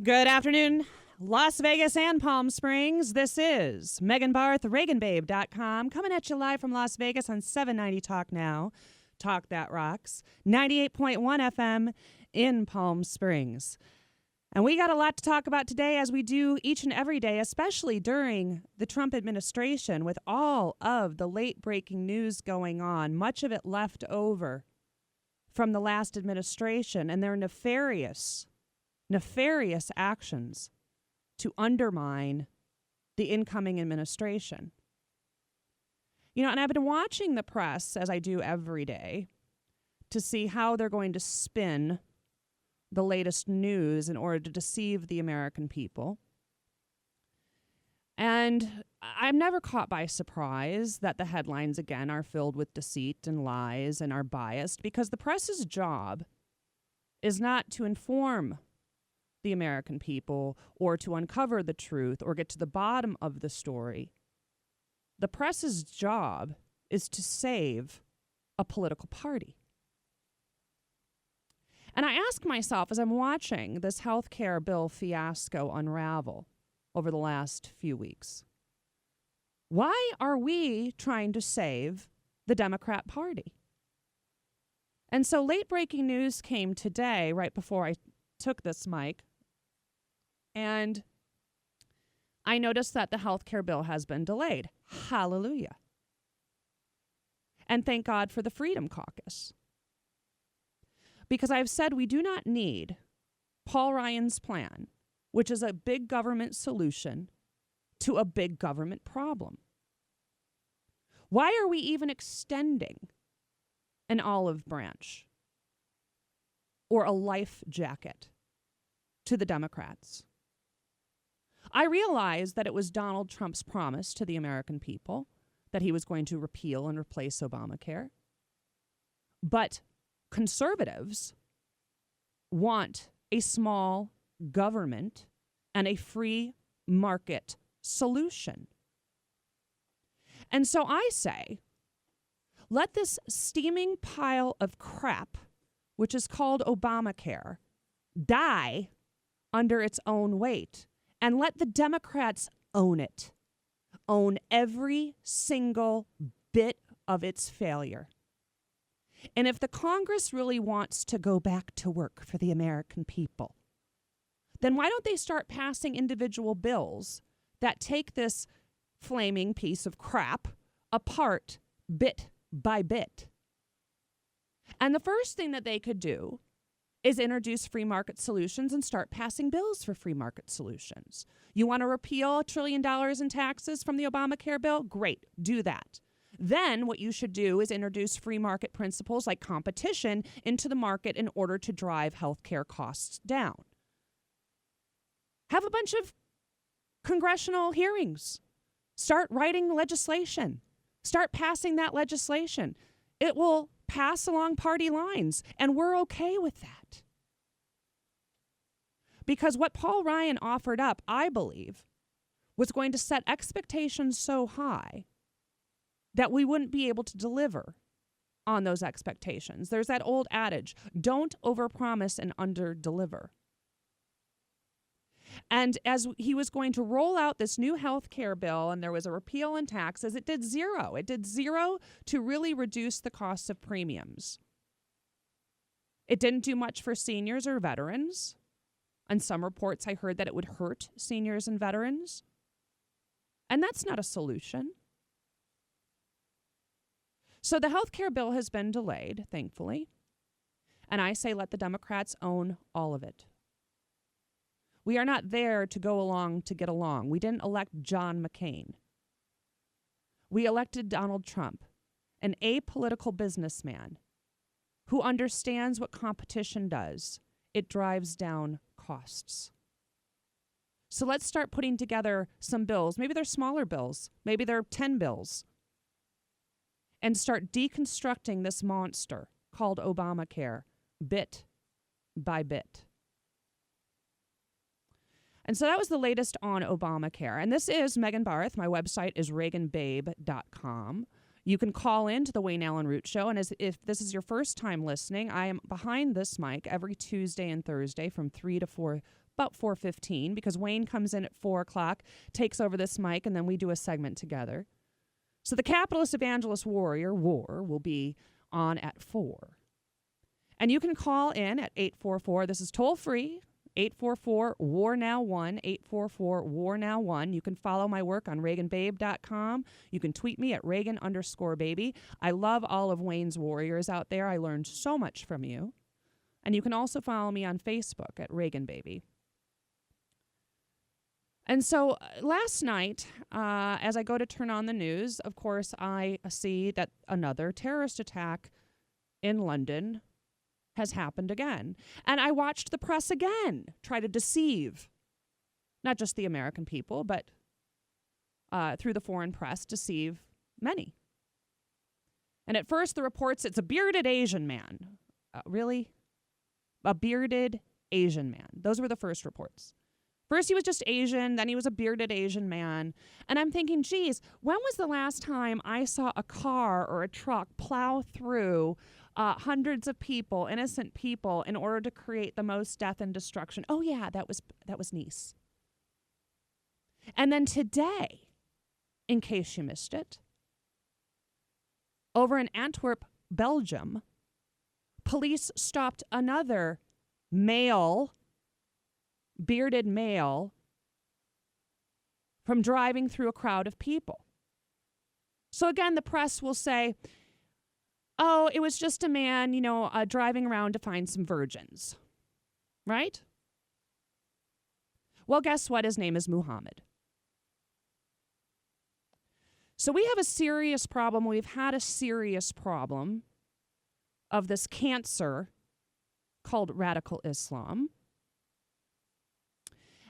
Good afternoon, Las Vegas and Palm Springs. This is Megan Barth, ReaganBabe.com, coming at you live from Las Vegas on 790 Talk Now. Talk That Rocks, 98.1 FM in Palm Springs. And we got a lot to talk about today, as we do each and every day, especially during the Trump administration, with all of the late-breaking news going on, much of it left over from the last administration and their nefarious actions to undermine the incoming administration. You know, and I've been watching the press, as I do every day, to see how they're going to spin the latest news in order to deceive the American people. And I'm never caught by surprise that the headlines, again, are filled with deceit and lies and are biased, because the press's job is not to inform the American people or to uncover the truth or get to the bottom of the story. The press's job is to save a political party. And I ask myself, as I'm watching this health care bill fiasco unravel over the last few weeks, why are we trying to save the Democrat Party? And so late-breaking news came today, right before I took this mic, and I noticed that the health care bill has been delayed. Hallelujah. And thank God for the Freedom Caucus. Because I've said we do not need Paul Ryan's plan, which is a big government solution to a big government problem. Why are we even extending an olive branch or a life jacket to the Democrats? I realize that it was Donald Trump's promise to the American people that he was going to repeal and replace Obamacare. But conservatives want a small government and a free market solution. And so I say, let this steaming pile of crap, which is called Obamacare, die under its own weight, and let the Democrats own it, own every single bit of its failure. And if the Congress really wants to go back to work for the American people, then why don't they start passing individual bills that take this flaming piece of crap apart bit by bit? And the first thing that they could do is introduce free market solutions and start passing bills for free market solutions. You want to repeal $1 trillion in taxes from the Obamacare bill? Great, do that. Then what you should do is introduce free market principles like competition into the market in order to drive healthcare costs down. Have a bunch of congressional hearings. Start writing legislation. Start passing that legislation. It will pass along party lines, and we're okay with that. Because what Paul Ryan offered up, I believe, was going to set expectations so high that we wouldn't be able to deliver on those expectations. There's that old adage, don't overpromise and underdeliver. And as he was going to roll out this new health care bill, and there was a repeal in taxes, it did zero. It did zero to really reduce the cost of premiums. It didn't do much for seniors or veterans. On some reports, I heard that it would hurt seniors and veterans. And that's not a solution. So the health care bill has been delayed, thankfully. And I say let the Democrats own all of it. We are not there to go along to get along. We didn't elect John McCain. We elected Donald Trump, an apolitical businessman who understands what competition does. It drives down costs. So let's start putting together some bills. Maybe they're smaller bills. Maybe they're 10 bills. And start deconstructing this monster called Obamacare bit by bit. And so that was the latest on Obamacare. And this is Megan Barth. My website is ReaganBabe.com. You can call in to the Wayne Allyn Root Show. And if this is your first time listening, I am behind this mic every Tuesday and Thursday from 3 to 4 about 4:15, because Wayne comes in at 4 o'clock, takes over this mic, and then we do a segment together. So the Capitalist Evangelist Warrior, WAR, will be on at 4. And you can call in at 844. This is toll-free, 844-WAR-NOW-1, 844-WAR-NOW-1. You can follow my work on ReaganBabe.com. You can tweet me at Reagan_baby. I love all of Wayne's warriors out there. I learned so much from you. And you can also follow me on Facebook at Reagan Baby. And so last night, as I go to turn on the news, of course, I see that another terrorist attack in London has happened again. And I watched the press again try to deceive not just the American people, but through the foreign press, deceive many. And at first, the reports, it's a bearded Asian man. Really? A bearded Asian man. Those were the first reports. First, he was just Asian, then he was a bearded Asian man. And I'm thinking, geez, when was the last time I saw a car or a truck plow through hundreds of people, innocent people, in order to create the most death and destruction? Oh, yeah, that was Nice. And then today, in case you missed it, over in Antwerp, Belgium, police stopped another bearded male, from driving through a crowd of people. So again, the press will say, oh, it was just a man, driving around to find some virgins. Right? Well, guess what? His name is Muhammad. So we have a serious problem. We've had a serious problem of this cancer called radical Islam.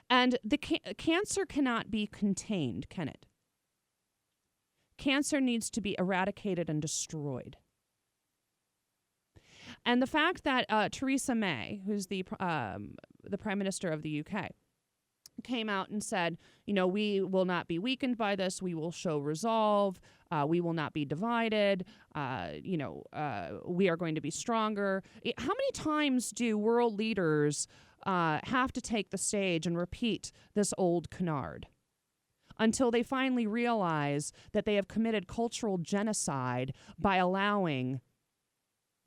And the cancer cannot be contained, can it? Cancer needs to be eradicated and destroyed. And the fact that Theresa May, who's the Prime Minister of the UK, came out and said, we will not be weakened by this. We will show resolve. We will not be divided. We are going to be stronger. How many times do world leaders have to take the stage and repeat this old canard until they finally realize that they have committed cultural genocide by allowing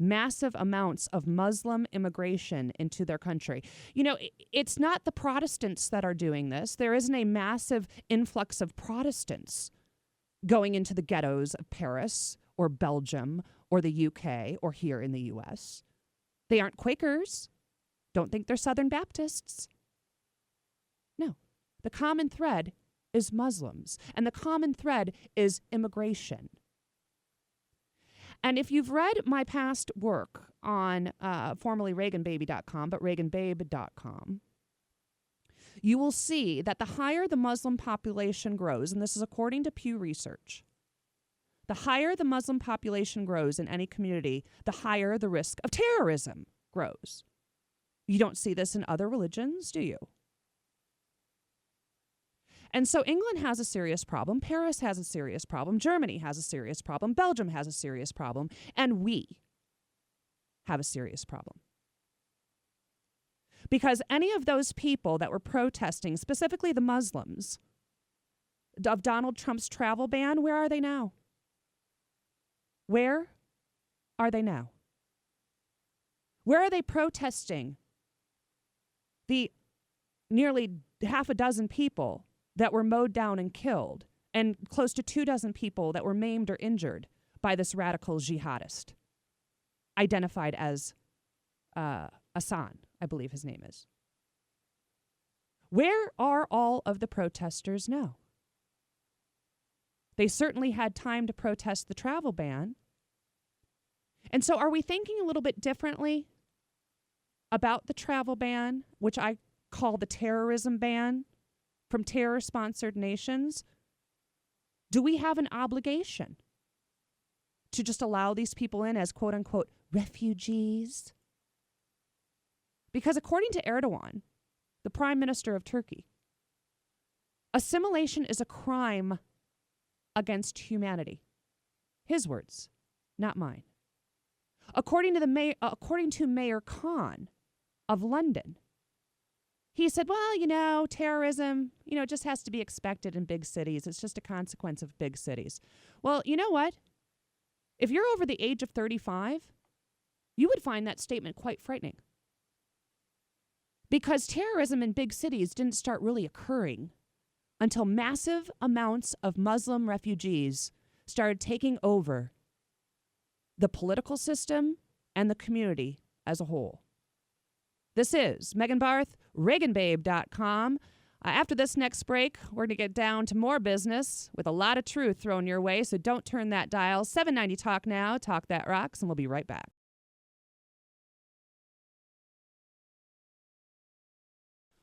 massive amounts of Muslim immigration into their country? It's not the Protestants that are doing this. There isn't a massive influx of Protestants going into the ghettos of Paris or Belgium or the UK or here in the US. They aren't Quakers. Don't think they're Southern Baptists. No. The common thread is Muslims, and the common thread is immigration. And if you've read my past work on formerly ReaganBaby.com, but ReaganBabe.com, you will see that the higher the Muslim population grows, and this is according to Pew Research, the higher the Muslim population grows in any community, the higher the risk of terrorism grows. You don't see this in other religions, do you? And so England has a serious problem. Paris has a serious problem. Germany has a serious problem. Belgium has a serious problem. And we have a serious problem. Because any of those people that were protesting, specifically the Muslims, of Donald Trump's travel ban, where are they now? Where are they now? Where are they protesting the nearly half a dozen people that were mowed down and killed, and close to 24 people that were maimed or injured by this radical jihadist, identified as Hassan, I believe his name is? Where are all of the protesters now? They certainly had time to protest the travel ban. And so are we thinking a little bit differently about the travel ban, which I call the terrorism ban from terror-sponsored nations? Do we have an obligation to just allow these people in as quote-unquote refugees? Because according to Erdogan, the Prime Minister of Turkey, assimilation is a crime against humanity. His words, not mine. According to Mayor Khan of London, He said, well, terrorism, it just has to be expected in big cities. It's just a consequence of big cities. Well, you know what? If you're over the age of 35, you would find that statement quite frightening. Because terrorism in big cities didn't start really occurring until massive amounts of Muslim refugees started taking over the political system and the community as a whole. This is Megan Barth, ReaganBabe.com. After this next break, we're going to get down to more business with a lot of truth thrown your way, so don't turn that dial. 790 Talk Now, Talk That Rocks, and we'll be right back.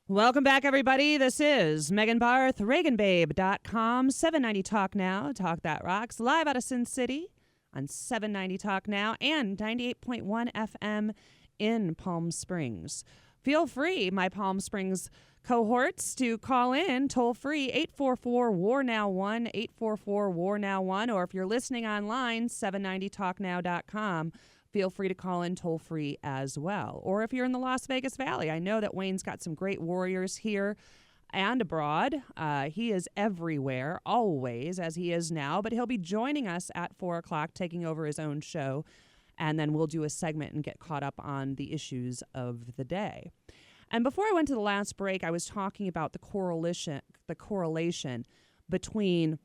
Welcome back, everybody. This is Megan Barth, ReaganBabe.com. 790 Talk Now, Talk That Rocks, live out of Sin City on 790 Talk Now and 98.1 FM in Palm Springs. Feel free, my Palm Springs cohorts, to call in toll free 844-WAR-NOW-1, 844-WAR-NOW-1, or if you're listening online, 790talknow.com. Feel free to call in toll free as well. Or if you're in the Las Vegas Valley, I know that Wayne's got some great warriors here and abroad. He is everywhere, always, as he is now, but he'll be joining us at 4 o'clock, taking over his own show, and then we'll do a segment and get caught up on the issues of the day. And before I went to the last break, I was talking about the correlation between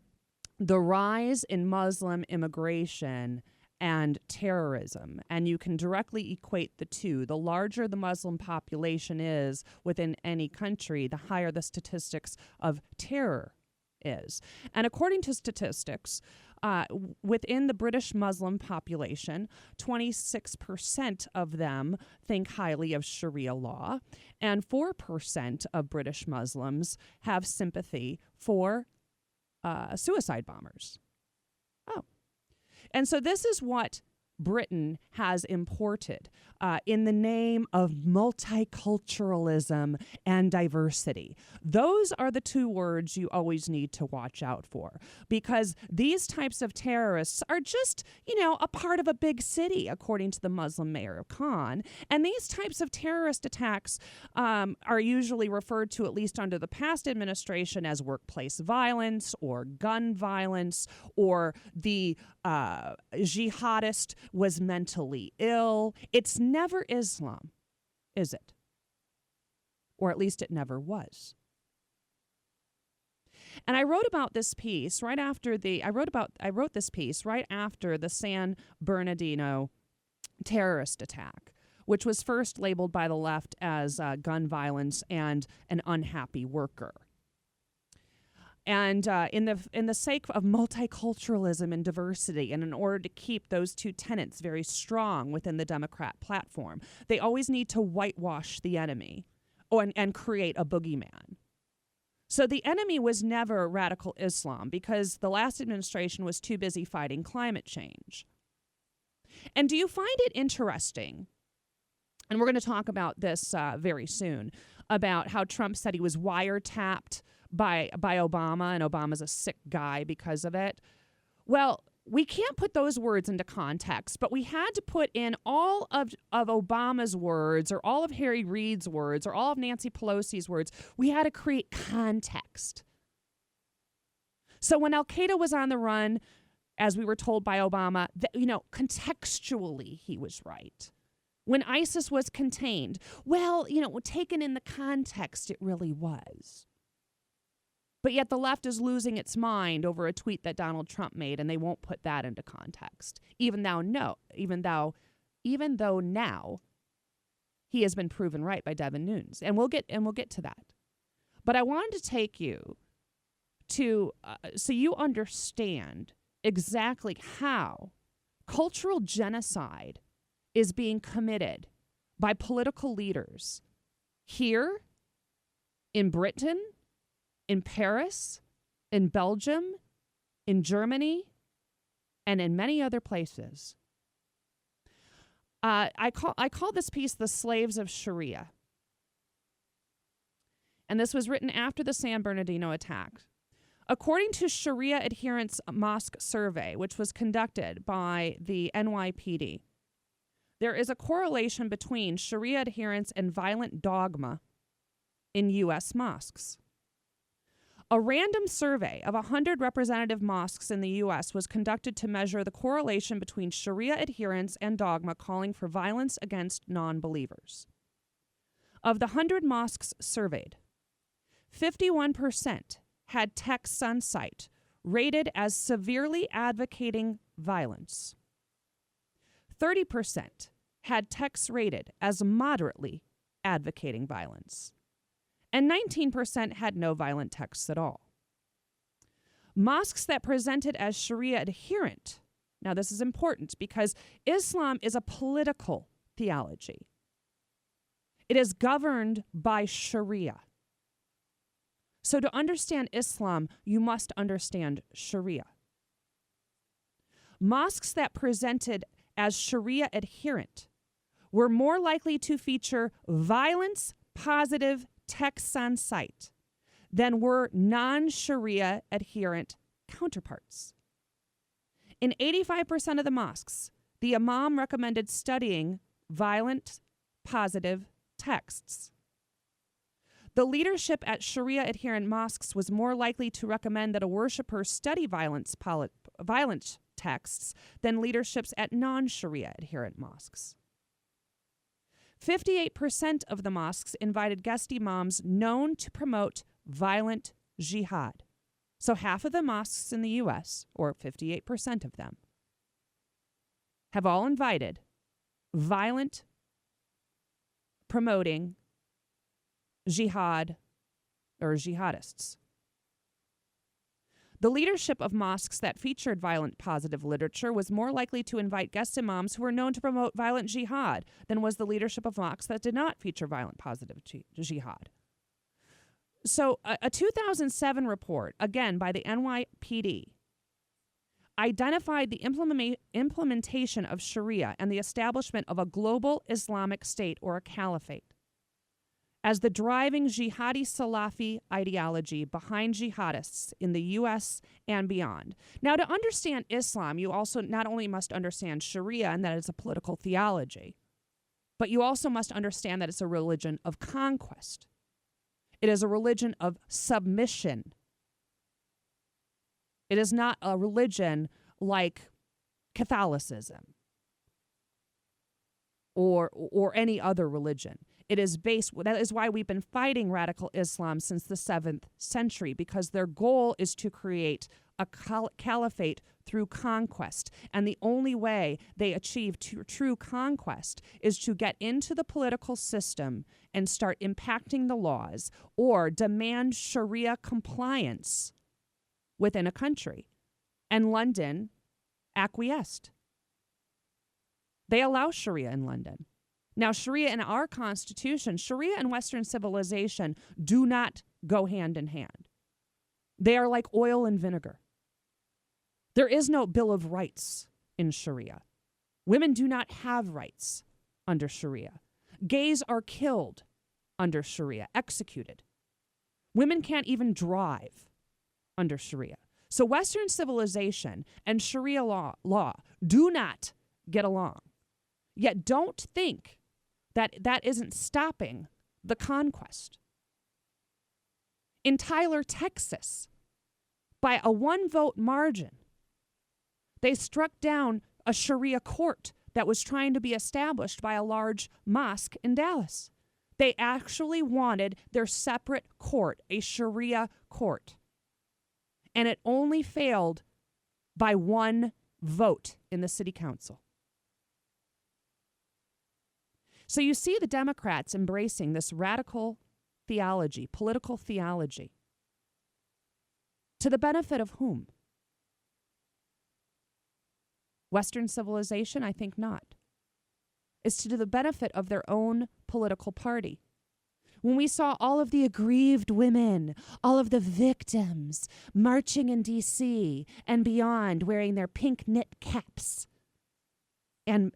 the rise in Muslim immigration and terrorism. And you can directly equate the two. The larger the Muslim population is within any country, the higher the statistics of terror is. And according to statistics, within the British Muslim population, 26% of them think highly of Sharia law, and 4% of British Muslims have sympathy for suicide bombers. Oh. And so this is what Britain has imported in the name of multiculturalism and diversity. Those are the two words you always need to watch out for, because these types of terrorists are just, a part of a big city, according to the Muslim mayor of Khan. And these types of terrorist attacks are usually referred to, at least under the past administration, as workplace violence or gun violence, or the jihadist was mentally ill. It's never Islam, is it? Or at least it never was. And I wrote about this piece right after I wrote this piece right after the San Bernardino terrorist attack, which was first labeled by the left as gun violence and an unhappy worker. And in the sake of multiculturalism and diversity, and in order to keep those two tenets very strong within the Democrat platform, they always need to whitewash the enemy and create a boogeyman. So the enemy was never radical Islam, because the last administration was too busy fighting climate change. And do you find it interesting, and we're going to talk about this very soon, about how Trump said he was wiretapped by Obama, and Obama's a sick guy because of it? Well, we can't put those words into context, but we had to put in all of Obama's words, or all of Harry Reid's words, or all of Nancy Pelosi's words. We had to create context. So when Al-Qaeda was on the run, as we were told by Obama, contextually he was right. When ISIS was contained, taken in the context, it really was. But yet the left is losing its mind over a tweet that Donald Trump made, and they won't put that into context, even though now he has been proven right by Devin Nunes, and we'll get to that. But I wanted to take you to so you understand exactly how cultural genocide is being committed by political leaders here in Britain, in Paris, in Belgium, in Germany, and in many other places. I call this piece "The Slaves of Sharia." And this was written after the San Bernardino attack. According to Sharia Adherence Mosque Survey, which was conducted by the NYPD, there is a correlation between Sharia adherence and violent dogma in U.S. mosques. A random survey of 100 representative mosques in the U.S. was conducted to measure the correlation between Sharia adherence and dogma calling for violence against non-believers. Of the 100 mosques surveyed, 51% had texts on site rated as severely advocating violence. 30% had texts rated as moderately advocating violence. And 19% had no violent texts at all. Mosques that presented as Sharia adherent, now this is important because Islam is a political theology. It is governed by Sharia. So to understand Islam, you must understand Sharia. Mosques that presented as Sharia adherent were more likely to feature violence-positive texts on site than were non-Sharia adherent counterparts. In 85% of the mosques, the imam recommended studying violent, positive texts. The leadership at Sharia adherent mosques was more likely to recommend that a worshiper study violent texts than leaderships at non-Sharia adherent mosques. 58% of the mosques invited guest imams known to promote violent jihad. So half of the mosques in the U.S., or 58% of them, have all invited violent promoting jihad or jihadists. The leadership of mosques that featured violent positive literature was more likely to invite guest imams who were known to promote violent jihad than was the leadership of mosques that did not feature violent positive jihad. So a 2007 report, again by the NYPD, identified the implementation of Sharia and the establishment of a global Islamic state or a caliphate as the driving jihadi Salafi ideology behind jihadists in the U.S. and beyond. Now, to understand Islam, you also not only must understand Sharia and that it's a political theology, but you also must understand that it's a religion of conquest. It is a religion of submission. It is not a religion like Catholicism or any other religion. It is based, that is why we've been fighting radical Islam since the 7th century, because their goal is to create a caliphate through conquest. And the only way they achieve true conquest is to get into the political system and start impacting the laws or demand Sharia compliance within a country. And London acquiesced. They allow Sharia in London. Now, Sharia in our Constitution, Sharia and Western civilization do not go hand in hand. They are like oil and vinegar. There is no Bill of Rights in Sharia. Women do not have rights under Sharia. Gays are killed under Sharia, executed. Women can't even drive under Sharia. So Western civilization and Sharia law do not get along. Yet don't think that isn't stopping the conquest. In Tyler, Texas, by a 1-vote margin, they struck down a Sharia court that was trying to be established by a large mosque in Dallas. They actually wanted their separate court, a Sharia court. And it only failed by 1 vote in the city council. So you see the Democrats embracing this radical theology, political theology. To the benefit of whom? Western civilization? I think not. It's to the benefit of their own political party. When we saw all of the aggrieved women, all of the victims marching in D.C. and beyond wearing their pink knit caps and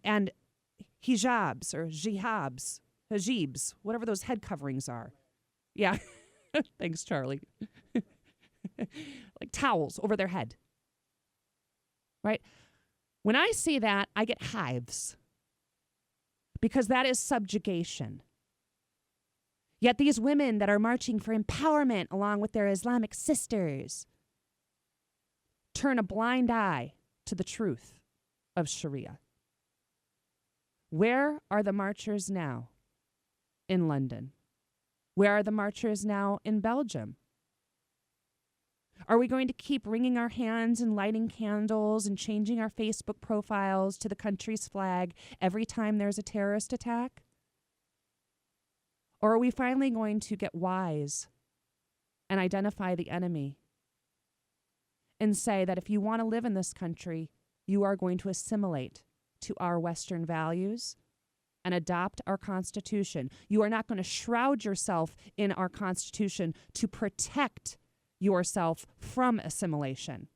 hijabs or hajibs, whatever those head coverings are. Yeah. Thanks, Charlie. Like towels over their head. Right? When I see that, I get hives. Because that is subjugation. Yet these women that are marching for empowerment along with their Islamic sisters turn a blind eye to the truth of Sharia. Where are the marchers now? In London. Where are the marchers now in Belgium? Are we going to keep wringing our hands and lighting candles and changing our Facebook profiles to the country's flag every time there's a terrorist attack? Or are we finally going to get wise and identify the enemy and say that if you want to live in this country, you are going to assimilate to our Western values and adopt our Constitution? You are not going to shroud yourself in our Constitution to protect yourself from assimilation.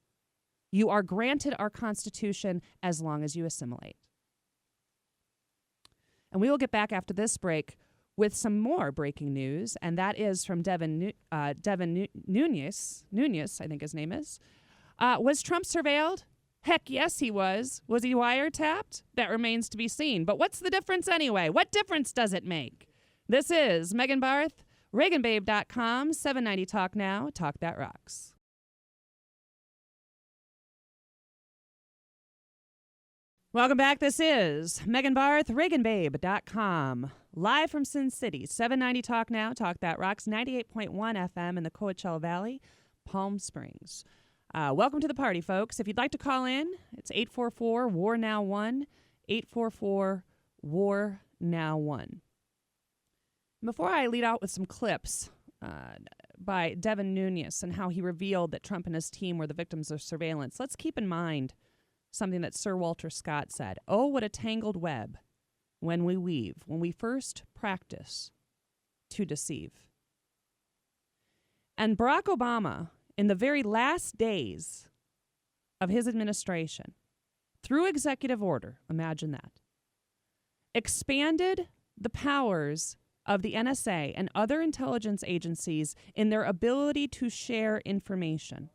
You are granted our Constitution as long as you assimilate. And we will get back after this break with some more breaking news, and that is from Devin Nunes, I think his name is. Was Trump surveilled? Heck yes, he was. Was he wiretapped? That remains to be seen. But what's the difference anyway? What difference does it make? This is Megan Barth, ReaganBabe.com, 790 Talk Now, Talk That Rocks. Welcome back. This is Megan Barth, ReaganBabe.com, live from Sin City, 790 Talk Now, Talk That Rocks, 98.1 FM in the Coachella Valley, Palm Springs. Welcome to the party, folks. If you'd like to call in, it's 844-WAR-NOW-1, 844-WAR-NOW-1. Before I lead out with some clips by Devin Nunes and how he revealed that Trump and his team were the victims of surveillance, let's keep in mind something that Sir Walter Scott said. Oh, what a tangled web when we weave, when we first practice to deceive. And Barack Obama, in the very last days of his administration, through executive order, imagine that, expanded the powers of the NSA and other intelligence agencies in their ability to share information.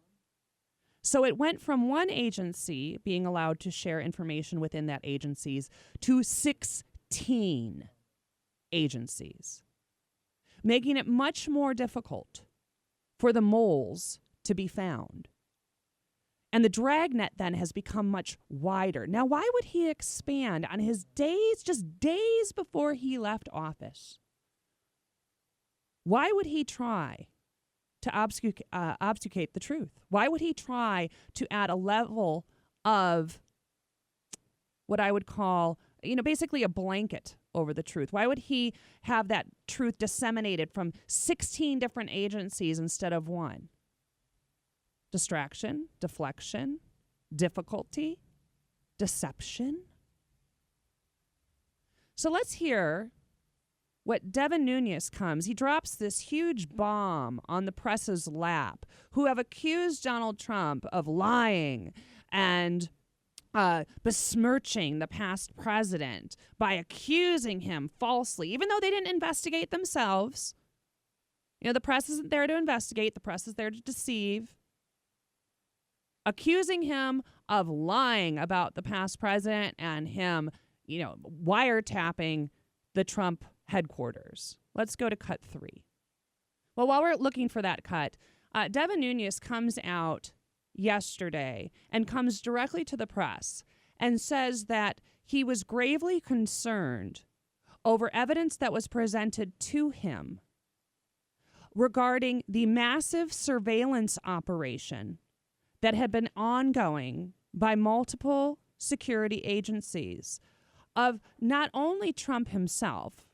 So it went from one agency being allowed to share information within that agencies to 16 agencies, making it much more difficult for the moles to be found. And the dragnet then has become much wider. Now, why would he expand on his days, just days before he left office? Why would he try to obfuscate the truth? Why would he try to add a level of what I would call, basically a blanket over the truth? Why would he have that truth disseminated from 16 different agencies instead of one? Distraction, deflection, difficulty, deception. So let's hear what Devin Nunes comes. He drops this huge bomb on the press's lap, who have accused Donald Trump of lying and besmirching the past president by accusing him falsely, even though they didn't investigate themselves. The press isn't there to investigate. The press is there to deceive. Accusing him of lying about the past president and him, wiretapping the Trump headquarters. Let's go to cut 3. Well, while we're looking for that cut, Devin Nunes comes out yesterday and comes directly to the press and says that he was gravely concerned over evidence that was presented to him regarding the massive surveillance operation that had been ongoing by multiple security agencies of not only Trump himself,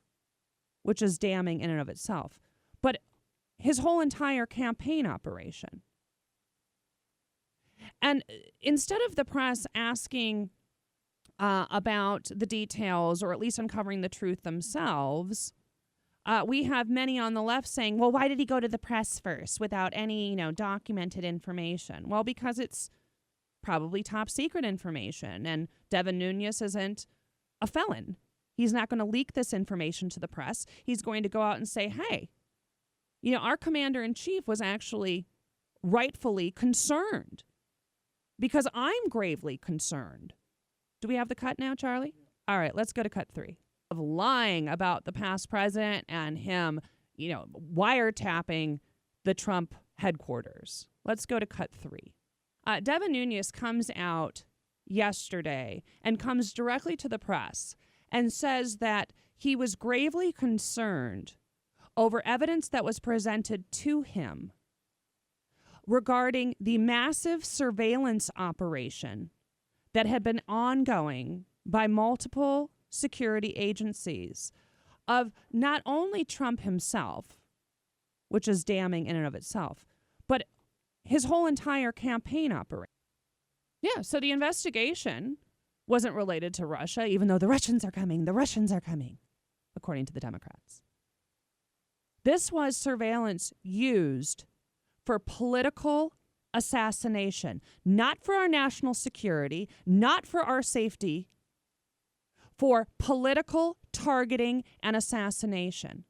which is damning in and of itself, but his whole entire campaign operation. And instead of the press asking about the details or at least uncovering the truth themselves, we have many on the left saying, well, why did he go to the press first without any, documented information? Well, because it's probably top secret information, and Devin Nunes isn't a felon. He's not going to leak this information to the press. He's going to go out and say, hey, our commander-in-chief was actually rightfully concerned because I'm gravely concerned. Do we have the cut now, Charlie? All right, let's go to cut 3. Of lying about the past president and him, wiretapping the Trump headquarters. Let's go to cut 3. Devin Nunes comes out yesterday and comes directly to the press and says that he was gravely concerned over evidence that was presented to him regarding the massive surveillance operation that had been ongoing by multiple security agencies of not only Trump himself, which is damning in and of itself, but his whole entire campaign operation. Yeah, so the investigation wasn't related to Russia, even though the Russians are coming, according to the Democrats. This was surveillance used for political assassination, not for our national security, not for our safety, for political targeting and assassination.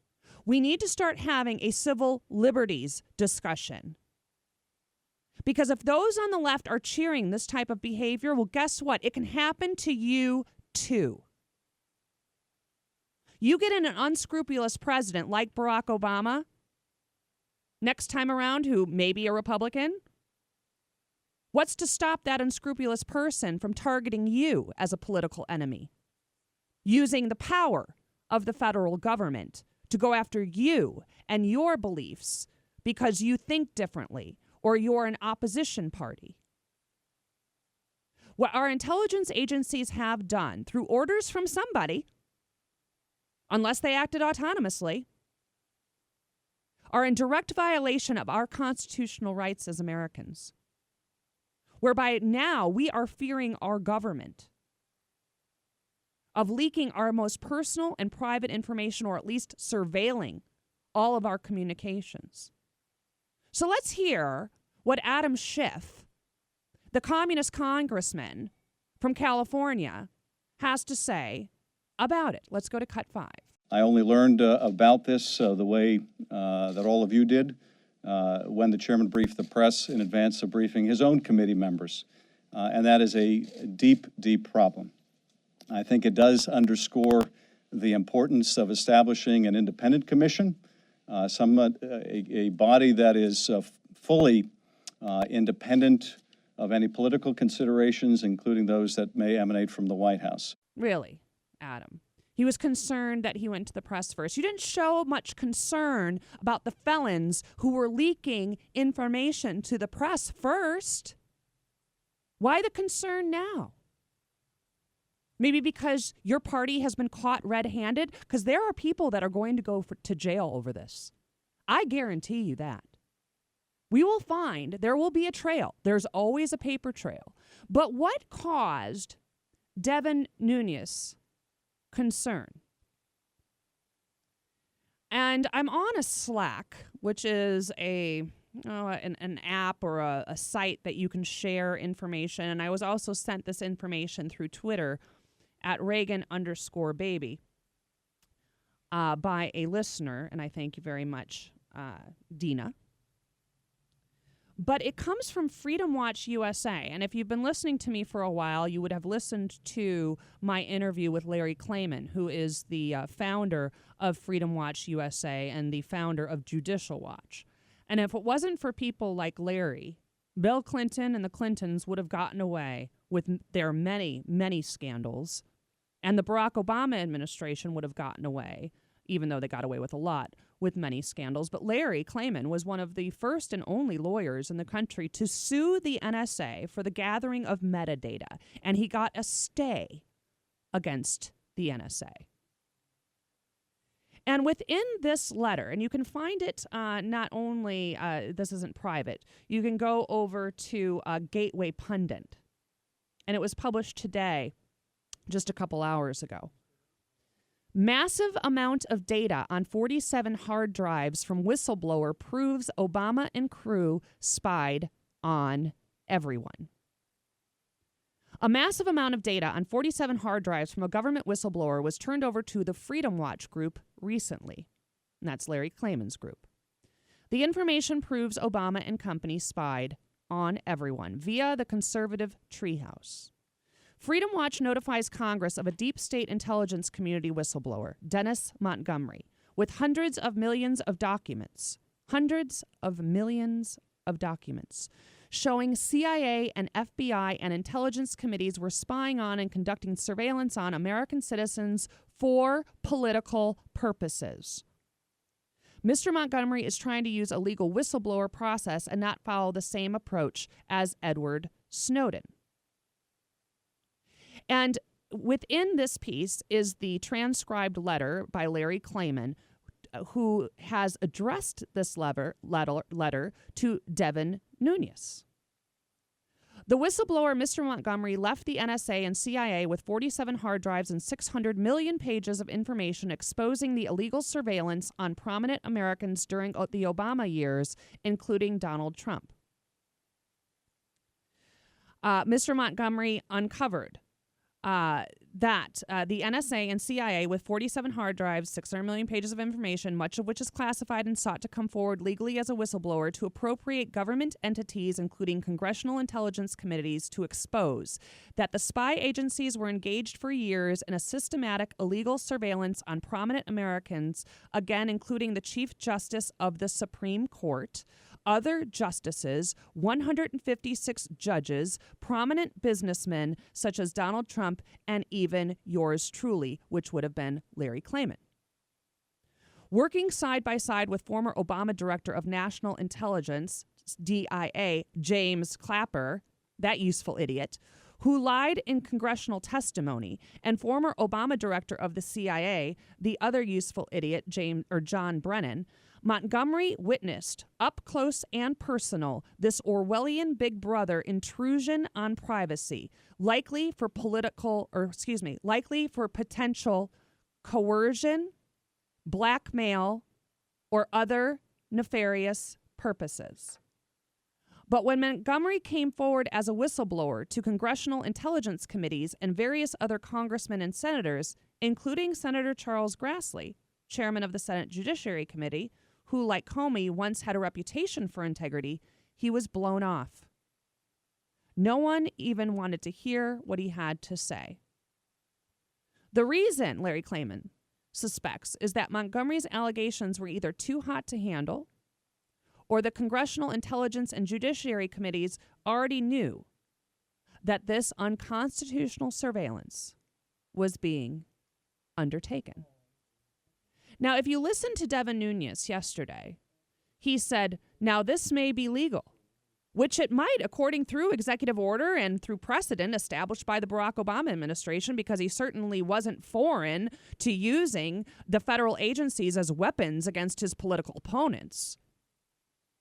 We need to start having a civil liberties discussion. Because if those on the left are cheering this type of behavior, well, guess what? It can happen to you too. You get in an unscrupulous president like Barack Obama next time around, who may be a Republican. What's to stop that unscrupulous person from targeting you as a political enemy? Using the power of the federal government to go after you and your beliefs because you think differently or you're an opposition party. What our intelligence agencies have done through orders from somebody, unless they acted autonomously, are in direct violation of our constitutional rights as Americans, whereby now we are fearing our government of leaking our most personal and private information, or at least surveilling all of our communications. So let's hear what Adam Schiff, the communist congressman from California, has to say about it. Let's go to cut 5. I only learned about this the way that all of you did when the chairman briefed the press in advance of briefing his own committee members. And that is a deep, deep problem. I think it does underscore the importance of establishing an independent commission, a body that is fully independent of any political considerations, including those that may emanate from the White House. Really, Adam? He was concerned that he went to the press first. You didn't show much concern about the felons who were leaking information to the press first. Why the concern now? Maybe because your party has been caught red-handed? Because there are people that are going to go to jail over this. I guarantee you that. We will find there will be a trail. There's always a paper trail. But what caused Devin Nunes concern? And I'm on a Slack, which is an app or a site that you can share information. And I was also sent this information through Twitter at Reagan_baby by a listener. And I thank you very much, Dina. But it comes from Freedom Watch USA. And if you've been listening to me for a while, you would have listened to my interview with Larry Klayman, who is the founder of Freedom Watch USA and the founder of Judicial Watch. And if it wasn't for people like Larry, Bill Clinton and the Clintons would have gotten away with their many, many scandals. And the Barack Obama administration would have gotten away, even though they got away with a lot, with many scandals. But Larry Klayman was one of the first and only lawyers in the country to sue the NSA for the gathering of metadata. And he got a stay against the NSA. And within this letter, and you can find it not only, this isn't private, you can go over to Gateway Pundit. And it was published today, just a couple hours ago. Massive amount of data on 47 hard drives from whistleblower proves Obama and crew spied on everyone. A massive amount of data on 47 hard drives from a government whistleblower was turned over to the Freedom Watch group recently. And that's Larry Klayman's group. The information proves Obama and company spied on everyone via the conservative treehouse. Freedom Watch notifies Congress of a deep state intelligence community whistleblower, Dennis Montgomery, with hundreds of millions of documents, showing CIA and FBI and intelligence committees were spying on and conducting surveillance on American citizens for political purposes. Mr. Montgomery is trying to use a legal whistleblower process and not follow the same approach as Edward Snowden. And within this piece is the transcribed letter by Larry Klayman, who has addressed this letter to Devin Nunes. The whistleblower, Mr. Montgomery, left the NSA and CIA with 47 hard drives and 600 million pages of information exposing the illegal surveillance on prominent Americans during the Obama years, including Donald Trump. Mr. Montgomery uncovered that the NSA and CIA, with 47 hard drives, 600 million pages of information, much of which is classified, and sought to come forward legally as a whistleblower to appropriate government entities, including congressional intelligence committees, to expose that the spy agencies were engaged for years in a systematic illegal surveillance on prominent Americans, again, including the Chief Justice of the Supreme Court, other justices, 156 judges, prominent businessmen such as Donald Trump, and even yours truly, which would have been Larry Klayman. Working side by side with former Obama Director of National Intelligence, DIA, James Clapper, that useful idiot, who lied in congressional testimony, and former Obama Director of the CIA, the other useful idiot, John Brennan, Montgomery witnessed up close and personal this Orwellian Big Brother intrusion on privacy, likely for potential coercion, blackmail, or other nefarious purposes. But when Montgomery came forward as a whistleblower to congressional intelligence committees and various other congressmen and senators, including Senator Charles Grassley, chairman of the Senate Judiciary Committee, who, like Comey, once had a reputation for integrity, he was blown off. No one even wanted to hear what he had to say. The reason, Larry Klayman suspects, is that Montgomery's allegations were either too hot to handle, or the Congressional Intelligence and Judiciary Committees already knew that this unconstitutional surveillance was being undertaken. Now, if you listen to Devin Nunes yesterday, he said, now this may be legal, which it might, according through executive order and through precedent established by the Barack Obama administration, because he certainly wasn't foreign to using the federal agencies as weapons against his political opponents.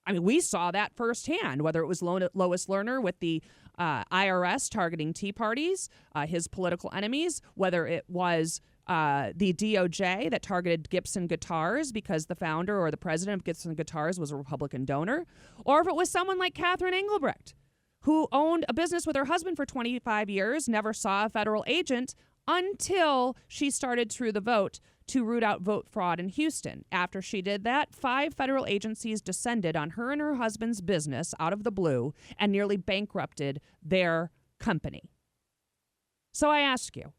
I mean, we saw that firsthand, whether it was Lois Lerner with the IRS targeting Tea Parties, his political enemies, whether it was the DOJ that targeted Gibson Guitars because the founder or the president of Gibson Guitars was a Republican donor, or if it was someone like Catherine Engelbrecht, who owned a business with her husband for 25 years, never saw a federal agent until she started True the Vote to root out vote fraud in Houston. After she did that, 5 federal agencies descended on her and her husband's business out of the blue and nearly bankrupted their company. So I ask you,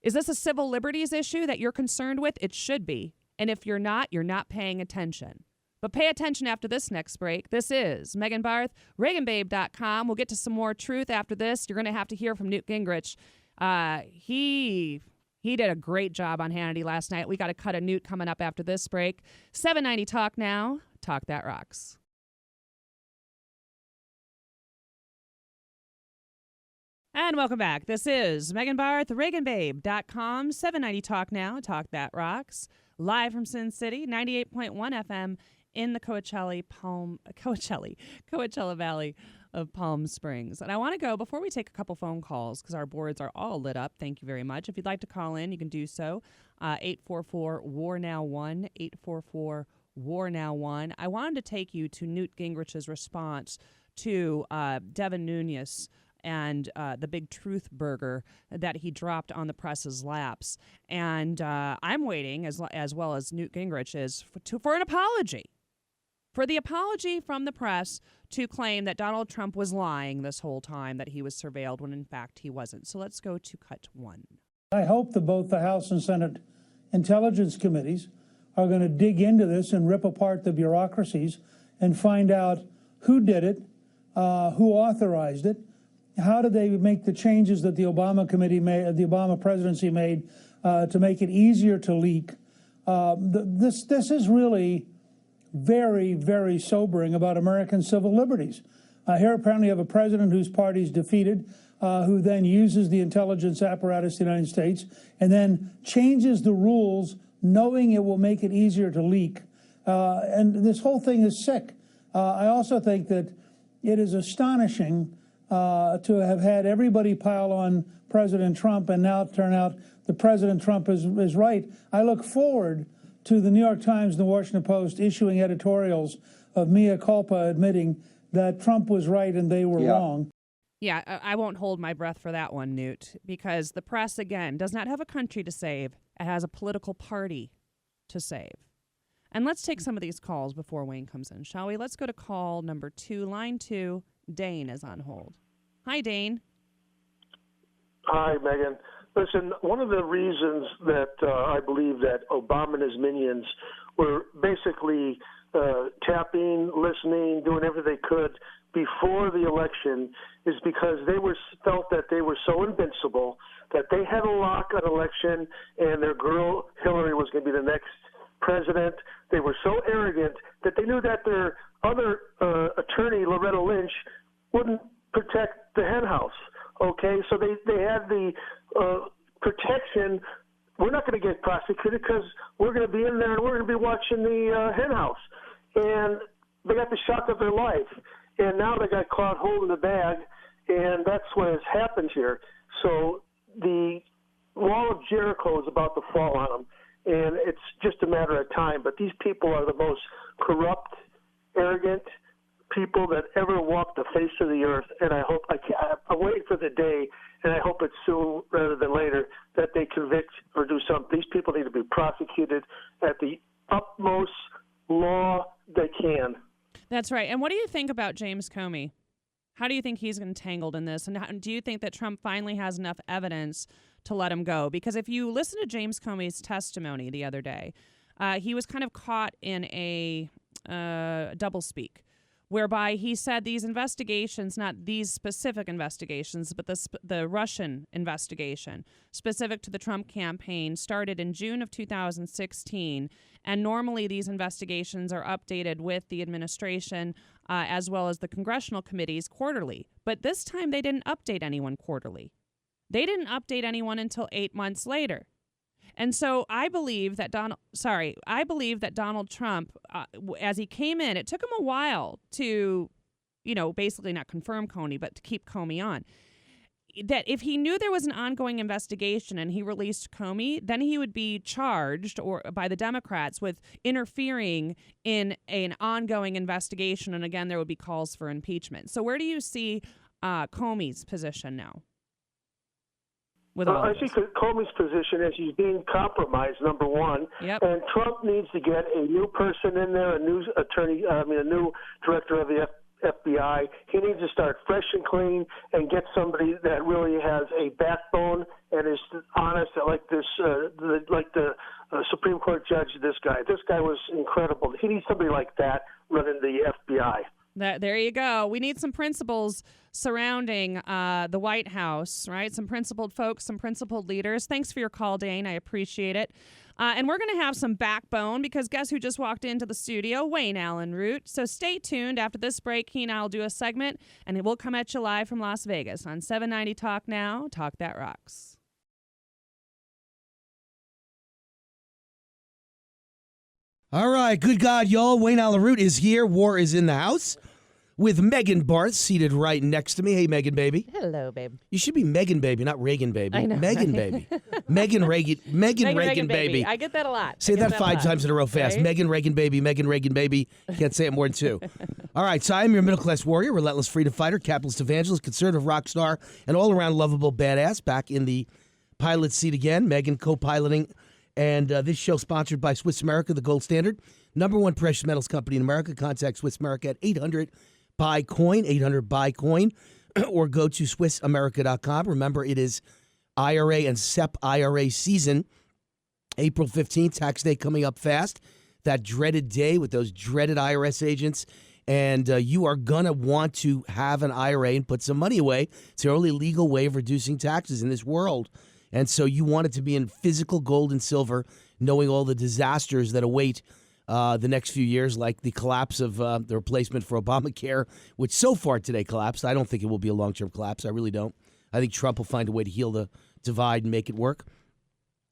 is this a civil liberties issue that you're concerned with? It should be. And if you're not paying attention. But pay attention after this next break. This is Megan Barth, ReaganBabe.com. We'll get to some more truth after this. You're going to have to hear from Newt Gingrich. He did a great job on Hannity last night. We got a cut of Newt coming up after this break. 790 Talk Now. Talk That Rocks. And welcome back. This is Megan Barth, ReaganBabe.com, 790 Talk Now, Talk That Rocks, live from Sin City, 98.1 FM in the Coachella Valley of Palm Springs. And I want to go, before we take a couple phone calls, because our boards are all lit up, thank you very much. If you'd like to call in, you can do so, 844-WAR-NOW-1, 844-WAR-NOW-1. I wanted to take you to Newt Gingrich's response to Devin Nunes and the big truth burger that he dropped on the press's laps. And I'm waiting, as well as Newt Gingrich is, for an apology. For the apology from the press to claim that Donald Trump was lying this whole time, that he was surveilled, when in fact he wasn't. So let's go to cut 1. I hope that both the House and Senate intelligence committees are going to dig into this and rip apart the bureaucracies and find out who did it, who authorized it, how did they make the changes that the Obama committee made, the Obama presidency made, to make it easier to leak. This is really very, very sobering about American civil liberties. Here apparently you have a president whose party is defeated, who then uses the intelligence apparatus of the United States and then changes the rules knowing it will make it easier to leak. And this whole thing is sick. I also think that it is astonishing to have had everybody pile on President Trump and now turn out that President Trump is right. I look forward to the New York Times and the Washington Post issuing editorials of mea culpa admitting that Trump was right and they were wrong. Yeah, I won't hold my breath for that one, Newt, because the press, again, does not have a country to save. It has a political party to save. And let's take some of these calls before Wayne comes in, shall we? Let's go to call number 2. Line 2, Dane is on hold. Hi, Dane. Hi, Megan. Listen, one of the reasons that I believe that Obama and his minions were basically tapping, listening, doing everything they could before the election is because they felt that they were so invincible that they had a lock on election and their girl Hillary was going to be the next president. They were so arrogant that they knew that their other attorney, Loretta Lynch, wouldn't protect the hen house. Okay, so they had the protection. We're not going to get prosecuted because we're going to be in there and we're going to be watching the hen house. And they got the shock of their life. And now they got caught holding the bag, and that's what has happened here. So the wall of Jericho is about to fall on them, and it's just a matter of time. But these people are the most corrupt, arrogant people that ever walked the face of the earth. And I'm waiting for the day, and I hope it's soon rather than later, that they convict or do something. These people need to be prosecuted at the utmost law they can. That's right. And what do you think about James Comey? How do you think he's entangled in this? And do you think that Trump finally has enough evidence to let him go? Because if you listen to James Comey's testimony the other day, he was kind of caught in a doublespeak, whereby he said these investigations, not these specific investigations, but the Russian investigation specific to the Trump campaign started in June of 2016. And normally these investigations are updated with the administration as well as the congressional committees quarterly. But this time they didn't update anyone quarterly. They didn't update anyone until 8 months later. And so I believe that Donald Trump, as he came in, it took him a while to, basically not confirm Comey, but to keep Comey on. That if he knew there was an ongoing investigation and he released Comey, then he would be charged by the Democrats with interfering in an ongoing investigation. And again, there would be calls for impeachment. So where do you see Comey's position now? I think Comey's position is he's being compromised, number one. Yep. And Trump needs to get a new person in there, a new director of the FBI. He needs to start fresh and clean and get somebody that really has a backbone and is honest, like the Supreme Court judge. This guy was incredible. He needs somebody like that running the FBI. There you go. We need some principles surrounding the White House, right? Some principled folks, some principled leaders. Thanks for your call, Dane. I appreciate it. And we're going to have some backbone because guess who just walked into the studio? Wayne Allyn Root. So stay tuned. After this break, he and I will do a segment, and it will come at you live from Las Vegas on 790 Talk Now. Talk That Rocks. All right, good God, y'all. Wayne Allyn Root is here. War is in the house with Megan Barth seated right next to me. Hey, Megan, baby. Hello, babe. You should be Megan, baby, not Reagan, baby. I know. Megan, baby. Megan Reagan, baby. I get that a lot. Say that 5 times in a row fast. Right? Megan Reagan, baby. Megan Reagan, baby. Can't say it more than 2. All right, so I am your middle-class warrior, relentless freedom fighter, capitalist evangelist, conservative rock star, and all-around lovable badass. Back in the pilot seat again. Megan co-piloting. And this show sponsored by Swiss America, the gold standard. #1 precious metals company in America. Contact Swiss America at 800-BUY-COIN, 800-BUY-COIN, or go to SwissAmerica.com. Remember, it is IRA and SEP IRA season. April 15th, tax day coming up fast. That dreaded day with those dreaded IRS agents. And you are going to want to have an IRA and put some money away. It's the only legal way of reducing taxes in this world. And so you want it to be in physical gold and silver, knowing all the disasters that await the next few years, like the collapse of the replacement for Obamacare, which so far today collapsed. I don't think it will be a long-term collapse. I really don't. I think Trump will find a way to heal the divide and make it work.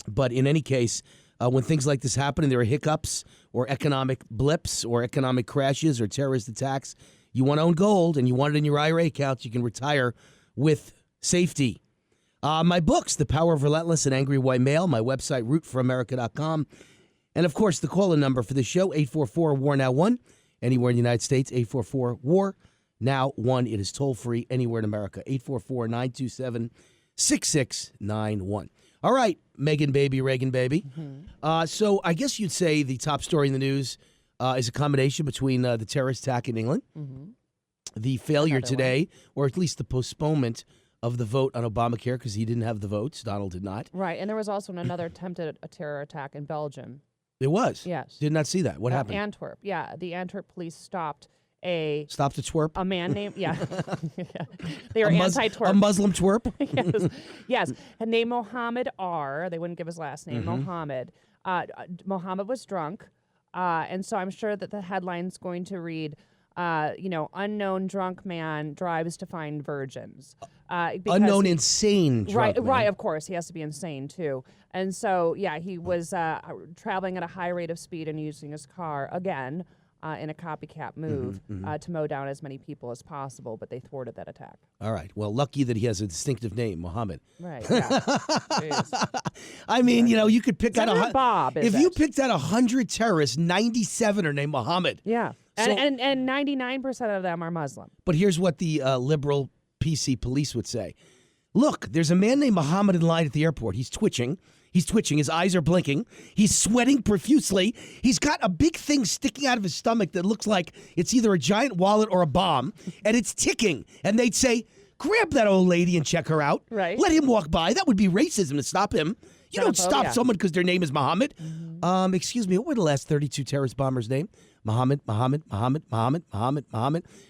But in any case, when things like this happen and there are hiccups or economic blips or economic crashes or terrorist attacks, you want to own gold and you want it in your IRA account. You can retire with safety. My books, The Power of Relentless and Angry White Male, my website, rootforamerica.com. And, of course, the call-in number for the show, 844-WAR-NOW-1. Anywhere in the United States, 844-WAR-NOW-1. It is toll-free anywhere in America, 844-927-6691. All right, Megan baby, Reagan baby. So I guess you'd say the top story in the news is a combination between the terrorist attack in England, the failure today, or at least the postponement of the vote on Obamacare because he didn't have the votes. Donald did not. Right, and there was also another attempted terror attack in Belgium. There was? Yes. Did not see that. What happened? Antwerp, yeah. The Antwerp police stopped a twerp? A man named, yeah. They were anti-twerp. A Muslim twerp? Yes. Named Mohammed R. They wouldn't give his last name, Mohammed. Mohammed was drunk, and so I'm sure that the headline's going to read, unknown drunk man drives to find virgins. Unknown insane drunk man. Right, of course. He has to be insane, too. And so, yeah, he was traveling at a high rate of speed and using his car, again, in a copycat move to mow down as many people as possible, but they thwarted that attack. All right. Well, lucky that he has a distinctive name, Mohammed. Right, yeah. I mean, you could pick out Bob, if you picked out 100 terrorists, 97 are named Mohammed. Yeah. And 99% of them are Muslim. But here's what the liberal PC police would say. Look, there's a man named Mohammed in line at the airport. He's twitching. His eyes are blinking. He's sweating profusely. He's got a big thing sticking out of his stomach that looks like it's either a giant wallet or a bomb, and it's ticking. And they'd say, grab that old lady and check her out. Right. Let him walk by. That would be racism to stop him. You don't stop someone because their name is Mohammed. Excuse me, what were the last 32 terrorist bombers' name? Mohammed.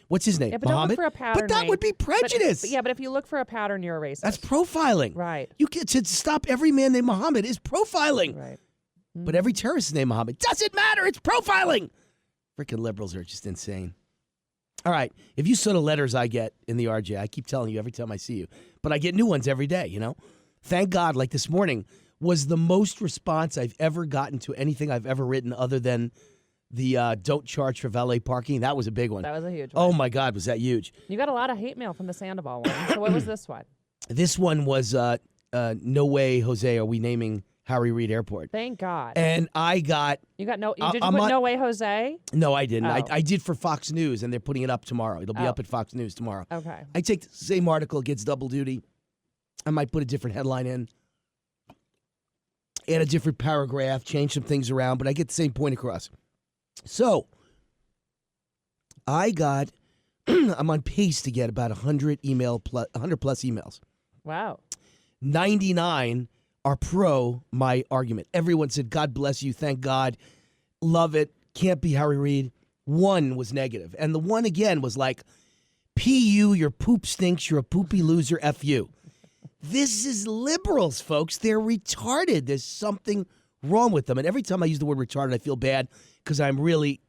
What's his name? Yeah, but Mohammed. don't look for a pattern. But that would be prejudice. But if you look for a pattern, you're a racist. That's profiling. Right. You get to stop every man named Mohammed is profiling. Right. But every terrorist named Mohammed doesn't matter. It's profiling. Freaking liberals are just insane. All right. If you saw the letters I get in the RJ, I keep telling you every time I see you, but I get new ones every day, Thank God, like this morning was the most response I've ever gotten to anything I've ever written other than the don't charge for valet parking. That was a big one. That was a huge one. Oh, my God, was that huge. You got a lot of hate mail from the Sandoval one. So what was this one? This one was No Way, Jose, Are We Naming Harry Reid Airport? Thank God. And I got... Did you put No Way, Jose? No, I didn't. Oh. I did for Fox News, and they're putting it up tomorrow. It'll be up at Fox News tomorrow. Okay. I take the same article, it gets double duty. I might put a different headline in, add a different paragraph, change some things around, but I get the same point across. So, I'm on pace to get about 100 plus emails. Wow. 99 are pro my argument. Everyone said, God bless you, thank God, love it, can't be Harry Reid. One was negative. And the one again was like, P.U., your poop stinks, you're a poopy loser, F you. This is liberals, folks. They're retarded. There's something wrong with them. And every time I use the word retarded, I feel bad because I'm really,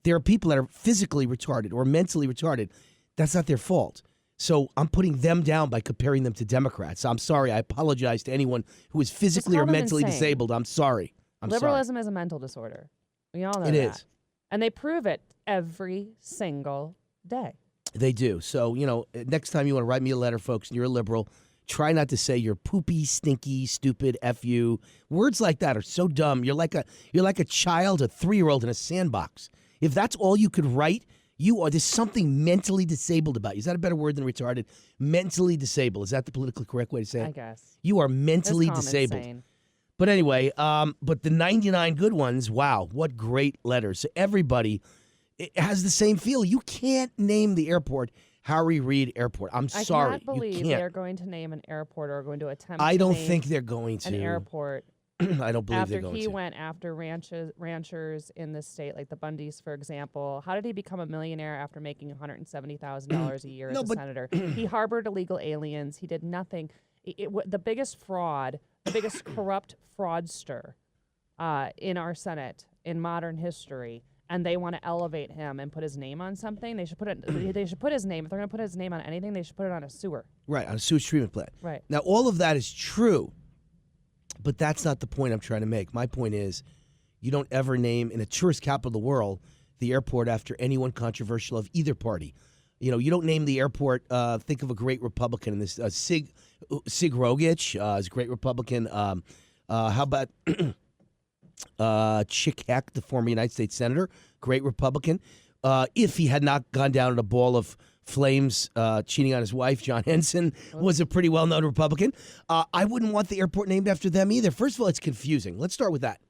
there are people that are physically retarded or mentally retarded. That's not their fault. So I'm putting them down by comparing them to Democrats. I'm sorry. I apologize to anyone who is physically or mentally disabled. I'm sorry. Liberalism is a mental disorder. We all know that. It is. And they prove it every single day. They do. So, next time you want to write me a letter, folks, and you're a liberal, try not to say you're poopy, stinky, stupid, F you. Words like that are so dumb. You're like a child, a 3-year-old in a sandbox. If that's all you could write, there's something mentally disabled about you. Is that a better word than retarded? Mentally disabled. Is that the politically correct way to say it? I guess. You are mentally disabled. Insane. But anyway, but the 99 good ones, wow, what great letters. So everybody has the same feel. You can't name the airport Harry Reid Airport. I'm sorry. I cannot believe they're going to name an airport or going to attempt I don't to name think they're going to. an airport I don't believe after they're going he to. went after ranchers in the state, like the Bundys, for example. How did he become a millionaire after making $170,000 a year No, as a but- senator? He harbored illegal aliens. He did nothing. The biggest fraud, the biggest corrupt fraudster in our Senate in modern history, and they want to elevate him and put his name on something. They should put it. They should put his name. If they're going to put his name on anything, they should put it on a sewer. Right, on a sewage treatment plant. Right. Now, all of that is true, but that's not the point I'm trying to make. My point is, you don't ever name, in a tourist capital of the world, the airport after anyone controversial of either party. You know, you don't name the airport, think of a great Republican in this, Sig Rogich is a great Republican. How about Chick Heck, the former United States Senator, great Republican. If he had not gone down in a ball of flames cheating on his wife, John Henson was a pretty well-known Republican. I wouldn't want the airport named after them either. First of all, it's confusing. Let's start with that.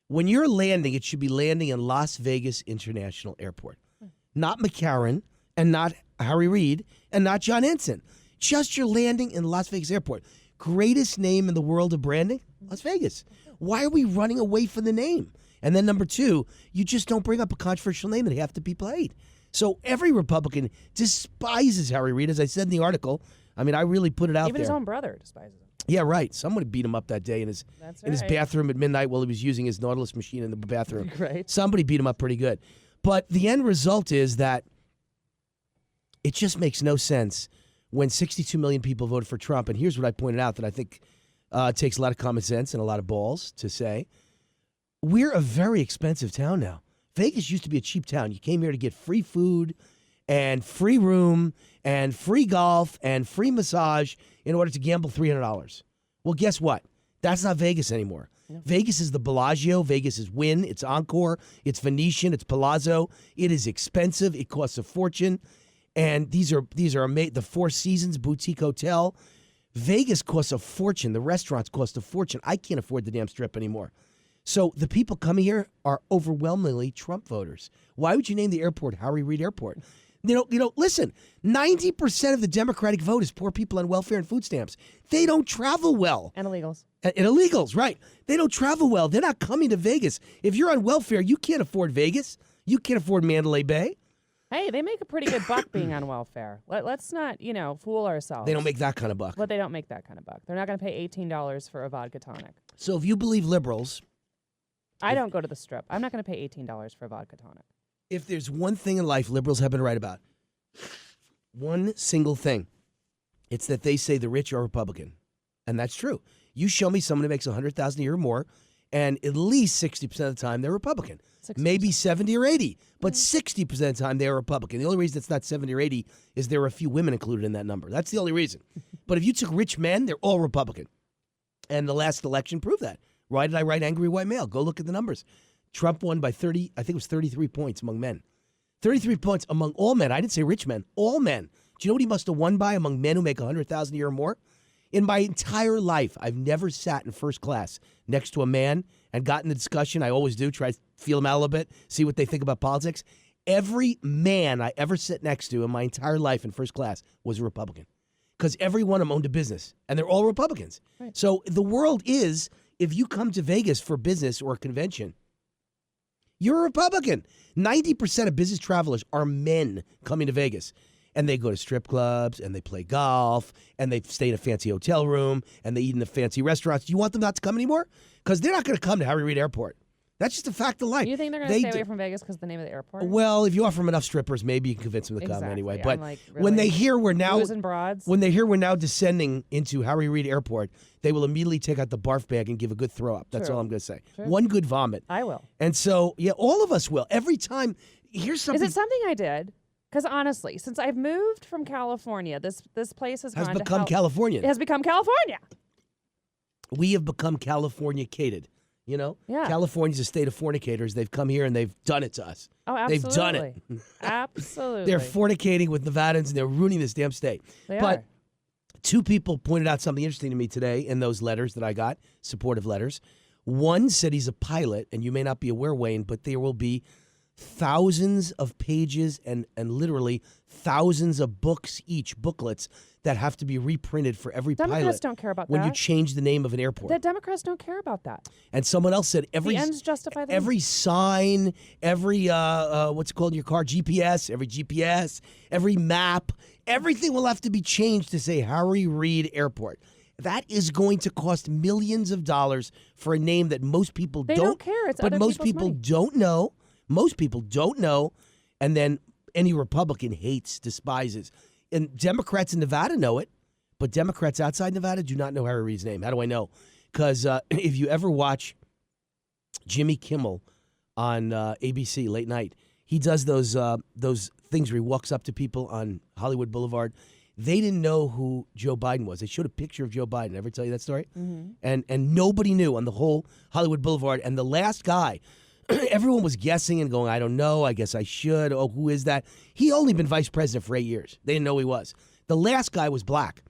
When you're landing, it should be landing in Las Vegas International Airport, not McCarran and not Harry Reid and not John Henson. Just you're landing in Las Vegas Airport. Greatest name in the world of branding, Las Vegas. Why are we running away from the name? And then number two, you just don't bring up a controversial name that half the people hate. So every Republican despises Harry Reid, as I said in the article. I mean, I really put it out Even there. his own brother despises him. Yeah, right. Somebody beat him up that day in his That's in his right. bathroom at midnight while he was using his Nautilus machine in the bathroom. Right. Somebody beat him up pretty good. But the end result is that it just makes no sense when 62 million people voted for Trump. And here's what I pointed out that I think takes a lot of common sense and a lot of balls to say. We're a very expensive town now. Vegas used to be a cheap town. You came here to get free food and free room and free golf and free massage in order to gamble $300. Well, guess what? That's not Vegas anymore. Yeah. Vegas is the Bellagio. Vegas is Wynn. It's Encore. It's Venetian. It's Palazzo. It is expensive. It costs a fortune. And these are the Four Seasons boutique hotel. Vegas costs a fortune. The restaurants cost a fortune. I can't afford the damn Strip anymore. So the people coming here are overwhelmingly Trump voters. Why would you name the airport Harry Reid Airport? You know, listen, 90% of the Democratic vote is poor people on welfare and food stamps. They don't travel well. And illegals. And illegals, right. They don't travel well. They're not coming to Vegas. If you're on welfare, you can't afford Vegas. You can't afford Mandalay Bay. Hey, they make a pretty good buck being on welfare. Let's not, fool ourselves. They don't make that kind of buck. But they don't make that kind of buck. They're not going to pay $18 for a vodka tonic. So if you believe liberals... I don't go to the Strip. I'm not going to pay $18 for a vodka tonic. If there's one thing in life liberals have been right about, one single thing, it's that they say the rich are Republican. And that's true. You show me someone who makes $100,000 a year or more, and at least 60% of the time they're Republican. 60%. Maybe 70 or 80, but 60% of the time they're Republican. The only reason it's not 70 or 80 is there are a few women included in that number. That's the only reason. But if you took rich men, they're all Republican. And the last election proved that. Why did I write angry white male? Go look at the numbers. Trump won by 30, I think it was 33 points among men. 33 points among all men. I didn't say rich men, all men. Do you know what he must have won by among men who make $100,000 a year or more? In my entire life, I've never sat in first class next to a man and gotten the discussion. I always do, try to feel them out a little bit, see what they think about politics. Every man I ever sat next to in my entire life in first class was a Republican. Because every one of them owned a business, and they're all Republicans. Right. So the world is, if you come to Vegas for business or a convention, you're a Republican. 90% of business travelers are men coming to Vegas. And they go to strip clubs, and they play golf, and they stay in a fancy hotel room, and they eat in the fancy restaurants. Do you want them not to come anymore? Because they're not going to come to Harry Reid Airport. That's just a fact of life. You think they're going to stay away from Vegas because of the name of the airport? Well, if you offer them enough strippers, maybe you can convince them to come anyway. But really? when they hear we're now broads? When they hear we're now descending into Harry Reid Airport, they will immediately take out the barf bag and give a good throw up. That's all I'm going to say. True. One good vomit. I will. And so, yeah, all of us will. Every time. Here's something. Is it something I did? Because honestly, since I've moved from California, this place has become Californian. It has become California. We have become California-cated. You know? Yeah. California's a state of fornicators. They've come here and they've done it to us. Oh, absolutely. They've done it. Absolutely. They're fornicating with Nevadans and they're ruining this damn state. They but are. Two people pointed out something interesting to me today in those letters that I got, supportive letters. One said he's a pilot, and you may not be aware, Wayne, but there will be thousands of pages and literally thousands of books each, booklets, that have to be reprinted for every Democrats pilot don't care about when that. you change the name of an airport. The Democrats don't care about that. And someone else said The ends justify the every means. sign, every what's it called in your car, GPS, every map, everything will have to be changed to say Harry Reid Airport. That is going to cost millions of dollars for a name that most people They don't care. It's but other most people's people money. don't know. Most people don't know, and then any Republican hates, despises. And Democrats in Nevada know it, but Democrats outside Nevada do not know Harry Reid's name. How do I know? Because if you ever watch Jimmy Kimmel on ABC late night, he does those things where he walks up to people on Hollywood Boulevard. They didn't know who Joe Biden was. They showed a picture of Joe Biden. Ever tell you that story? Mm-hmm. And nobody knew on the whole Hollywood Boulevard. And the last guy, everyone was guessing and going, I don't know. I guess I should. Oh, who is that? He only been vice president for 8 years. They didn't know who he was. The last guy was black.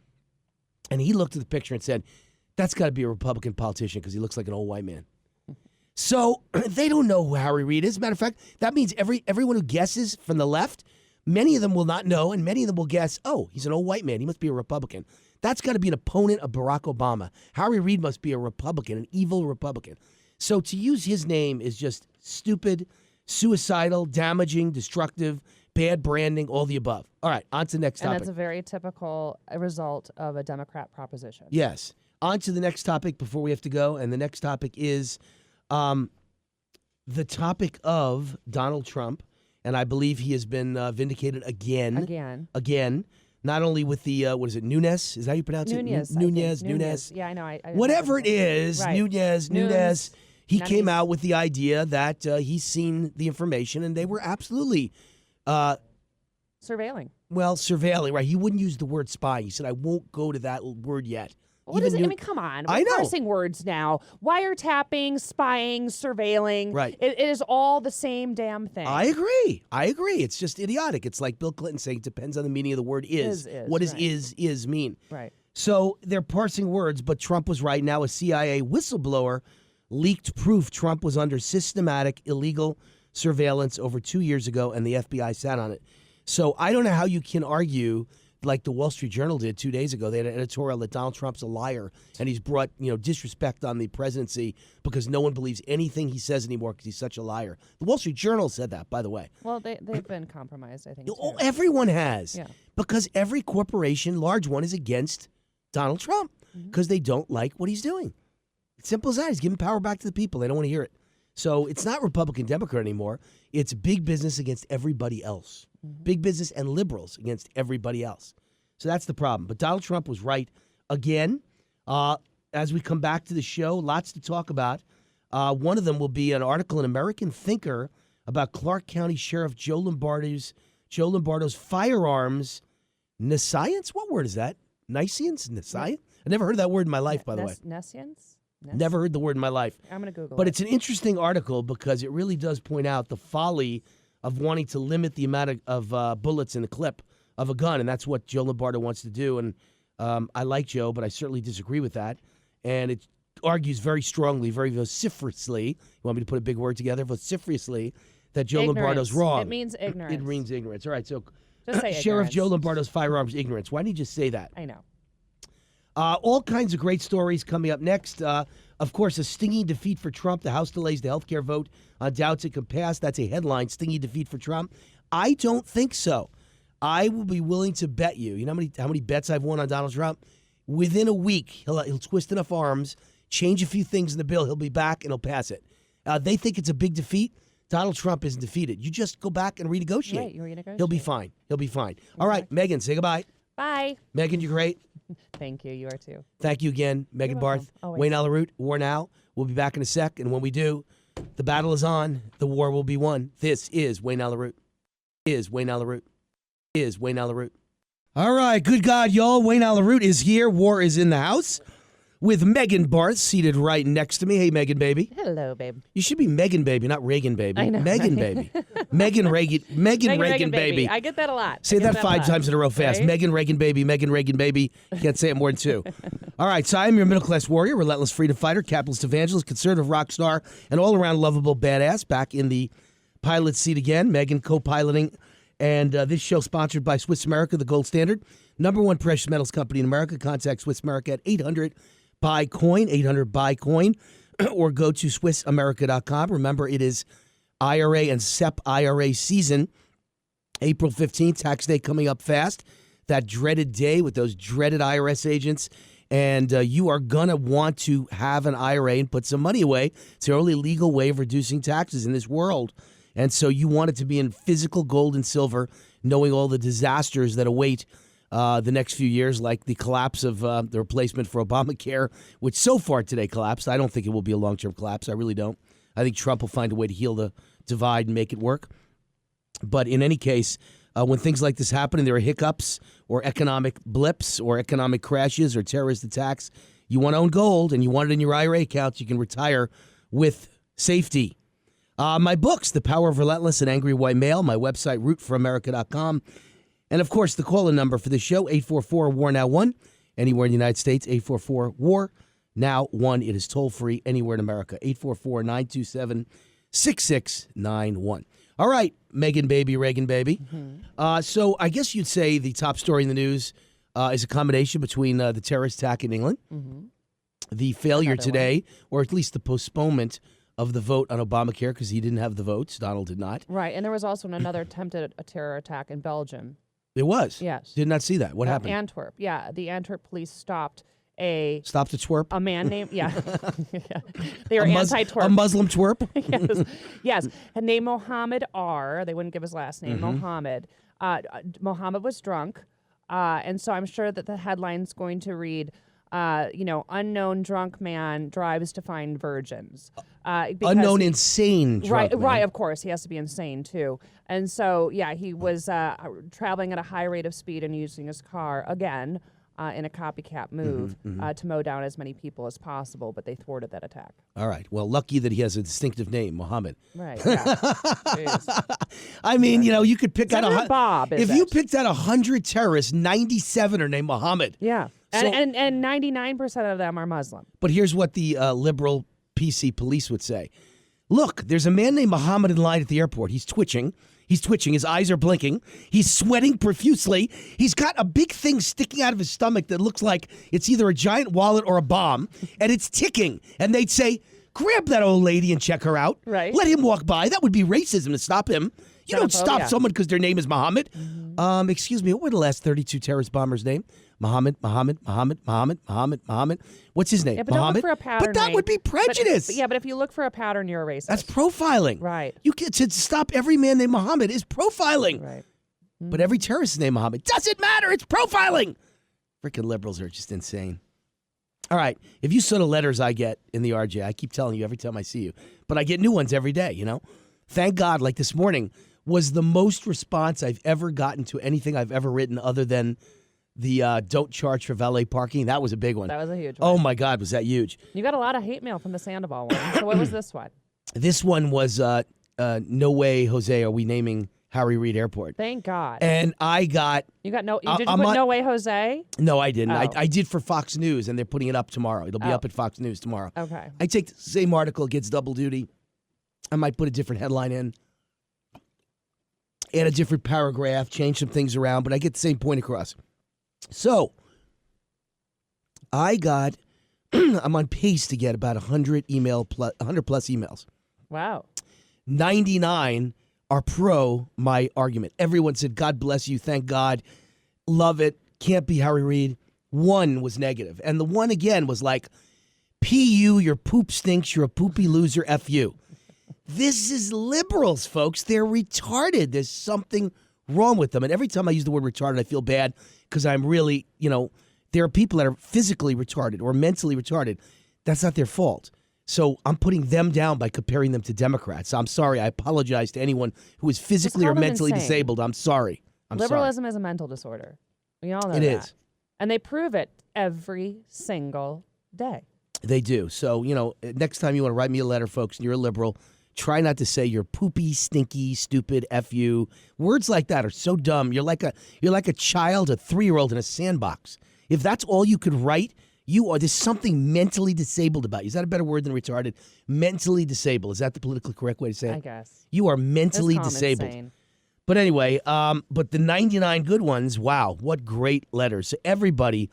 And he looked at the picture and said, that's got to be a Republican politician because he looks like an old white man. So they don't know who Harry Reid is. Matter of fact, that means everyone who guesses from the left, many of them will not know, and many of them will guess, oh, he's an old white man. He must be a Republican. That's got to be an opponent of Barack Obama. Harry Reid must be a Republican, an evil Republican. So to use his name is just stupid, suicidal, damaging, destructive, bad branding, all the above. All right, on to the next topic. And that's a very typical result of a Democrat proposition. Yes. On to the next topic before we have to go, and the next topic is the topic of Donald Trump, and I believe he has been vindicated again. Again. Not only with the, what is it, Nunes? Is that how you pronounce Nunes, it? Nunes. Yeah, I know. I Whatever it is, Right. Nunes. He Nunes. came out with the idea that he's seen the information, and they were absolutely, Surveilling. surveilling, right? He wouldn't use the word spy. He said, I won't go to that word yet. What is it? I mean, come on. We're I know. parsing words now. Wiretapping, spying, surveilling. Right. It is all the same damn thing. I agree. It's just idiotic. It's like Bill Clinton saying it depends on the meaning of the word is. What does right. is mean? Right. So they're parsing words, but Trump was right. Now a CIA whistleblower leaked proof Trump was under systematic illegal surveillance over 2 years ago, and the FBI sat on it. So I don't know how you can argue like the Wall Street Journal did 2 days ago. They had an editorial that Donald Trump's a liar and he's brought, disrespect on the presidency because no one believes anything he says anymore because he's such a liar. The Wall Street Journal said that, by the way. Well, they've been compromised, I think, too. Oh, everyone has. Yeah. Because every corporation, large one, is against Donald Trump because they don't like what he's doing. It's simple as that. He's giving power back to the people. They don't want to hear it. So it's not Republican, Democrat anymore. It's big business against everybody else. Big business and liberals against everybody else. So that's the problem. But Donald Trump was right again. As we come back to the show, lots to talk about. One of them will be an article in American Thinker about Clark County Sheriff Joe Lombardo's firearms nescience. What word is that? Nescience? Nescience? I never heard that word in my life, by the way. Nescience? Never heard the word in my life. I'm going to Google But it. it's an interesting article because it really does point out the folly of wanting to limit the amount of bullets in the clip of a gun, and that's what Joe Lombardo wants to do. And I like Joe, but I certainly disagree with that. And it argues very strongly, very vociferously, you want me to put a big word together, vociferously, that Joe Ignorance. Lombardo's wrong. It means ignorance. It means ignorance. All right, so Just say Sheriff ignorance. Joe Lombardo's firearms ignorance. Why didn't you just say that? I know. All kinds of great stories coming up next. Of course, a stinging defeat for Trump. The House delays the health care vote on doubts it could pass. That's a headline, stinging defeat for Trump. I don't think so. I will be willing to bet you. You know how many bets I've won on Donald Trump? Within a week, he'll twist enough arms, change a few things in the bill, he'll be back and he'll pass it. They think it's a big defeat. Donald Trump isn't defeated. You just go back and renegotiate. Right, you renegotiate. He'll be fine. He'll be fine. All right, Megan, say goodbye. Bye. Megan, you're great. Thank you. You are too. Thank you again, Megan welcome. Barth, Always. Wayne Allyn, War Now. We'll be back in a sec, and when we do, the battle is on. The war will be won. This is Wayne Allyn. All right, good God, y'all. Wayne Allyn is here. War is in the house with Megan Barth seated right next to me. Hey, Megan, baby. Hello, babe. You should be Megan, baby, not Reagan, baby. I know, Megan, right? baby. Megan Reagan, baby. I get that a lot. Say that 5 times in a row fast. Right? Megan Reagan, baby. Can't say it more than 2. All right, so I'm your middle-class warrior, relentless freedom fighter, capitalist evangelist, conservative rock star, and all-around lovable badass back in the pilot seat again. Megan co-piloting. And this show sponsored by Swiss America, the gold standard. #1 precious metals company in America. Contact Swiss America at 800-BUY-COIN, 800-BUY-COIN, or go to SwissAmerica.com. Remember, it is IRA and SEP IRA season. April 15th, tax day coming up fast. That dreaded day with those dreaded IRS agents. And you are going to want to have an IRA and put some money away. It's the only legal way of reducing taxes in this world. And so you want it to be in physical gold and silver, knowing all the disasters that await the next few years, like the collapse of the replacement for Obamacare, which so far today collapsed. I don't think it will be a long-term collapse. I really don't. I think Trump will find a way to heal the divide and make it work. But in any case, when things like this happen and there are hiccups or economic blips or economic crashes or terrorist attacks, you want to own gold and you want it in your IRA account. You can retire with safety. My books, The Power of Relentless and Angry White Male, my website, rootforamerica.com. And, of course, the call-in number for the show, 844-WAR-NOW-1, anywhere in the United States, 844-WAR-NOW-1. It is toll-free anywhere in America, 844-927-6691. All right, Megan baby, Reagan baby. So I guess you'd say the top story in the news is a combination between the terrorist attack in England, the failure today, or at least the postponement of the vote on Obamacare because he didn't have the votes. Donald did not. Right, and there was also another attempted a terror attack in Belgium. It was? Yes. Did not see that. What happened? Antwerp. Yeah, the Antwerp police stopped Stopped a twerp? a man named, yeah. They were anti-twerp. A Muslim twerp? Yes, named Mohammed R. They wouldn't give his last name, Mohammed. Mohammed was drunk, and so I'm sure that the headline's going to read, unknown drunk man drives to find virgins. Unknown insane drunk man. Right, of course. He has to be insane, too. And so, yeah, he was traveling at a high rate of speed and using his car, again, in a copycat move to mow down as many people as possible, but they thwarted that attack. All right. Well, lucky that he has a distinctive name, Mohammed. Right, yeah. I mean, you could pick out Bob, if you picked out 100 terrorists, 97 are named Mohammed. Yeah. And 99% of them are Muslim. But here's what the liberal PC police would say. Look, there's a man named Mohammed in line at the airport. He's twitching. His eyes are blinking. He's sweating profusely. He's got a big thing sticking out of his stomach that looks like it's either a giant wallet or a bomb, and it's ticking. And they'd say, grab that old lady and check her out. Right. Let him walk by. That would be racism to stop him. You don't stop someone because their name is Mohammed. Excuse me, what were the last 32 terrorist bombers' name? Mohammed. What's his name? Yeah, but Mohammed. don't look for a pattern. But that would be prejudice. But if you look for a pattern, you're a racist. That's profiling. Right. You get to stop every man named Mohammed is profiling. Right. But every terrorist is named Mohammed. Doesn't matter. It's profiling. Freaking liberals are just insane. All right. If you saw the letters I get in the RJ, I keep telling you every time I see you, but I get new ones every day, Thank God, like this morning, was the most response I've ever gotten to anything I've ever written other than the don't charge for valet parking. That was a big one. That was a huge one. Oh, my God, was that huge. You got a lot of hate mail from the Sandoval one. So what was this one? This one was No Way, Jose, are we naming Harry Reid Airport? Thank God. And I got... Did you put No Way, Jose? No, I didn't. Oh. I did for Fox News, and they're putting it up tomorrow. It'll be up at Fox News tomorrow. Okay. I take the same article, gets double duty. I might put a different headline in, add a different paragraph, change some things around, but I get the same point across. So, I got, I'm on pace to get about 100 plus emails. Wow. 99 are pro my argument. Everyone said, God bless you, thank God, love it, can't be Harry Reid. One was negative. And the one again was like, P.U., your poop stinks, you're a poopy loser, F you. This is liberals, folks. They're retarded. There's something wrong with them. And every time I use the word retarded, I feel bad because I'm really, there are people that are physically retarded or mentally retarded. That's not their fault. So I'm putting them down by comparing them to Democrats. I'm sorry. I apologize to anyone who is physically or mentally disabled. I'm sorry. Liberalism is a mental disorder. We all know that. It is. And they prove it every single day. They do. So, next time you want to write me a letter, folks, and you're a liberal, try not to say you're poopy, stinky, stupid, F you. Words like that are so dumb. You're like a child, a 3-year-old in a sandbox. If that's all you could write, There's something mentally disabled about you. Is that a better word than retarded? Mentally disabled. Is that the politically correct way to say it? I guess. You are mentally That's disabled. insane. But anyway, but the 99 good ones, wow, what great letters. So everybody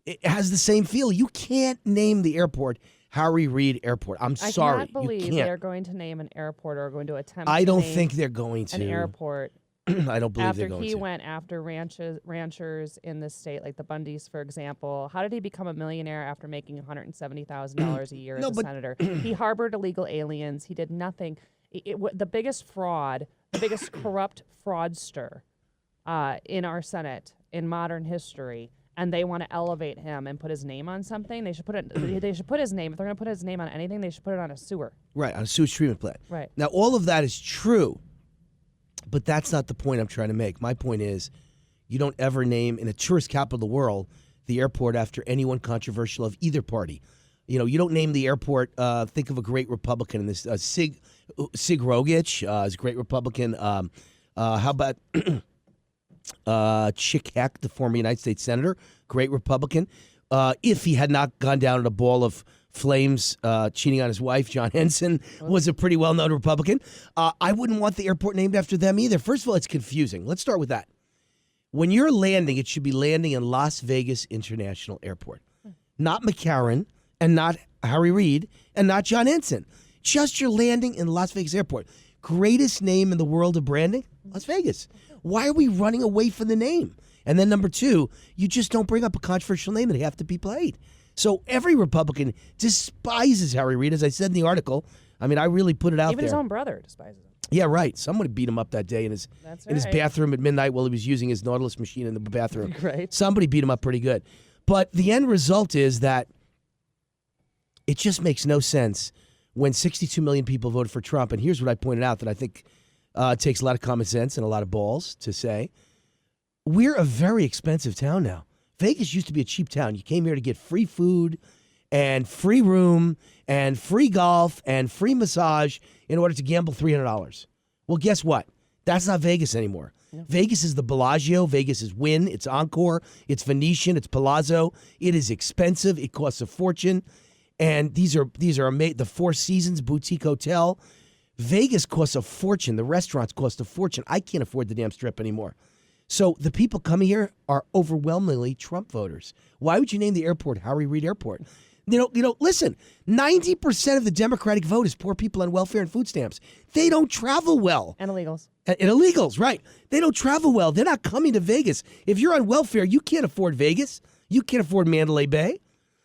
it has the same feel. You can't name the airport Harry Reid Airport. I'm sorry. I cannot believe you can't. they're going to name an airport or going to attempt I to don't name think they're going to. an airport I don't believe after they're going he to. went after ranchers in this state, like the Bundys, for example. How did he become a millionaire after making $170,000 a year as a senator? He harbored illegal aliens. He did nothing. The biggest fraud, the biggest corrupt fraudster in our Senate in modern history, and they want to elevate him and put his name on something. They should put it. They should put his name. If they're going to put his name on anything, they should put it on a sewer. Right, on a sewage treatment plant. Right. Now, all of that is true, but that's not the point I'm trying to make. My point is, you don't ever name, in a tourist capital of the world, the airport after anyone controversial of either party. You know, you don't name the airport, think of a great Republican in this, Sig Rogich is a great Republican. How about Chick Heck, the former United States Senator, great Republican. If he had not gone down in a ball of flames cheating on his wife, John Henson was a pretty well-known Republican. I wouldn't want the airport named after them either. First of all, it's confusing. Let's start with that. When you're landing, it should be landing in Las Vegas International Airport, not McCarran and not Harry Reid and not John Henson. Just you're landing in Las Vegas Airport. Greatest name in the world of branding? Las Vegas. Why are we running away from the name? And then number two, you just don't bring up a controversial name that have to be played. So every Republican despises Harry Reid, as I said in the article. I mean, I really put it out there. Even his own brother despises him. Yeah, right. Somebody beat him up that day in his his bathroom at midnight while he was using his Nautilus machine in the bathroom. Right. Somebody beat him up pretty good. But the end result is that it just makes no sense when 62 million people voted for Trump. And here's what I pointed out that I think takes a lot of common sense and a lot of balls to say. We're a very expensive town now. Vegas used to be a cheap town. You came here to get free food and free room and free golf and free massage in order to gamble $300. Well, guess what? That's not Vegas anymore. Yeah. Vegas is the Bellagio. Vegas is Wynn. It's Encore. It's Venetian. It's Palazzo. It is expensive. It costs a fortune. And these are the Four Seasons boutique hotel. Vegas costs a fortune. The restaurants cost a fortune. I can't afford the damn Strip anymore. So the people coming here are overwhelmingly Trump voters. Why would you name the airport Harry Reid Airport? You know, listen, 90% of the Democratic vote is poor people on welfare and food stamps. They don't travel well. And illegals. And illegals, right. They don't travel well. They're not coming to Vegas. If you're on welfare, you can't afford Vegas. You can't afford Mandalay Bay.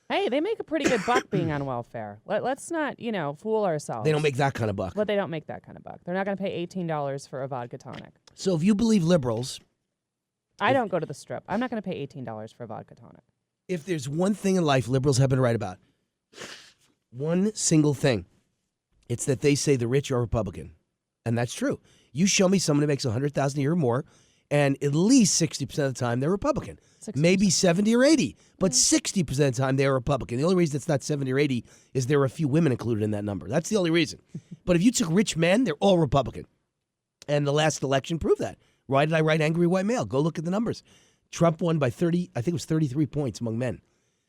Hey, they make a pretty good buck being on welfare. Let's not, fool ourselves. They don't make that kind of buck. But they don't make that kind of buck. They're not going to pay $18 for a vodka tonic. So if you believe liberals... I don't go to the Strip. I'm not going to pay $18 for a vodka tonic. If there's one thing in life liberals have been right about, one single thing, it's that they say the rich are Republican. And that's true. You show me someone who makes $100,000 a year or more, and at least 60% of the time they're Republican. 60%. Maybe 70 or 80, but 60% of the time they're Republican. The only reason it's not 70 or 80 is there are a few women included in that number. That's the only reason. But if you took rich men, they're all Republican. And the last election proved that. Why did I write angry white male? Go look at the numbers. Trump won by 30, I think it was 33 points among men.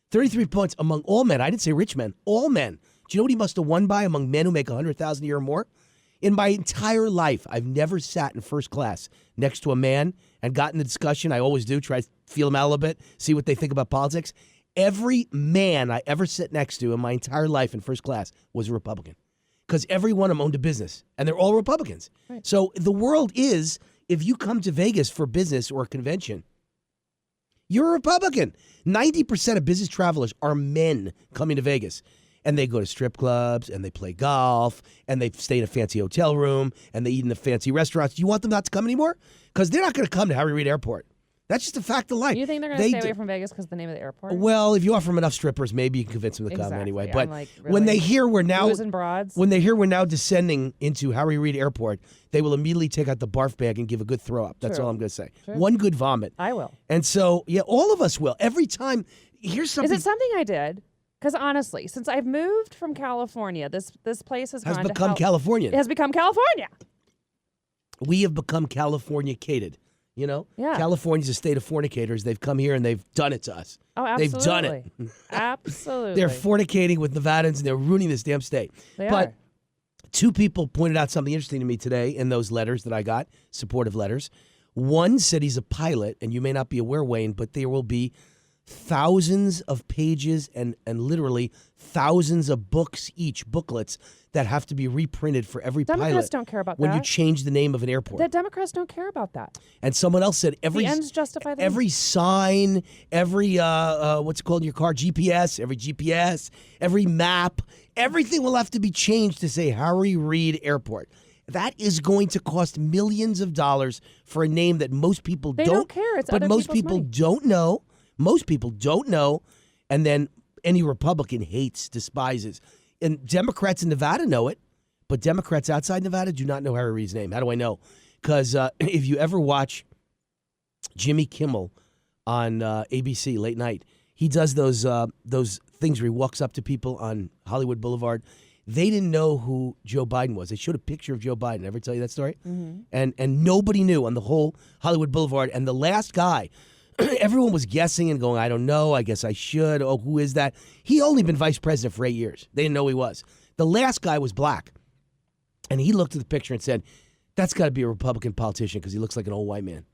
33 points among all men. I didn't say rich men, all men. Do you know what he must have won by among men who make $100,000 a year or more? In my entire life, I've never sat in first class next to a man and gotten the discussion. I always do, try to feel them out a little bit, see what they think about politics. Every man I ever sat next to in my entire life in first class was a Republican. Because every one of them owned a business, and they're all Republicans. Right. So the world is... If you come to Vegas for business or a convention, you're a Republican. 90% of business travelers are men coming to Vegas. And they go to strip clubs, and they play golf, and they stay in a fancy hotel room, and they eat in the fancy restaurants. Do you want them not to come anymore? Because they're not going to come to Harry Reid Airport. That's just a fact of life. You think they're going to stay away from Vegas because of the name of the airport? Well, if you offer them enough strippers, maybe you can convince them to come anyway. But really? when they hear we're now descending into Harry Reid Airport, they will immediately take out the barf bag and give a good throw up. That's all I'm going to say. True. One good vomit. I will. And so, yeah, all of us will. Every time. Here's something. Is it something I did? Because honestly, since I've moved from California, this place has become Californian. It has become California. We have become California-cated. You know, Yeah. California's a state of fornicators. They've come here and they've done it to us. Oh, absolutely. They've done it. Absolutely. They're fornicating with Nevadans and they're ruining this damn state. They but are. two people pointed out something interesting to me today in those letters that I got, supportive letters. One said he's a pilot, and you may not be aware, Wayne, but there will be thousands of pages and literally thousands of books each, booklets, that have to be reprinted for every Democrats pilot don't care about when you that. change the name of an airport. The Democrats don't care about that. And someone else said The ends justify the every means. sign, every what's it called in your car, GPS, every map, everything will have to be changed to say Harry Reid Airport. That is going to cost millions of dollars for a name that most people They don't care. It's but other most people's people money. don't know. Most people don't know, and then any Republican hates, despises. And Democrats in Nevada know it, but Democrats outside Nevada do not know Harry Reid's name. How do I know? Because if you ever watch Jimmy Kimmel on ABC late night, he does those things where he walks up to people on Hollywood Boulevard. They didn't know who Joe Biden was. They showed a picture of Joe Biden. Ever tell you that story? Mm-hmm. And nobody knew on the whole Hollywood Boulevard. And the last guy, everyone was guessing and going, I don't know. I guess I should. Oh, who is that? He only been vice president for 8 years. They didn't know who he was. The last guy was black. And he looked at the picture and said, that's got to be a Republican politician because he looks like an old white man.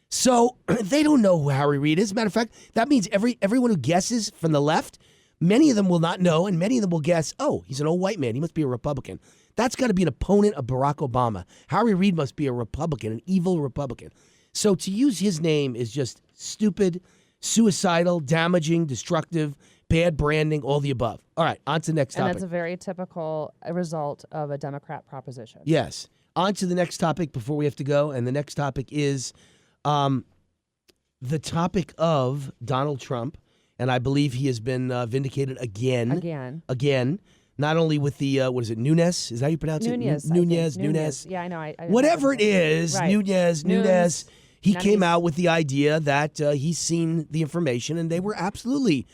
So they don't know who Harry Reid is. As a matter of fact, that means everyone who guesses from the left, many of them will not know, and many of them will guess, oh, he's an old white man. He must be a Republican. That's got to be an opponent of Barack Obama. Harry Reid must be a Republican, an evil Republican. So to use his name is just stupid, suicidal, damaging, destructive, bad branding, all the above. All right, on to the next topic. And that's a very typical result of a Democrat proposition. Yes. On to the next topic before we have to go. And the next topic is the topic of Donald Trump. And I believe he has been vindicated again. Again. Not only with the, what is it, Nunes? Is that how you pronounce Nunes, it? Nunes. Yeah, I know. I Whatever it is, right. Nunes. He came Nunes. out with the idea that he's seen the information and they were absolutely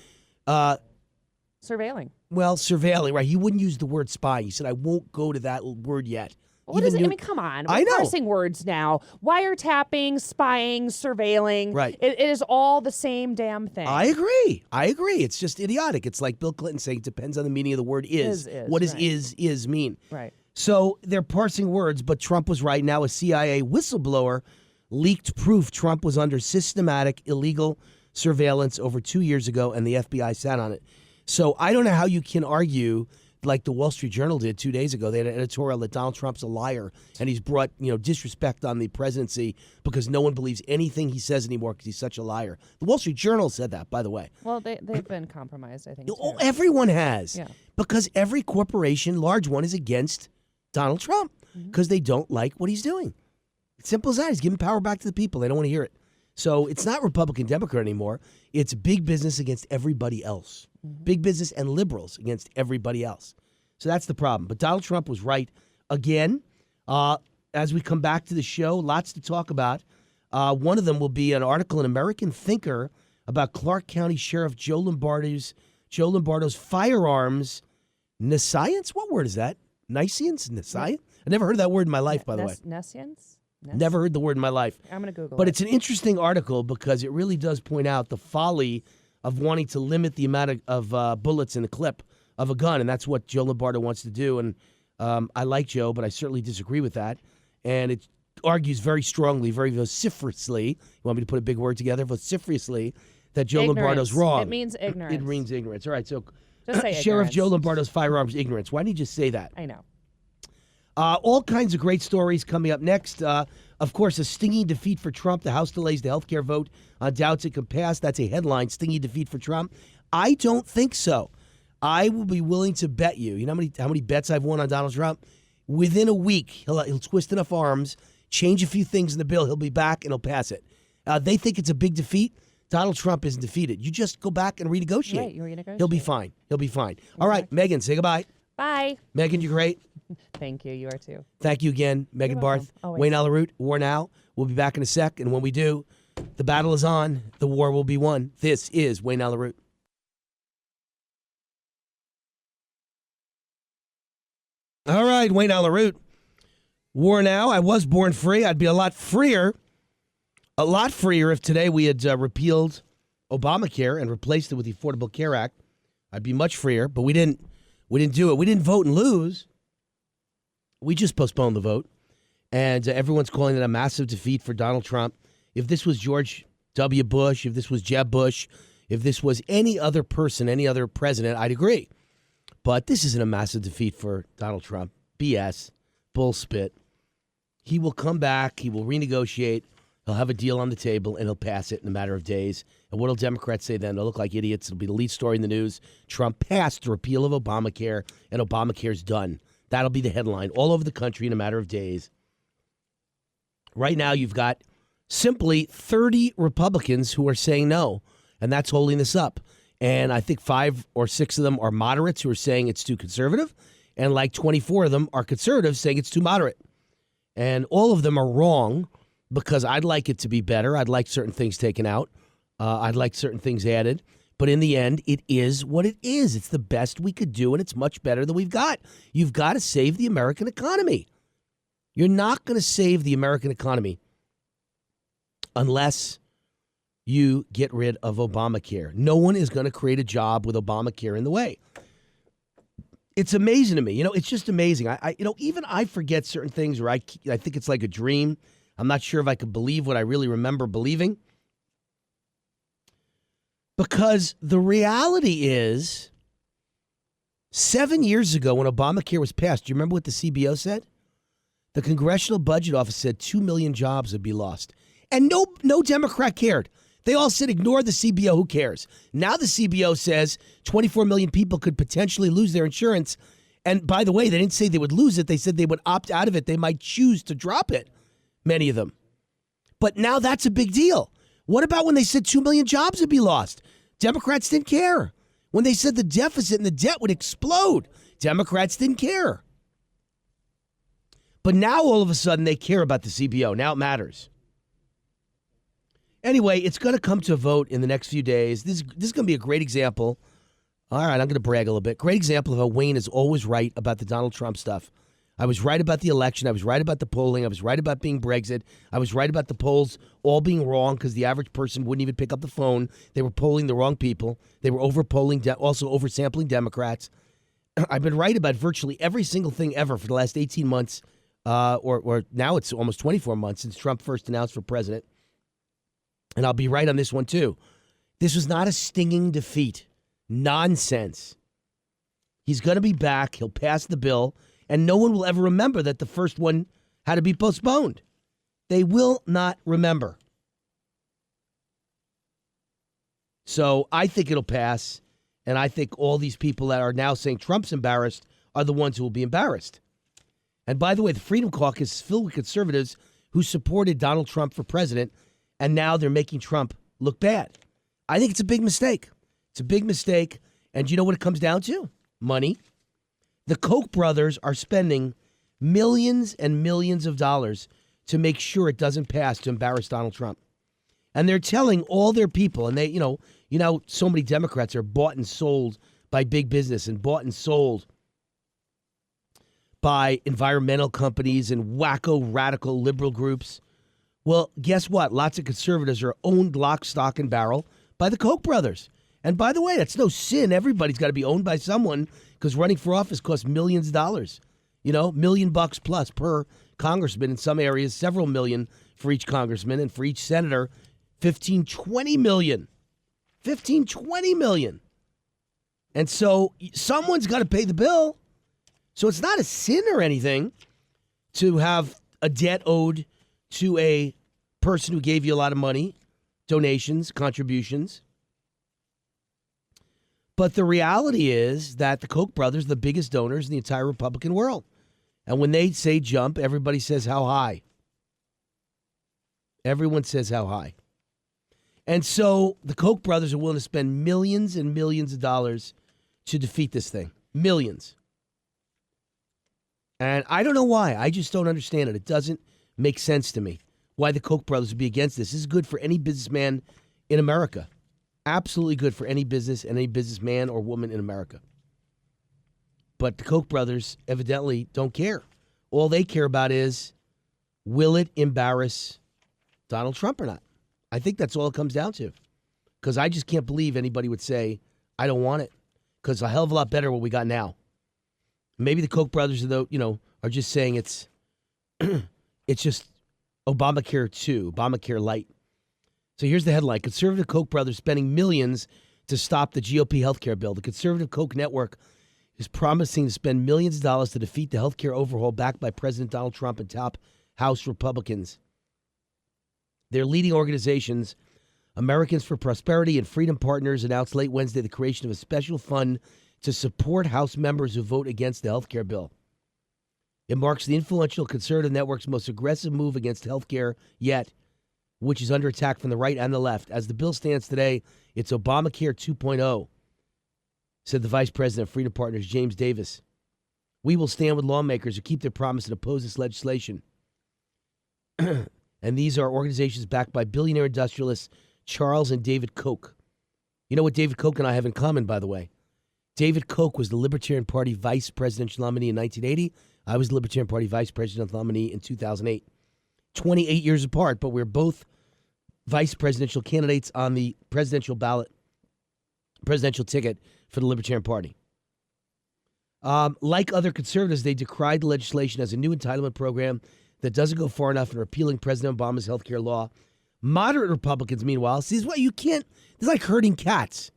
surveilling. well, surveilling, right? He wouldn't use the word spy. He said, I won't go to that word yet. What is it? I mean, come on. We're I know. parsing words now. Wiretapping, spying, surveilling. Right. It is all the same damn thing. I agree. It's just idiotic. It's like Bill Clinton saying it depends on the meaning of the word is. What does right. is mean? Right. So they're parsing words, but Trump was right. Now a CIA whistleblower leaked proof Trump was under systematic illegal surveillance over 2 years ago, and the FBI sat on it. So I don't know how you can argue like the Wall Street Journal did 2 days ago. They had an editorial that Donald Trump's a liar and he's brought, disrespect on the presidency because no one believes anything he says anymore because he's such a liar. The Wall Street Journal said that, by the way. Well, they've been compromised, I think, too. Everyone has. Yeah. Because every corporation, large one, is against Donald Trump because they don't like what he's doing. It's simple as that. He's giving power back to the people. They don't want to hear it. So it's not Republican, Democrat anymore. It's big business against everybody else. Big business and liberals against everybody else. So that's the problem. But Donald Trump was right again. As we come back to the show, lots to talk about. One of them will be an article in American Thinker about Clark County Sheriff Joe Lombardo's firearms nescience. What word is that? Nescience? Nescience? I never heard that word in my life, by the way. Nescience? Never heard the word in my life. I'm going to Google But it. it's an interesting article because it really does point out the folly of wanting to limit the amount of bullets in a clip of a gun, and that's what Joe Lombardo wants to do. And I like Joe, but I certainly disagree with that. And it argues very strongly, very vociferously, you want me to put a big word together, vociferously, that Joe Lombardo's wrong. It means ignorance. It means ignorance. All right, so Just say Sheriff ignorance. Joe Lombardo's firearms ignorance. Why didn't you just say that? I know. All kinds of great stories coming up next. Of course, a stinging defeat for Trump. The House delays the health care vote on doubts it could pass. That's a headline, stinging defeat for Trump. I don't think so. I will be willing to bet you. You know how many bets I've won on Donald Trump? Within a week, he'll twist enough arms, change a few things in the bill, he'll be back and he'll pass it. They think it's a big defeat. Donald Trump isn't defeated. You just go back and renegotiate. Right, you renegotiate. He'll be fine. He'll be fine. All right, Megan, say goodbye. Bye. Megan, you're great. Thank you. You are too. Thank you again, Megan welcome. Barth. Always. Wayne Allyn, War Now. We'll be back in a sec, and when we do, the battle is on. The war will be won. This is Wayne Allyn. All right, Wayne Allyn. War Now. I was born free. I'd be a lot freer A lot freer if today we had repealed Obamacare and replaced it with the Affordable Care Act. I'd be much freer, but we didn't. We didn't do it. We didn't vote and lose. We just postponed the vote, and everyone's calling it a massive defeat for Donald Trump. If this was George W. Bush, if this was Jeb Bush, if this was any other person, any other president, I'd agree. But this isn't a massive defeat for Donald Trump. BS, bullspit. He will come back. He will renegotiate. He'll have a deal on the table, and he'll pass it in a matter of days. And what will Democrats say then? They'll look like idiots. It'll be the lead story in the news. Trump passed the repeal of Obamacare, and Obamacare's done. That'll be the headline all over the country in a matter of days. Right now, you've got simply 30 Republicans who are saying no, and that's holding this up. And I think 5 or 6 of them are moderates who are saying it's too conservative, and like 24 of them are conservatives saying it's too moderate. And all of them are wrong, because I'd like it to be better. I'd like certain things taken out. I'd like certain things added. But in the end, it is what it is. It's the best we could do, and it's much better than we've got. You've got to save the American economy. You're not going to save the American economy unless you get rid of Obamacare. No one is going to create a job with Obamacare in the way. It's amazing to me. You know, it's just amazing. Even I forget certain things, or I think it's like a dream. I'm not sure if I could believe what I really remember believing. Because the reality is, 7 years ago when Obamacare was passed, do you remember what the CBO said? The Congressional Budget Office said 2 million jobs would be lost. And no Democrat cared. They all said, ignore the CBO, who cares? Now the CBO says 24 million people could potentially lose their insurance. And by the way, they didn't say they would lose it. They said they would opt out of it. They might choose to drop it. Many of them. But now that's a big deal. What about when they said 2 million jobs would be lost? Democrats didn't care. When they said the deficit and the debt would explode, Democrats didn't care. But now all of a sudden they care about the CBO. Now it matters. Anyway, it's going to come to a vote in the next few days. This is going to be a great example. All right, I'm going to brag a little bit. Great example of how Wayne is always right about the Donald Trump stuff. I was right about the election. I was right about the polling. I was right about being Brexit. I was right about the polls all being wrong because the average person wouldn't even pick up the phone. They were polling the wrong people. They were also oversampling Democrats. I've been right about virtually every single thing ever for the last 18 months, or now it's almost 24 months since Trump first announced for president. And I'll be right on this one, too. This was not a stinging defeat. Nonsense. He's going to be back. He'll pass the bill. And no one will ever remember that the first one had to be postponed. They will not remember. So I think it'll pass. And I think all these people that are now saying Trump's embarrassed are the ones who will be embarrassed. And by the way, the Freedom Caucus is filled with conservatives who supported Donald Trump for president. And now they're making Trump look bad. I think it's a big mistake. It's a big mistake. And you know what it comes down to? Money. The Koch brothers are spending millions and millions of dollars to make sure it doesn't pass to embarrass Donald Trump. And they're telling all their people, and they, so many Democrats are bought and sold by big business and bought and sold by environmental companies and wacko radical liberal groups. Well, guess what? Lots of conservatives are owned lock, stock, and barrel by the Koch brothers. And by the way, that's no sin. Everybody's got to be owned by someone because running for office costs millions of dollars. $1 million plus per congressman in some areas, several million for each congressman, and for each senator, 15-20 million. 15-20 million. And so someone's got to pay the bill. So it's not a sin or anything to have a debt owed to a person who gave you a lot of money, donations, contributions. But the reality is that the Koch brothers are the biggest donors in the entire Republican world. And when they say jump, everybody says how high. Everyone says how high. And so the Koch brothers are willing to spend millions and millions of dollars to defeat this thing. Millions. And I don't know why. I just don't understand it. It doesn't make sense to me why the Koch brothers would be against this. This is good for any businessman in America. Absolutely good for any business and any businessman or woman in America. But the Koch brothers evidently don't care. All they care about is, will it embarrass Donald Trump or not? I think that's all it comes down to. Because I just can't believe anybody would say, I don't want it. Because it's a hell of a lot better what we got now. Maybe the Koch brothers, are just saying it's just Obamacare 2, Obamacare Light. So here's the headline. Conservative Koch brothers spending millions to stop the GOP healthcare bill. The conservative Koch network is promising to spend millions of dollars to defeat the healthcare overhaul backed by President Donald Trump and top House Republicans. Their leading organizations, Americans for Prosperity and Freedom Partners, announced late Wednesday the creation of a special fund to support House members who vote against the healthcare bill. It marks the influential conservative network's most aggressive move against healthcare yet, which is under attack from the right and the left. As the bill stands today, it's Obamacare 2.0, said the Vice President of Freedom Partners, James Davis. We will stand with lawmakers who keep their promise and oppose this legislation. And these are organizations backed by billionaire industrialists Charles and David Koch. You know what David Koch and I have in common, by the way? David Koch was the Libertarian Party vice presidential nominee in 1980. I was the Libertarian Party vice presidential nominee in 2008. 28 years apart, but we're both vice presidential candidates on the presidential ballot, presidential ticket for the Libertarian Party. Like other conservatives, they decried the legislation as a new entitlement program that doesn't go far enough in repealing President Obama's health care law. Moderate Republicans, meanwhile, see, this is why you can't, it's like herding cats,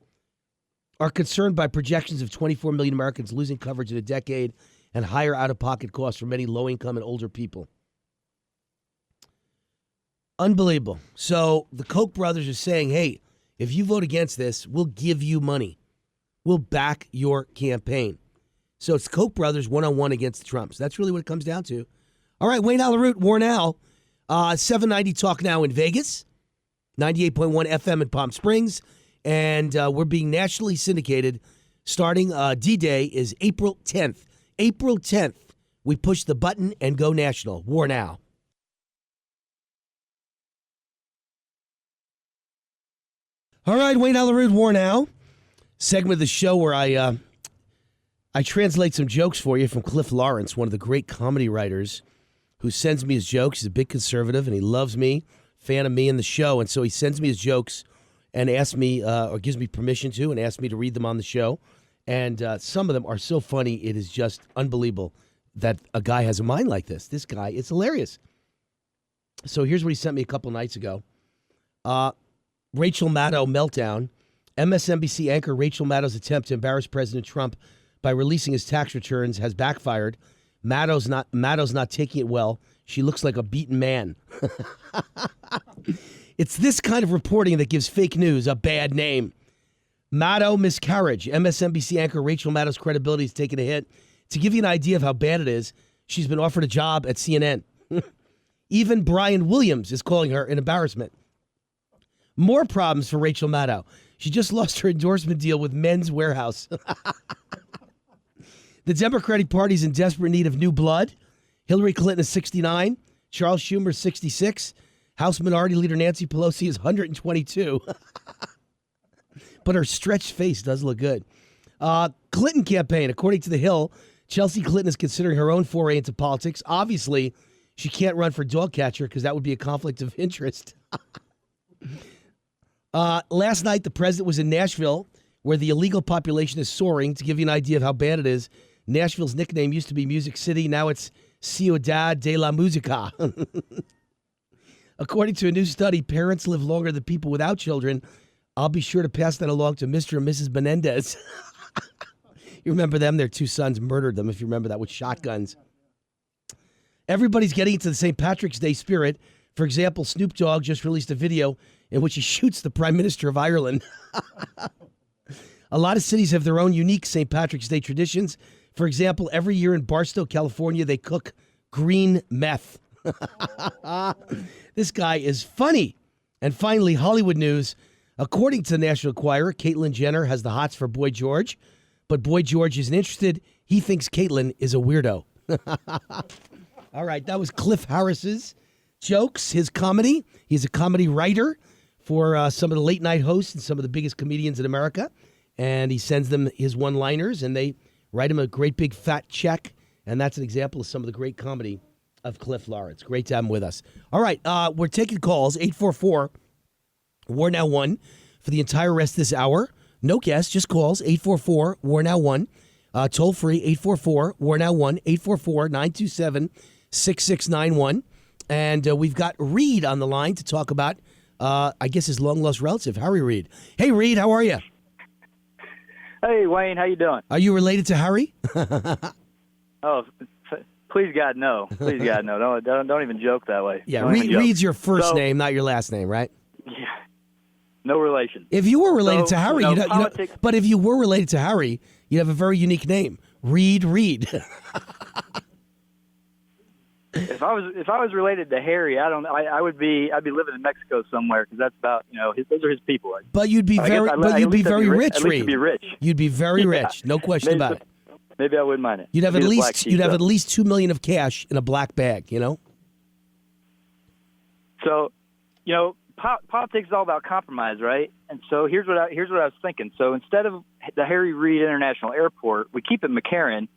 are concerned by projections of 24 million Americans losing coverage in a decade and higher out-of-pocket costs for many low-income and older people. Unbelievable. So the Koch brothers are saying, hey, if you vote against this, we'll give you money. We'll back your campaign. So it's Koch brothers one-on-one against the Trumps. That's really what it comes down to. All right, Wayne Allyn, WAR Now, 790 Talk Now in Vegas, 98.1 FM in Palm Springs, and we're being nationally syndicated starting D-Day is April 10th. April 10th, we push the button and go national. WAR Now. All right, Wayne Allyn, WAR Now. Segment of the show where I translate some jokes for you from Cliff Lawrence, one of the great comedy writers who sends me his jokes. He's a big conservative, and he loves me, fan of me and the show. And so he sends me his jokes and asks me, or gives me permission to, and asks me to read them on the show. And some of them are so funny, it is just unbelievable that a guy has a mind like this. This guy, it's hilarious. So here's what he sent me a couple nights ago. Rachel Maddow meltdown. MSNBC anchor Rachel Maddow's attempt to embarrass President Trump by releasing his tax returns has backfired. Maddow's not taking it well. She looks like a beaten man. It's this kind of reporting that gives fake news a bad name. Maddow miscarriage. MSNBC anchor Rachel Maddow's credibility is taking a hit. To give you an idea of how bad it is, she's been offered a job at CNN. Even Brian Williams is calling her an embarrassment. More problems for Rachel Maddow. She just lost her endorsement deal with Men's Warehouse. The Democratic Party's in desperate need of new blood. Hillary Clinton is 69. Charles Schumer is 66. House Minority Leader Nancy Pelosi is 122. But her stretched face does look good. Clinton campaign. According to The Hill, Chelsea Clinton is considering her own foray into politics. Obviously, she can't run for dog catcher because that would be a conflict of interest. Last night, the president was in Nashville, where the illegal population is soaring. To give you an idea of how bad it is, Nashville's nickname used to be Music City. Now it's Ciudad de la Música. According to a new study, parents live longer than people without children. I'll be sure to pass that along to Mr. and Mrs. Menendez. You remember them? Their two sons murdered them, if you remember that, with shotguns. Everybody's getting into the St. Patrick's Day spirit. For example, Snoop Dogg just released a video in which he shoots the Prime Minister of Ireland. A lot of cities have their own unique St. Patrick's Day traditions. For example, every year in Barstow, California, they cook green meth. This guy is funny. And finally, Hollywood news. According to the National Enquirer, Caitlyn Jenner has the hots for Boy George. But Boy George isn't interested. He thinks Caitlyn is a weirdo. All right, that was Cliff Harris's jokes, his comedy. He's a comedy writer for some of the late night hosts and some of the biggest comedians in America. And he sends them his one-liners, and they write him a great big fat check. And that's an example of some of the great comedy of Cliff Lawrence. Great to have him with us. All right, we're taking calls, 844 War Now 1 for the entire rest of this hour. No guests, just calls, 844 War Now 1. Toll free, 844 War Now 1, 844 927 6691. And we've got Reed on the line to talk about, I guess, his long-lost relative, Harry Reid. Hey, Reed, how are you? Hey, Wayne, how you doing? Are you related to Harry? Oh, please God, no. Please God, no. Don't even joke that way. Yeah, Don't even joke. Reed's your first name, not your last name, right? Yeah, no relation. If you were related to Harry, politics. but if you were related to Harry, you'd have a very unique name, Reed. If I was related to Harry, I'd be living in Mexico somewhere because that's about those are his people. But you'd be very rich, At least Reed. you'd be rich. You'd be very rich, no question about it. Maybe I wouldn't mind it. You'd have at least $2 million of cash in a black bag, So, politics is all about compromise, right? And so here's what I was thinking. So instead of the Harry Reid International Airport, we keep it McCarran,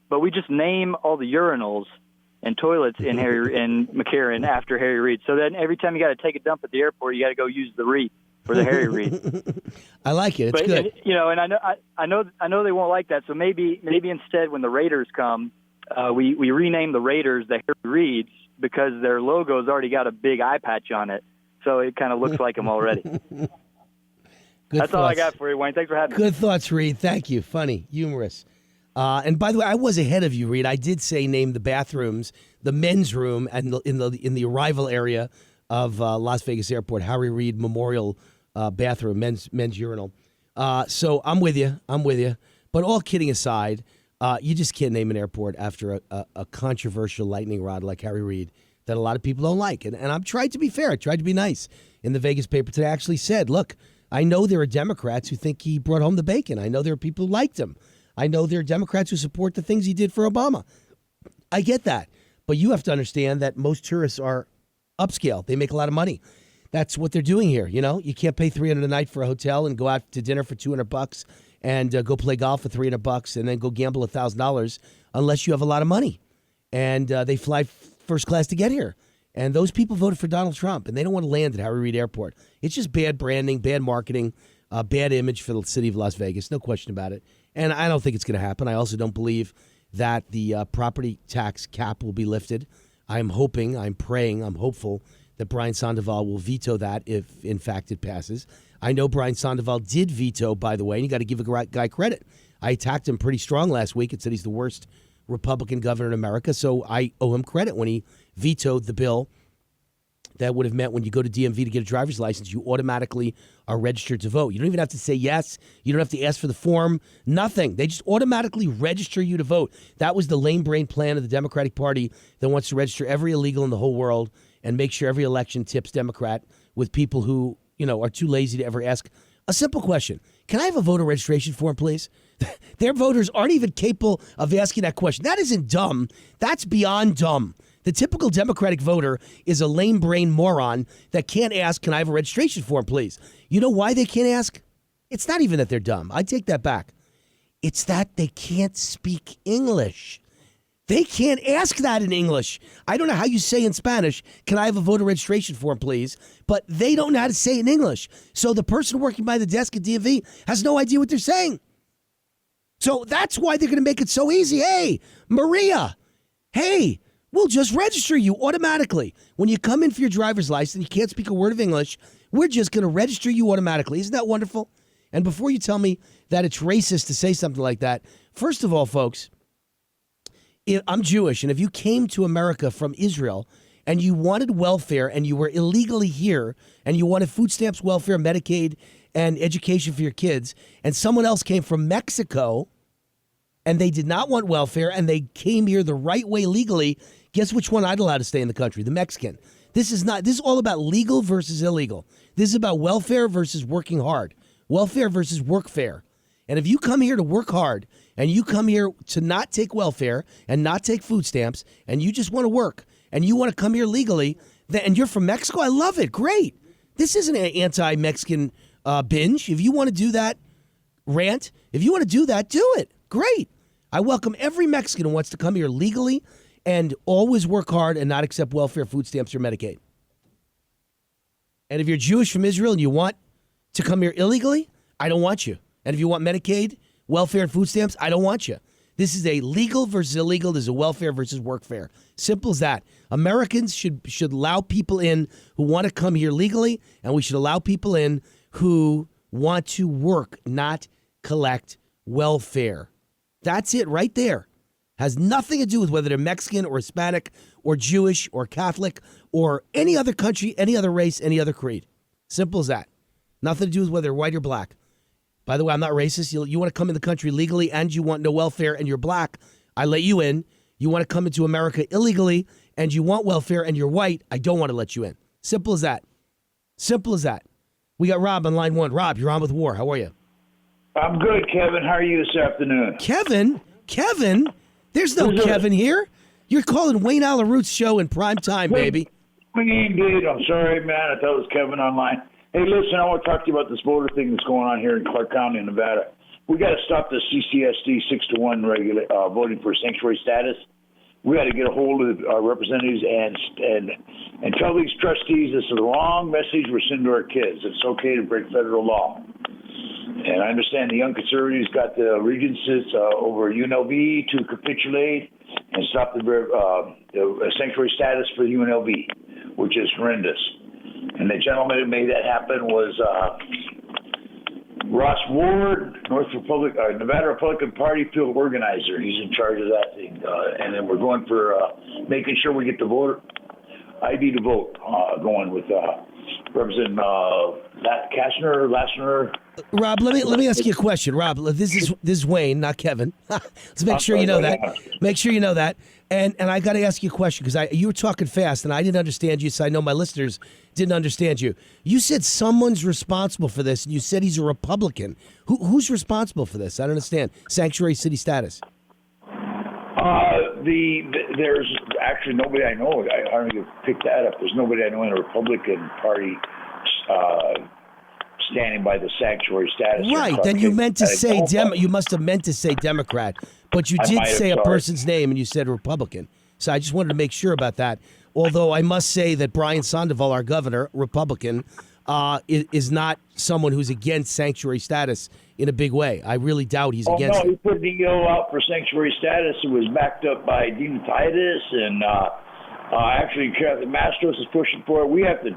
but we just name all the urinals and toilets in McCarran after Harry Reid. So then every time you got to take a dump at the airport, you got to go use the Reid for the Harry Reid. I like it. It's good. And I know they won't like that. So maybe instead when the Raiders come, we rename the Raiders the Harry Reids because their logo's already got a big eye patch on it. So it kind of looks like them already. That's all I got for you, Wayne. Thanks for having me. Good thoughts, Reed. Thank you. Funny, humorous. And by the way, I was ahead of you, Reed. I did say name the bathrooms, the men's room, and in the arrival area of Las Vegas Airport, Harry Reid Memorial bathroom, men's urinal. So I'm with you. But all kidding aside, you just can't name an airport after a controversial lightning rod like Harry Reid that a lot of people don't like. And I'm trying to be fair. I tried to be nice. In the Vegas paper today, I actually said, look, I know there are Democrats who think he brought home the bacon. I know there are people who liked him. I know there are Democrats who support the things he did for Obama. I get that. But you have to understand that most tourists are upscale. They make a lot of money. That's what they're doing here. You can't pay $300 a night for a hotel and go out to dinner for $200 and go play golf for $300 and then go gamble $1,000 unless you have a lot of money. And they fly first class to get here. And those people voted for Donald Trump, and they don't want to land at Harry Reid Airport. It's just bad branding, bad marketing, bad image for the city of Las Vegas. No question about it. And I don't think it's going to happen. I also don't believe that the property tax cap will be lifted. I'm hoping, I'm praying, I'm hopeful that Brian Sandoval will veto that if, in fact, it passes. I know Brian Sandoval did veto, by the way, and you got to give a guy credit. I attacked him pretty strong last week and said he's the worst Republican governor in America, so I owe him credit when he vetoed the bill that would have meant when you go to DMV to get a driver's license, you automatically are registered to vote. You don't even have to say yes. You don't have to ask for the form. Nothing. They just automatically register you to vote. That was the lame brain plan of the Democratic Party that wants to register every illegal in the whole world and make sure every election tips Democrat with people who, are too lazy to ever ask a simple question. Can I have a voter registration form, please? Their voters aren't even capable of asking that question. That isn't dumb. That's beyond dumb. The typical Democratic voter is a lame brain moron that can't ask, can I have a registration form, please? You know why they can't ask? It's not even that they're dumb. I take that back. It's that they can't speak English. They can't ask that in English. I don't know how you say in Spanish, can I have a voter registration form, please? But they don't know how to say it in English. So the person working by the desk at DMV has no idea what they're saying. So that's why they're going to make it so easy. Hey, Maria, hey, we'll just register you automatically. When you come in for your driver's license, you can't speak a word of English, we're just going to register you automatically. Isn't that wonderful? And before you tell me that it's racist to say something like that, first of all, folks, I'm Jewish, and if you came to America from Israel and you wanted welfare and you were illegally here and you wanted food stamps, welfare, Medicaid, and education for your kids, and someone else came from Mexico and they did not want welfare and they came here the right way legally, guess which one I'd allow to stay in the country? The Mexican. This is all about legal versus illegal. This is about welfare versus working hard. Welfare versus workfare. And if you come here to work hard and you come here to not take welfare and not take food stamps and you just want to work and you want to come here legally and you're from Mexico, I love it. Great. This isn't an anti-Mexican binge. If you want to do that, rant, if you want to do that, do it. Great. I welcome every Mexican who wants to come here legally and always work hard and not accept welfare, food stamps, or Medicaid. And if you're Jewish from Israel and you want to come here illegally, I don't want you. And if you want Medicaid, welfare, and food stamps, I don't want you. This is a legal versus illegal. This is a welfare versus workfare. Simple as that. Americans should allow people in who want to come here legally, and we should allow people in who want to work, not collect welfare. That's it right there. Has nothing to do with whether they're Mexican or Hispanic or Jewish or Catholic or any other country, any other race, any other creed. Simple as that. Nothing to do with whether they're white or black. By the way, I'm not racist. You want to come in the country legally and you want no welfare and you're black, I let you in. You want to come into America illegally and you want welfare and you're white, I don't want to let you in. Simple as that. Simple as that. We got Rob on line 1. Rob, you're on with W.A.R. How are you? I'm good, Kevin. How are you this afternoon? Kevin? There's no Kevin here. You're calling Wayne Allaroot's show in prime time, baby. Indeed. I'm sorry, man. I thought it was Kevin online. Hey, listen, I want to talk to you about this voter thing that's going on here in Clark County, Nevada. We got to stop this CCSD 6-to-1 voting for sanctuary status. We got to get a hold of our representatives and tell these trustees this is the wrong message we're sending to our kids. It's okay to break federal law. And I understand the Young Conservatives got the regencies over UNLV to capitulate and stop the sanctuary status for UNLV, which is horrendous. And the gentleman who made that happen was Ross Ward, Nevada Republican Party field organizer. He's in charge of that thing. And then we're going for making sure we get the voter ID to vote going with Representative Lassner. Rob, let me ask you a question. Rob, this is Wayne, not Kevin. Let's make sure you know that. Make sure you know that. And I got to ask you a question because you were talking fast and I didn't understand you, so I know my listeners didn't understand you. You said someone's responsible for this, and you said he's a Republican. Who's responsible for this? I don't understand. Sanctuary city status. There's actually nobody I know. I don't know if you picked that up. There's nobody I know in the Republican Party standing by the sanctuary status. Right. Then you meant to say you must have meant to say Democrat, but you did say a person's name and you said Republican. So I just wanted to make sure about that. Although I must say that Brian Sandoval, our governor, Republican, is not someone who's against sanctuary status in a big way. I really doubt he's against it. He put the EO out for sanctuary status. It was backed up by Dina Titus and actually Kathy Mastros is pushing for it. We have to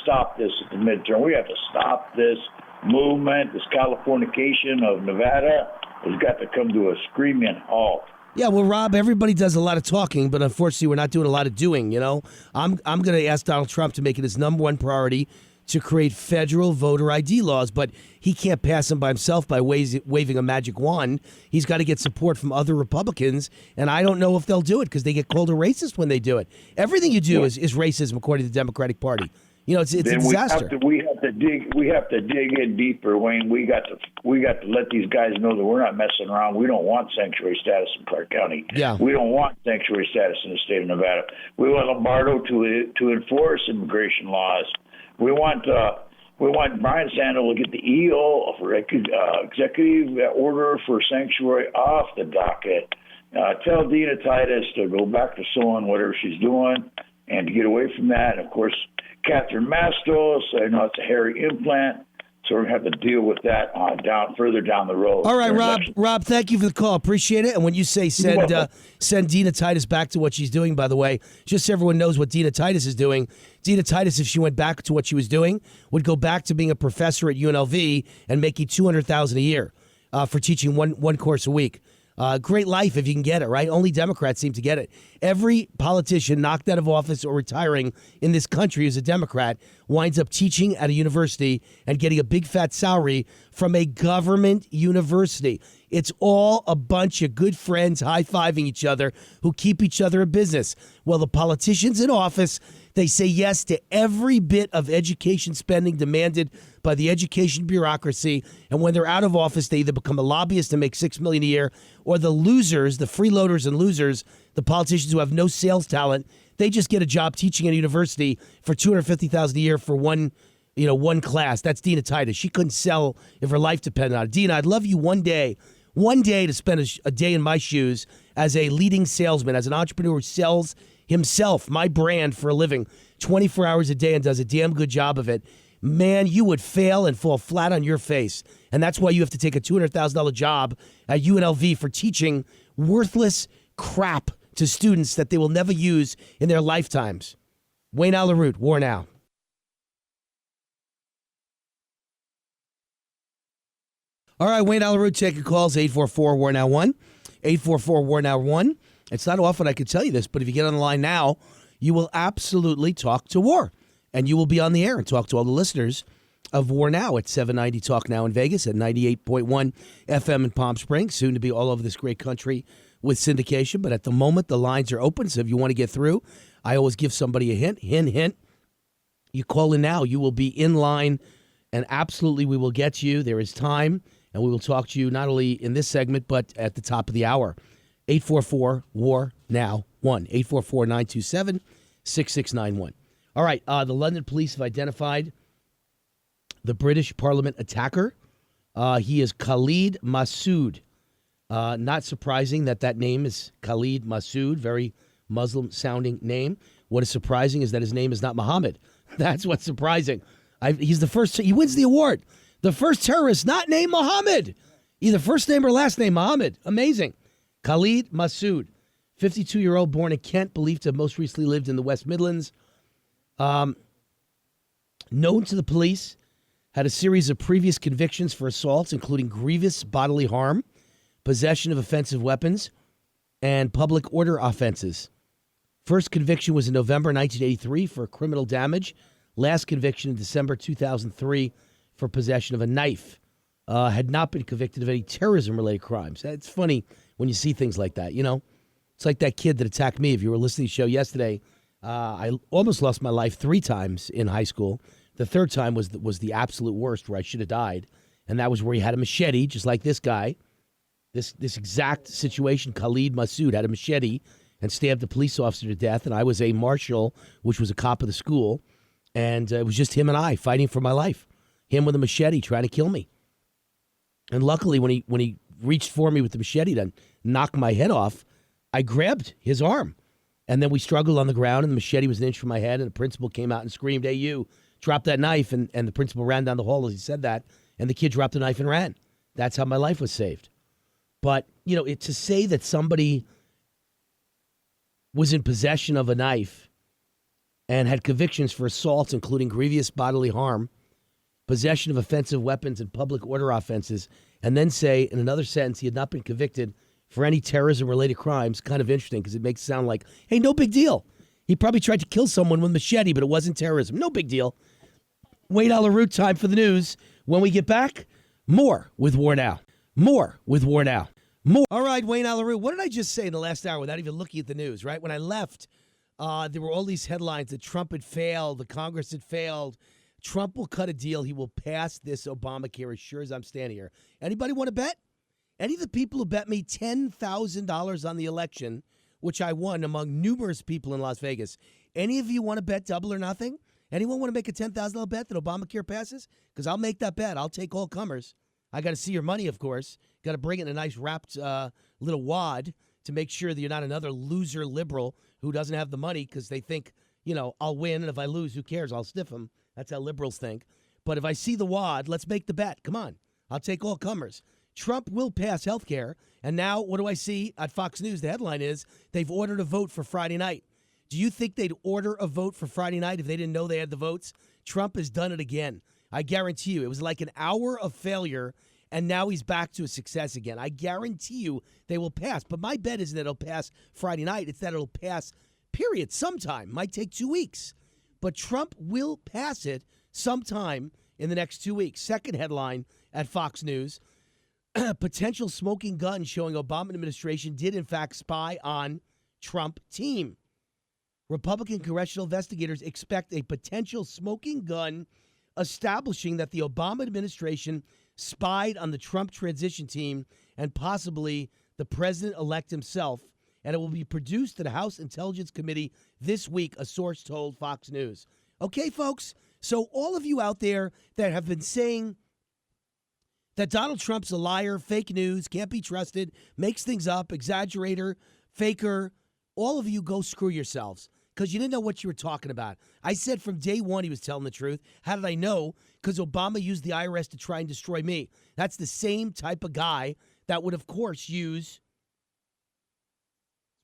stop this at the midterm. We have to stop this movement, this Californication of Nevada has got to come to a screaming halt. Yeah, well, Rob, everybody does a lot of talking, but unfortunately we're not doing a lot of doing, you know. I'm going to ask Donald Trump to make it his number one priority to create federal voter ID laws, but he can't pass them by himself by waving a magic wand. He's got to get support from other Republicans, and I don't know if they'll do it because they get called a racist when they do it. Everything you do is racism, according to the Democratic Party. You know, it's a disaster. We have to dig in deeper, Wayne. We got to let these guys know that we're not messing around. We don't want sanctuary status in Clark County. Yeah. We don't want sanctuary status in the state of Nevada. We want Lombardo to enforce immigration laws. We want Brian Sandoval to get the EO for executive order for sanctuary off the docket. Tell Dina Titus to go back to sewing whatever she's doing and to get away from that. And of course, Catherine Mastos, I know it's a hairy implant, so we're going to have to deal with that further down the road. All right, Rob, thank you for the call. Appreciate it. And when you say send Dina Titus back to what she's doing, by the way, just so everyone knows what Dina Titus is doing, Dina Titus, if she went back to what she was doing, would go back to being a professor at UNLV and making $200,000 a year for teaching one course a week. Great life if you can get it, right? Only Democrats seem to get it. Every politician knocked out of office or retiring in this country as a Democrat winds up teaching at a university and getting a big fat salary from a government university. It's all a bunch of good friends high-fiving each other who keep each other in business. Well, the politicians in office, they say yes to every bit of education spending demanded by the education bureaucracy. And when they're out of office, they either become a lobbyist and make $6 million a year, or the losers, the freeloaders and losers, the politicians who have no sales talent, they just get a job teaching at a university for $250,000 a year for one class. That's Dina Titus. She couldn't sell if her life depended on it. Dina, I'd love you one day to spend a day in my shoes as a leading salesman, as an entrepreneur who sells himself, my brand for a living, 24 hours a day and does a damn good job of it, man, you would fail and fall flat on your face. And that's why you have to take a $200,000 job at UNLV for teaching worthless crap to students that they will never use in their lifetimes. Wayne Allyn, WAR Now. All right, Wayne Allyn taking calls, 844-WAR-NOW-1, 844-WAR-NOW-1. It's not often I could tell you this, but if you get on the line now, you will absolutely talk to WAR, and you will be on the air and talk to all the listeners of WAR Now at 790 Talk Now in Vegas, at 98.1 FM in Palm Springs, soon to be all over this great country with syndication. But at the moment, the lines are open, so if you want to get through, I always give somebody a hint. You call in now, you will be in line, and absolutely we will get you. There is time. And we will talk to you not only in this segment, but at the top of the hour. 844-WAR-NOW-1. 844-927-6691. All right, the London police have identified the British Parliament attacker. He is Khalid Masood. Not surprising that name is Khalid Masood, very Muslim-sounding name. What is surprising is that his name is not Muhammad. That's what's surprising. He's the first. He wins the award. The first terrorist not named Muhammad. Either first name or last name, Muhammad. Amazing. Khalid Masood, 52-year-old, born in Kent, believed to have most recently lived in the West Midlands. Known to the police, had a series of previous convictions for assaults, including grievous bodily harm, possession of offensive weapons, and public order offenses. First conviction was in November 1983 for criminal damage. Last conviction in December 2003 for possession of a knife. Had not been convicted of any terrorism-related crimes. It's funny when you see things like that, you know? It's like that kid that attacked me. If you were listening to the show yesterday, I almost lost my life 3 times in high school. The third time was the absolute worst, where I should have died, and that was where he had a machete, just like this guy. This exact situation, Khalid Masood had a machete and stabbed a police officer to death, and I was a marshal, which was a cop of the school, and it was just him and I fighting for my life. Him with a machete trying to kill me. And luckily, when he reached for me with the machete to knock my head off, I grabbed his arm. And then we struggled on the ground, and the machete was an inch from my head, and the principal came out and screamed, "Hey, you, drop that knife." And the principal ran down the hall as he said that, and the kid dropped the knife and ran. That's how my life was saved. But, you know, to say that somebody was in possession of a knife and had convictions for assault, including grievous bodily harm, possession of offensive weapons, and public order offenses, and then say in another sentence he had not been convicted for any terrorism-related crimes, kind of interesting, because it makes it sound like, hey, no big deal. He probably tried to kill someone with a machete, but it wasn't terrorism. No big deal. Wayne Allyn, time for the news. When we get back, more with WAR Now. More with WAR Now. More. All right, Wayne Allyn, what did I just say in the last hour without even looking at the news, right? When I left, there were all these headlines that Trump had failed, the Congress had failed. Trump will cut a deal. He will pass this Obamacare as sure as I'm standing here. Anybody want to bet? Any of the people who bet me $10,000 on the election, which I won among numerous people in Las Vegas, any of you want to bet double or nothing? Anyone want to make a $10,000 bet that Obamacare passes? Because I'll make that bet. I'll take all comers. I got to see your money, of course. Got to bring it in a nice wrapped little wad to make sure that you're not another loser liberal who doesn't have the money because they think, you know, I'll win, and if I lose, who cares? I'll stiff them. That's how liberals think. But if I see the wad, let's make the bet. Come on. I'll take all comers. Trump will pass health care. And now what do I see at Fox News? The headline is they've ordered a vote for Friday night. Do you think they'd order a vote for Friday night if they didn't know they had the votes? Trump has done it again. I guarantee you. It was like an hour of failure, and now he's back to a success again. I guarantee you they will pass. But my bet isn't that it'll pass Friday night. It's that it'll pass, period, sometime. Might take 2 weeks. But Trump will pass it sometime in the next 2 weeks. Second headline at Fox News, potential smoking gun showing Obama administration did, in fact, spy on Trump team. Republican congressional investigators expect a potential smoking gun establishing that the Obama administration spied on the Trump transition team and possibly the president-elect himself, and it will be produced to the House Intelligence Committee this week, a source told Fox News. Okay, folks, so all of you out there that have been saying that Donald Trump's a liar, fake news, can't be trusted, makes things up, exaggerator, faker, all of you go screw yourselves because you didn't know what you were talking about. I said from day one he was telling the truth. How did I know? Because Obama used the IRS to try and destroy me. That's the same type of guy that would, of course, use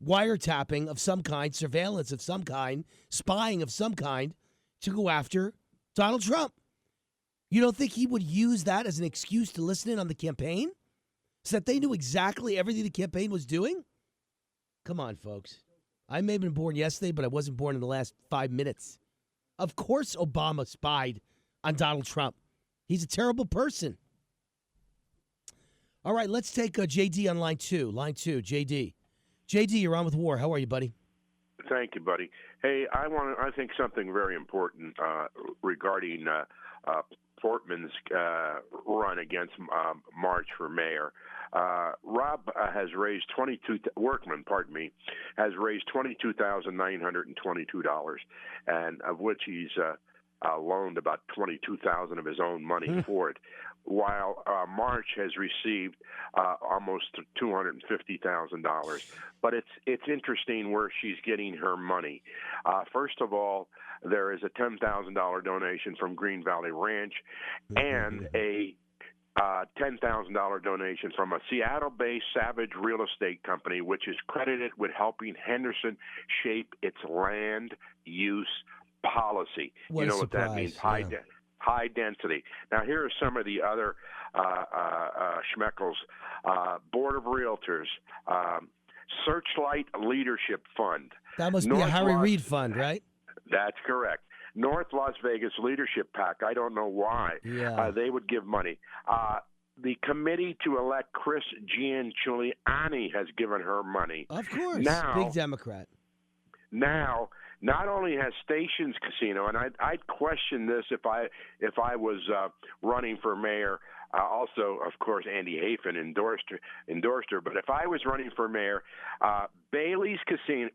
wiretapping of some kind, surveillance of some kind, spying of some kind to go after Donald Trump. You don't think he would use that as an excuse to listen in on the campaign? So that they knew exactly everything the campaign was doing? Come on, folks. I may have been born yesterday, but I wasn't born in the last 5 minutes. Of course Obama spied on Donald Trump. He's a terrible person. All right, let's take JD on line 2. Line 2, JD. JD, you're on with WAR. How are you, buddy? Thank you, buddy. Hey, I think something very important regarding Portman's run against March for mayor. Rob has raised Workman, has raised $22,922, and of which he's loaned about $22,000 of his own money for it, while March has received almost $250,000. But it's interesting where she's getting her money. First of all, there is a $10,000 donation from Green Valley Ranch and a $10,000 donation from a Seattle-based Savage real estate company, which is credited with helping Henderson shape its land use policy. What you know a what surprise. that means? Yeah. High density. Now, here are some of the other schmeckles. Board of Realtors, Searchlight Leadership Fund. That must be a Harry Reid fund, right? That's correct. North Las Vegas Leadership PAC. I don't know why. Yeah. They would give money. The committee to elect Chris Giuliani has given her money. Of course. Now, big Democrat. Now, not only has Stations Casino, and I'd question this if I was running for mayor. Also, of course, Andy Hafen endorsed her. But if I was running for mayor, Barley's Casino,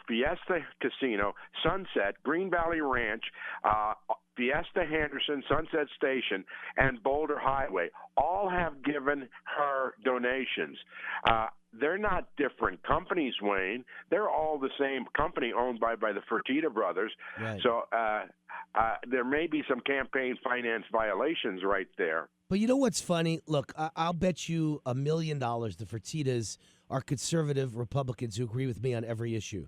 Fiesta Casino, Sunset, Green Valley Ranch, Fiesta Henderson, Sunset Station, and Boulder Highway all have given her donations. They're not different companies, Wayne. They're all the same company owned by the Fertitta brothers. Right. So there may be some campaign finance violations right there. But you know what's funny? Look, I'll bet you $1 million the Fertittas are conservative Republicans who agree with me on every issue,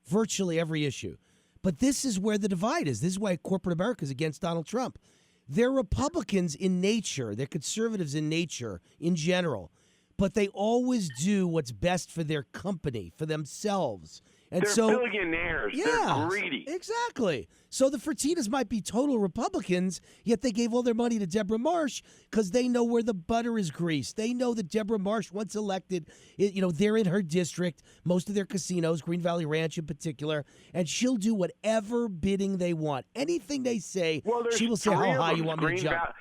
virtually every issue. But this is where the divide is. This is why corporate America is against Donald Trump. They're Republicans in nature. They're conservatives in nature, in general. But they always do what's best for their company, for themselves. And they're billionaires. Yeah, they're greedy. Exactly. So the Fertittas might be total Republicans, yet they gave all their money to Deborah Marsh because they know where the butter is greased. They know that Deborah Marsh, once elected, they're in her district, most of their casinos, Green Valley Ranch in particular, and she'll do whatever bidding they want. Anything they say, she will say, how high you want me to jump.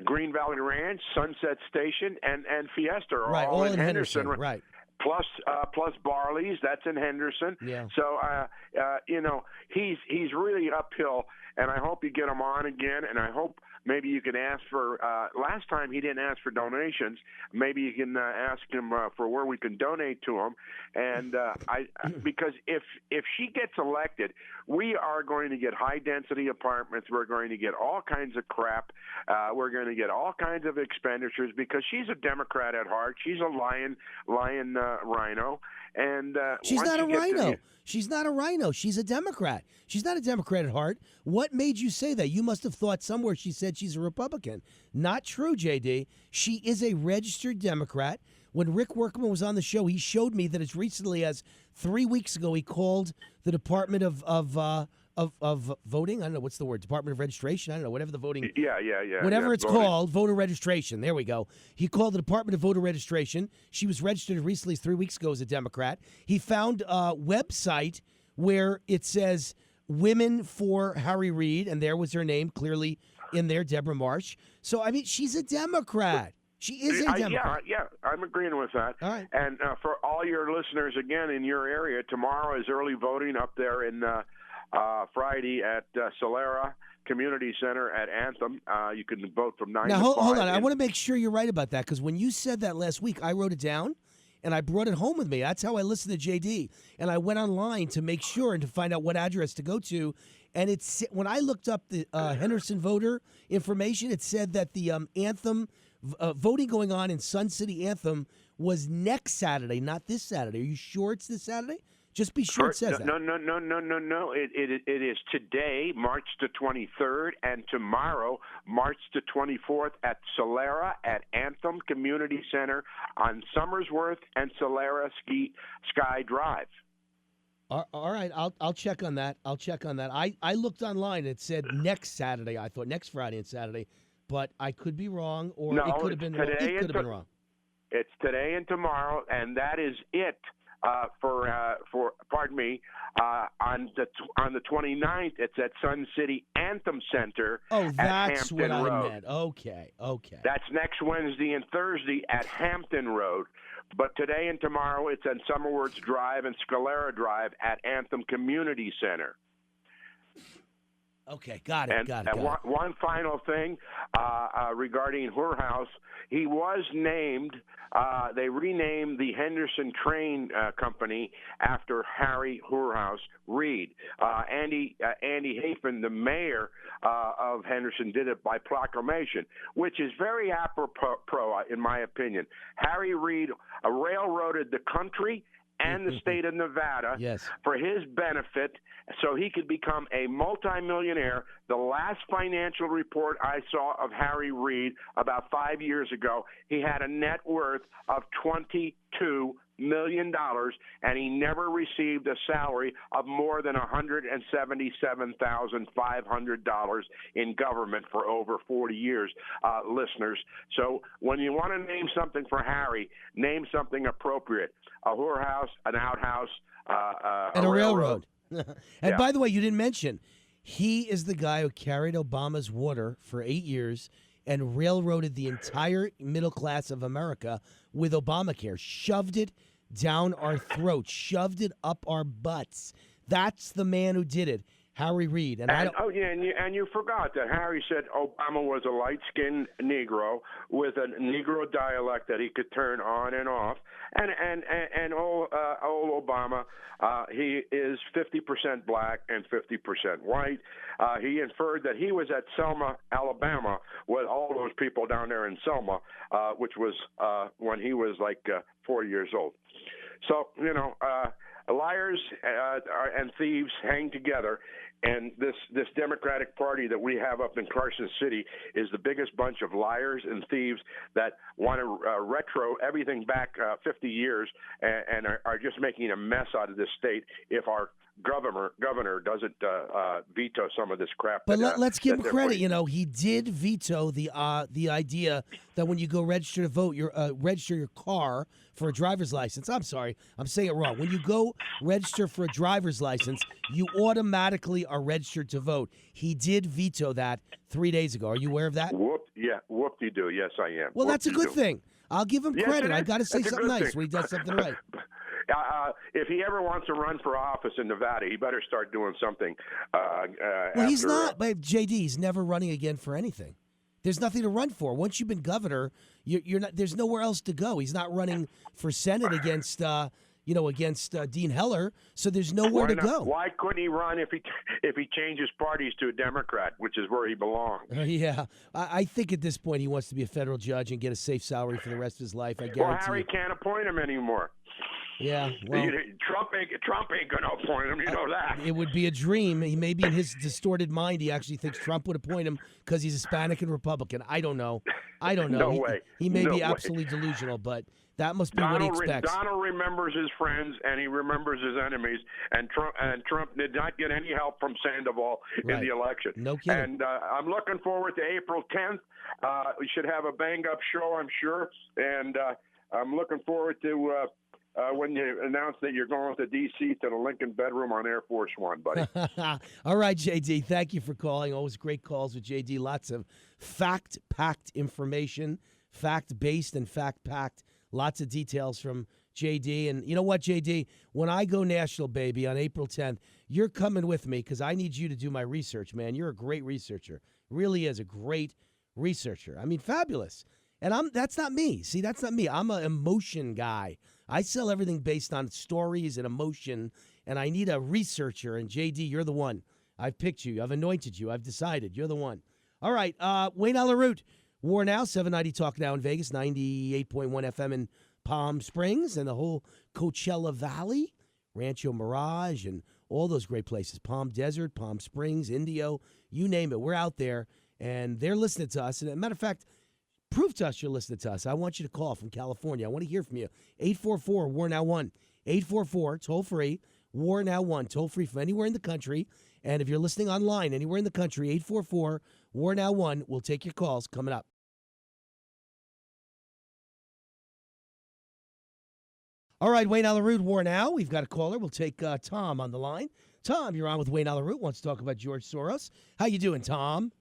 Green Valley Ranch, Sunset Station, and Fiesta are right, all in Henderson. Right. Plus Barley's, that's in Henderson. Yeah. So he's really uphill, and I hope you get him on again. And I hope maybe you can ask for. Last time he didn't ask for donations. Maybe you can ask him for where we can donate to him. And because if she gets elected, we are going to get high density apartments. We're going to get all kinds of crap. We're going to get all kinds of expenditures because she's a Democrat at heart. She's a lion rhino. And she's not a rhino. She's not a rhino. She's a Democrat. She's not a Democrat at heart. What made you say that? You must have thought somewhere she said she's a Republican. Not true, JD. She is a registered Democrat. When Rick Workman was on the show, he showed me that as recently as 3 weeks ago, he called the Department of voting. I don't know what's the word. Department of registration. I don't know. Whatever the voting. Yeah. Whatever it's voting. called, voter registration. There we go. He called the Department of Voter Registration. She was registered as recently as 3 weeks ago as a Democrat. He found a website where it says Women for Harry Reid, and there was her name clearly in there, Deborah Marsh. So, I mean, she's a Democrat. She is a Democrat. Yeah, I'm agreeing with that. All right. And for all your listeners, again, in your area, tomorrow is early voting up there in Friday at Solera Community Center at Anthem. You can vote from 9 to 5. Now, hold on. I want to make sure you're right about that because when you said that last week, I wrote it down, and I brought it home with me. That's how I listened to JD. And I went online to make sure and to find out what address to go to. And it's when I looked up the Henderson voter information, it said that the Anthem voting going on in Sun City Anthem was next Saturday, not this Saturday. Are you sure it's this Saturday? Just be sure it says that. No. It is today, March the 23rd, and tomorrow, March the 24th, at Solera at Anthem Community Center on Somersworth and Solera Sky Drive. All right, I'll check on that. I looked online. It said next Saturday. I thought next Friday and Saturday, but I could be wrong, or it could have been wrong. It could have been wrong. It's today and tomorrow, and that is it. On the 29th, it's at Sun City Anthem Center. Oh, that's Hampton what Road. I meant. Okay. That's next Wednesday and Thursday at Hampton Road. But today and tomorrow, it's on Summerworth Drive and Scalera Drive at Anthem Community Center. Okay, got it. One final thing regarding Hoerhouse. He was named, they renamed the Henderson Train Company after Harry Hoerhouse Reid. Andy Hafen, the mayor of Henderson, did it by proclamation, which is very apropos, in my opinion. Harry Reid railroaded the country and the state of Nevada for his benefit so he could become a multimillionaire. The last financial report I saw of Harry Reid about 5 years ago, he had a net worth of $22 million, and he never received a salary of more than $177,500 in government for over 40 years, listeners. So when you want to name something for Harry, name something appropriate. A whorehouse, an outhouse, and a railroad. And by the way, you didn't mention, he is the guy who carried Obama's water for 8 years and railroaded the entire middle class of America with Obamacare, shoved it down our throats, shoved it up our butts. That's the man who did it, Harry Reid. And you forgot that Harry said Obama was a light-skinned Negro with a Negro dialect that he could turn on and off. And old Obama, he is 50% black and 50% white. He inferred that he was at Selma, Alabama, with all those people down there in Selma, which was when he was like 4 years old. So, liars and thieves hang together, and this Democratic Party that we have up in Carson City is the biggest bunch of liars and thieves that want to retro everything back 50 years and are just making a mess out of this state if our governor doesn't veto some of this crap. But let's give him credit. He did veto the idea that when you go register to vote, register your car for a driver's license. I'm sorry, I'm saying it wrong. When you go register for a driver's license, you automatically are registered to vote. He did veto that 3 days ago. Are you aware of that? Whoop-de-doo. Yes, I am. Well, that's a good thing. I'll give him credit. I got to say That's something nice when he does something right. If he ever wants to run for office in Nevada, he better start doing something. Well, he's not. But JD, he's never running again for anything. There's nothing to run for. Once you've been governor, you're not. There's nowhere else to go. He's not running for Senate against Dean Heller. So there's nowhere to go. Why couldn't he run if he changes parties to a Democrat, which is where he belongs? Yeah, I think at this point he wants to be a federal judge and get a safe salary for the rest of his life. I guarantee. Well, Harry can't appoint him anymore. Yeah, well, Trump ain't going to appoint him. You know that. It would be a dream. He maybe in his distorted mind, he actually thinks Trump would appoint him because he's Hispanic and Republican. I don't know. No way. He may be absolutely delusional, but that must be what he expects. Donald remembers his friends and he remembers his enemies. And Trump did not get any help from Sandoval in the election. No kidding. And I'm looking forward to April 10th. We should have a bang-up show, I'm sure. And I'm looking forward to. When you announce that you're going to D.C. to the Lincoln bedroom on Air Force One, buddy. All right, J.D., thank you for calling. Always great calls with J.D. Lots of fact-packed information, fact-based and fact-packed. Lots of details from J.D. And you know what, J.D., when I go national, baby, on April 10th, you're coming with me because I need you to do my research, man. You're a great researcher. Really is a great researcher. I mean, fabulous. And that's not me. See, that's not me. I'm an emotion guy. I sell everything based on stories and emotion, and I need a researcher. And JD, you're the one. I've picked you. I've anointed you. I've decided. You're the one. All right, Wayne Allyn, WAR Now, 790 Talk Now in Vegas, 98.1 FM in Palm Springs, and the whole Coachella Valley, Rancho Mirage, and all those great places. Palm Desert, Palm Springs, Indio, you name it. We're out there, and they're listening to us. And as a matter of fact, prove to us you're listening to us. I want you to call from California. I want to hear from you. 844-WAR-NOW-1. 844, toll-free, WAR Now 1, toll-free from anywhere in the country. And if you're listening online, anywhere in the country, 844-WAR Now 1. We'll take your calls coming up. All right, Wayne Allyn, WAR Now. We've got a caller. We'll take Tom on the line. Tom, you're on with Wayne Allyn. Wants to talk about George Soros. How you doing, Tom?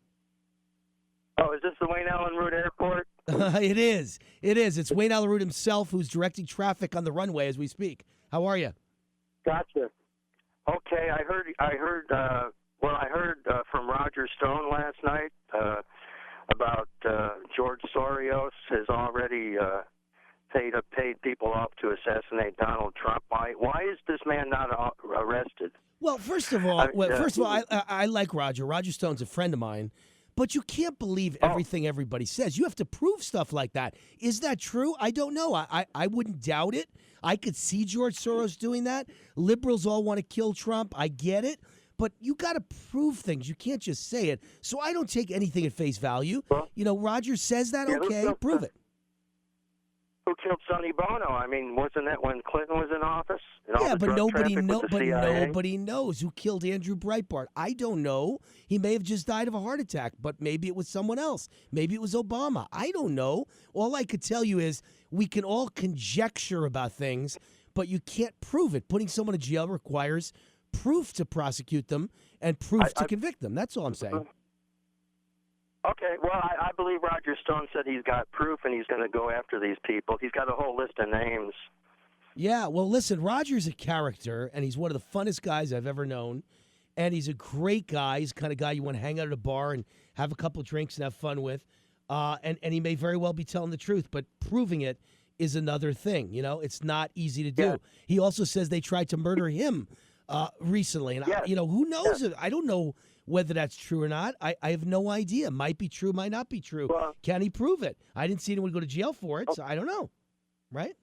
Oh, is this the Wayne Allyn Airport? It is. It is. It's Wayne Allyn himself who's directing traffic on the runway as we speak. How are you? Gotcha. Okay, I heard from Roger Stone last night about George Soros has already paid people off to assassinate Donald Trump. Why is this man not arrested? Well, first of all, I like Roger. Roger Stone's a friend of mine. But you can't believe everything everybody says. You have to prove stuff like that. Is that true? I don't know. I wouldn't doubt it. I could see George Soros doing that. Liberals all want to kill Trump. I get it. But you got to prove things. You can't just say it. So I don't take anything at face value. Well, Roger says that, okay, prove it. Who killed Sonny Bono? I mean, wasn't that when Clinton was in office? But nobody knows who killed Andrew Breitbart. I don't know. He may have just died of a heart attack, but maybe it was someone else. Maybe it was Obama. I don't know. All I could tell you is we can all conjecture about things, but you can't prove it. Putting someone in jail requires proof to prosecute them and proof to convict them. That's all I'm saying. Okay, well, I believe Roger Stone said he's got proof and he's going to go after these people. He's got a whole list of names. Yeah, well, listen, Roger's a character, and he's one of the funnest guys I've ever known. And he's a great guy. He's the kind of guy you want to hang out at a bar and have a couple of drinks and have fun with. And he may very well be telling the truth, but proving it is another thing. It's not easy to do. Yeah. He also says they tried to murder him recently. And, who knows? Yeah. I don't know whether that's true or not. I have no idea. Might be true, might not be true. Well, can he prove it? I didn't see anyone go to jail for it, so I don't know. Right?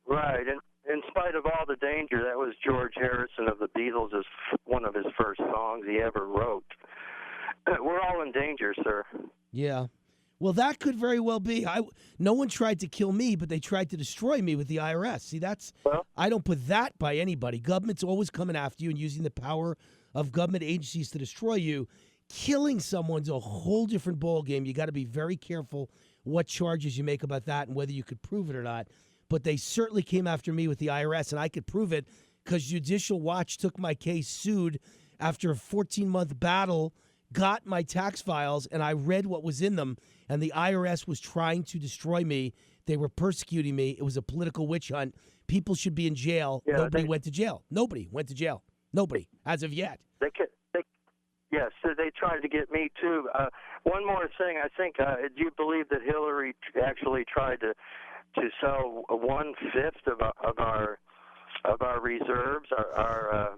Right. And in spite of all the danger, that was George Harrison of the Beatles, as one of his first songs he ever wrote. We're all in danger, sir. Yeah. Well, that could very well be. No one tried to kill me, but they tried to destroy me with the IRS. See, I don't put that by anybody. Government's always coming after you and using the power of government agencies to destroy you. Killing someone's a whole different ballgame. You got to be very careful what charges you make about that and whether you could prove it or not. But they certainly came after me with the IRS, and I could prove it because Judicial Watch took my case, sued after a 14-month battle, got my tax files, and I read what was in them, and the IRS was trying to destroy me. They were persecuting me. It was a political witch hunt. People should be in jail. Yeah, Nobody went to jail. Nobody went to jail. Nobody, as of yet. Yes, they tried to get me, too. One more thing. I think, do you believe that Hillary actually tried to sell 1/5 of our reserves, our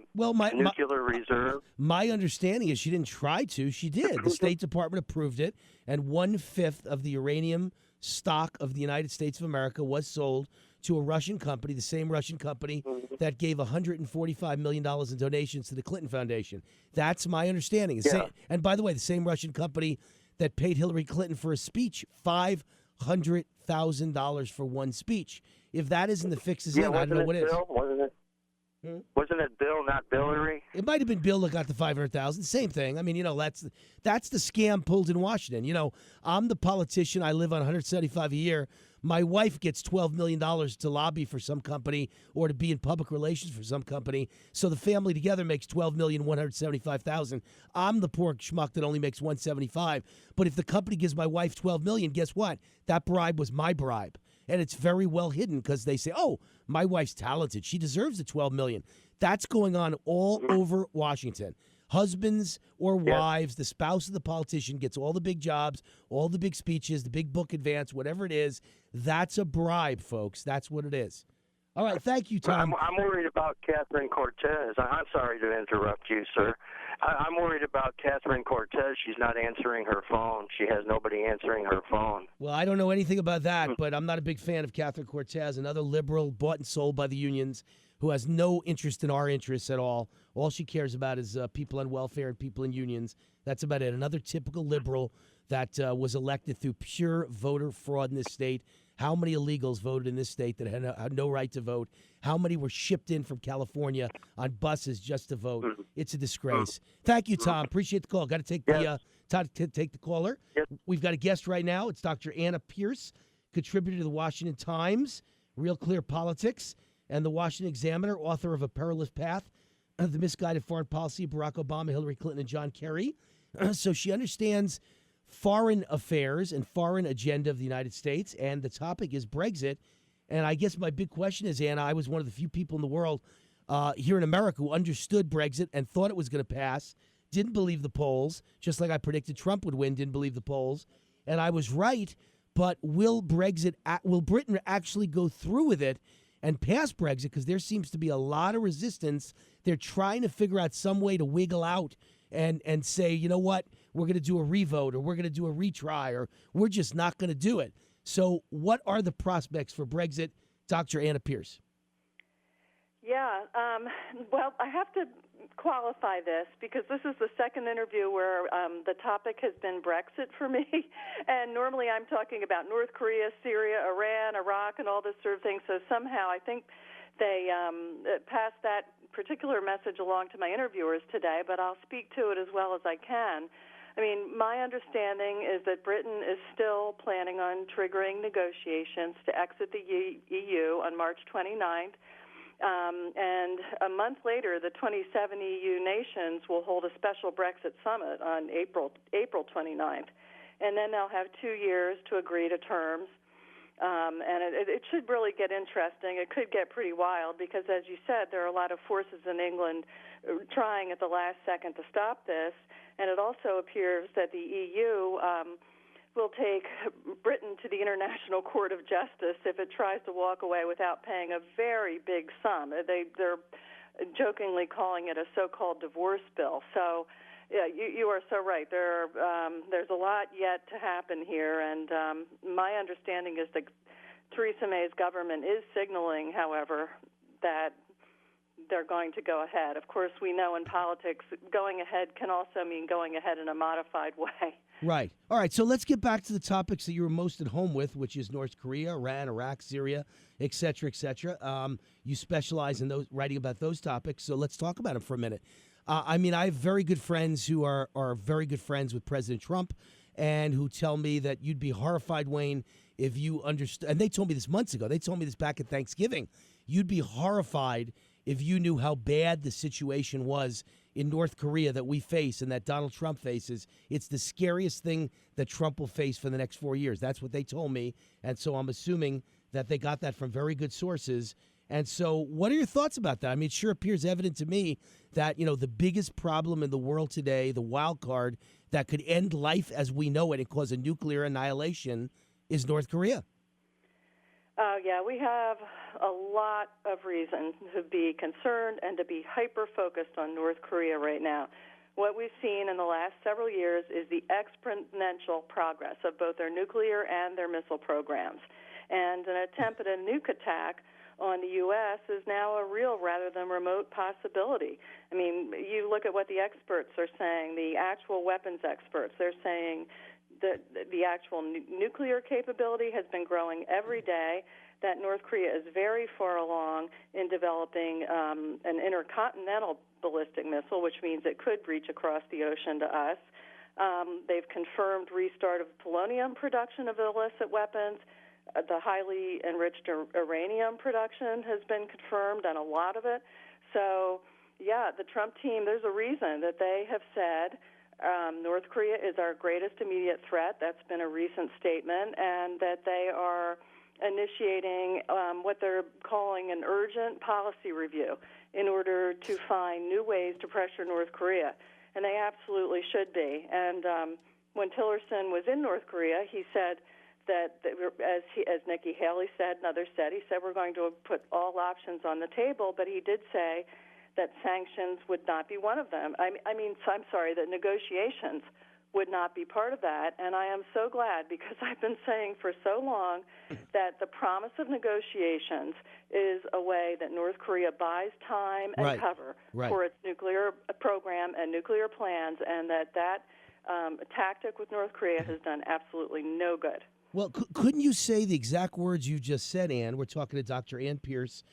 nuclear reserve? My understanding is she didn't try to. She did. The State Department approved it, and 1/5 of the uranium stock of the United States of America was sold to a Russian company, the same Russian company that gave $145 million in donations to the Clinton Foundation. That's my understanding. And by the way, the same Russian company that paid Hillary Clinton for a speech, $500,000 for one speech. If that isn't the fixes in, I don't know what is. Wasn't it Bill, not Hillary? It might have been Bill that got the $500,000. Same thing. I mean, that's the scam pulled in Washington. I'm the politician. I live on $175 a year. My wife gets $12 million to lobby for some company or to be in public relations for some company. So the family together makes $12,175,000. I'm the poor schmuck that only makes $175. But if the company gives my wife $12 million, guess what? That bribe was my bribe. And it's very well hidden because they say, oh, my wife's talented. She deserves the $12 million. That's going on all over Washington. husbands or wives, the spouse of the politician gets all the big jobs, all the big speeches, the big book advance, whatever it is. That's a bribe, folks. That's what it is. All right, thank you, Tom. I'm worried about Catherine Cortez. I'm sorry to interrupt you, sir. I'm worried about Catherine Cortez. She's not answering her phone. She has nobody answering her phone. Well, I don't know anything about that, but I'm not a big fan of Catherine Cortez, another liberal bought and sold by the unions who has no interest in our interests at all. All she cares about is people on welfare and people in unions. That's about it. Another typical liberal that was elected through pure voter fraud in this state. How many illegals voted in this state that had no right to vote? How many were shipped in from California on buses just to vote? It's a disgrace. Thank you, Tom. Appreciate the call. Got to take take the caller. We've got a guest right now. It's Dr. Anna Pierce, contributor to the Washington Times, Real Clear Politics, and the Washington Examiner, author of A Perilous Path, The Misguided Foreign Policy of Barack Obama, Hillary Clinton, and John Kerry. So she understands foreign affairs and foreign agenda of the United States, and the topic is Brexit. And I guess my big question is, Anna, I was one of the few people in the world here in America who understood Brexit and thought it was going to pass, didn't believe the polls, just like I predicted Trump would win, didn't believe the polls. And I was right, but will Britain actually go through with it and pass Brexit? Because there seems to be a lot of resistance. They're trying to figure out some way to wiggle out and say, you know what, we're going to do a revote, or we're going to do a retry, or we're just not going to do it. So what are the prospects for Brexit, Dr. Anna Pierce? Yeah, well, I have to qualify this because this is the second interview where the topic has been Brexit for me. And normally I'm talking about North Korea, Syria, Iran, Iraq, and all this sort of thing. So somehow I think they passed that particular message along to my interviewers today, but I'll speak to it as well as I can. I mean, my understanding is that Britain is still planning on triggering negotiations to exit the EU on March 29th. And a month later, the 27 EU nations will hold a special Brexit summit on April 29th. And then they'll have 2 years to agree to terms. And it should really get interesting. It could get pretty wild because, as you said, there are a lot of forces in England trying at the last second to stop this. And it also appears that the EU will take Britain to the International Court of Justice if it tries to walk away without paying a very big sum. They're jokingly calling it a so-called divorce bill. So, yeah, you are so right. There's a lot yet to happen here, and my understanding is that Theresa May's government is signaling, however, that they're going to go ahead. Of course, we know in politics, going ahead can also mean going ahead in a modified way. Right. All right, so let's get back to the topics that you were most at home with, which is North Korea, Iran, Iraq, Syria, et cetera, et cetera. You specialize in those, writing about those topics, so let's talk about them for a minute. I mean, I have very good friends who are very good friends with President Trump and who tell me that you'd be horrified, Wayne, if you understood. And they told me this months ago. They told me this back at Thanksgiving. You'd be horrified if you knew how bad the situation was in North Korea that we face and that Donald Trump faces. It's the scariest thing that Trump will face for the next 4 years. That's what they told me. And so I'm assuming that they got that from very good sources. And so what are your thoughts about that? I mean, it sure appears evident to me that, you know, the biggest problem in the world today, the wild card that could end life as we know it and cause a nuclear annihilation is North Korea. Yeah, we have a lot of reason to be concerned and to be hyper-focused on North Korea right now. What we've seen in the last several years is the exponential progress of both their nuclear and their missile programs. And an attempt at a nuke attack on the U.S. is now a real rather than remote possibility. I mean, you look at what the experts are saying, the actual weapons experts, they're saying that the actual nuclear capability has been growing every day, that North Korea is very far along in developing an intercontinental ballistic missile, which means it could reach across the ocean to us. They've confirmed restart of polonium production of illicit weapons. The highly enriched uranium production has been confirmed, and a lot of it. So, yeah, the Trump team, there's a reason that they have said North Korea is our greatest immediate threat. That's been a recent statement, and that they are initiating what they're calling an urgent policy review in order to find new ways to pressure North Korea. and they absolutely should be. And when Tillerson was in North Korea, he said that, as Nikki Haley said and others said, he said we're going to put all options on the table, but he did say that sanctions would not be one of them. I'm sorry, that negotiations would not be part of that. And I am so glad, because I've been saying for so long that the promise of negotiations is a way that North Korea buys time and cover for its nuclear program and nuclear plans, and that tactic with North Korea has done absolutely no good. Well, couldn't you say the exact words you just said, Ann? We're talking to Dr. Ann Pierce.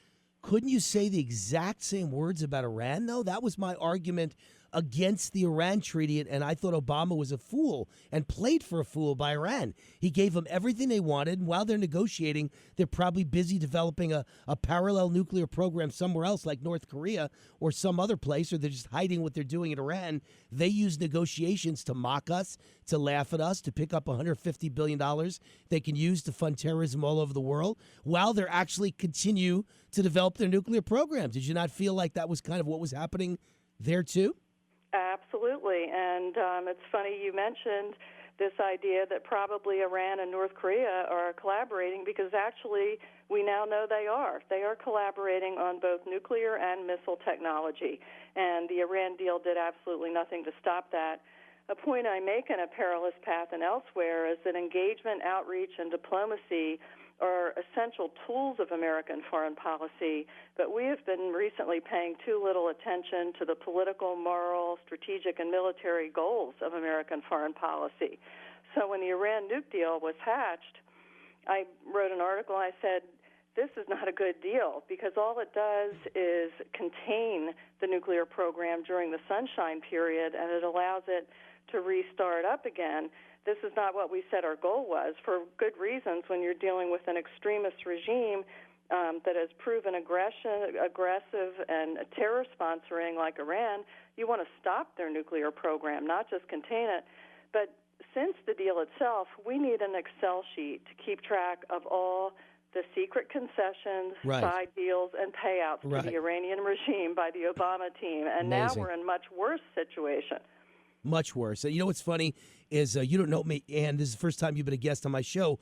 Couldn't you say the exact same words about Iran, though? That was my argument against the Iran treaty, and I thought Obama was a fool and played for a fool by Iran. He gave them everything they wanted, and while they're negotiating, they're probably busy developing a parallel nuclear program somewhere else, like North Korea or some other place, or they're just hiding what they're doing in Iran. They use negotiations to mock us, to laugh at us, to pick up $150 billion they can use to fund terrorism all over the world, while they're actually continue to develop their nuclear program. Did you not feel like that was kind of what was happening there, too? Absolutely. And it's funny you mentioned this idea that probably Iran and North Korea are collaborating, because actually we now know they are. They are collaborating on both nuclear and missile technology. And the Iran deal did absolutely nothing to stop that. A point I make in A Perilous Path and elsewhere is that engagement, outreach, and diplomacy are essential tools of American foreign policy, but we have been recently paying too little attention to the political, moral, strategic, and military goals of American foreign policy. So when the Iran nuke deal was hatched, I wrote an article. I said, this is not a good deal, because all it does is contain the nuclear program during the sunshine period, and it allows it to restart up again. This is not what we said our goal was, for good reasons. When you're dealing with an extremist regime that has proven aggressive and terror sponsoring like Iran, you want to stop their nuclear program, not just contain it. But since the deal itself, we need an Excel sheet to keep track of all the secret concessions, side deals, and payouts to the Iranian regime by the Obama team. And now we're in a much worse situation. Much worse. You know what's funny is you don't know me, and this is the first time you've been a guest on my show.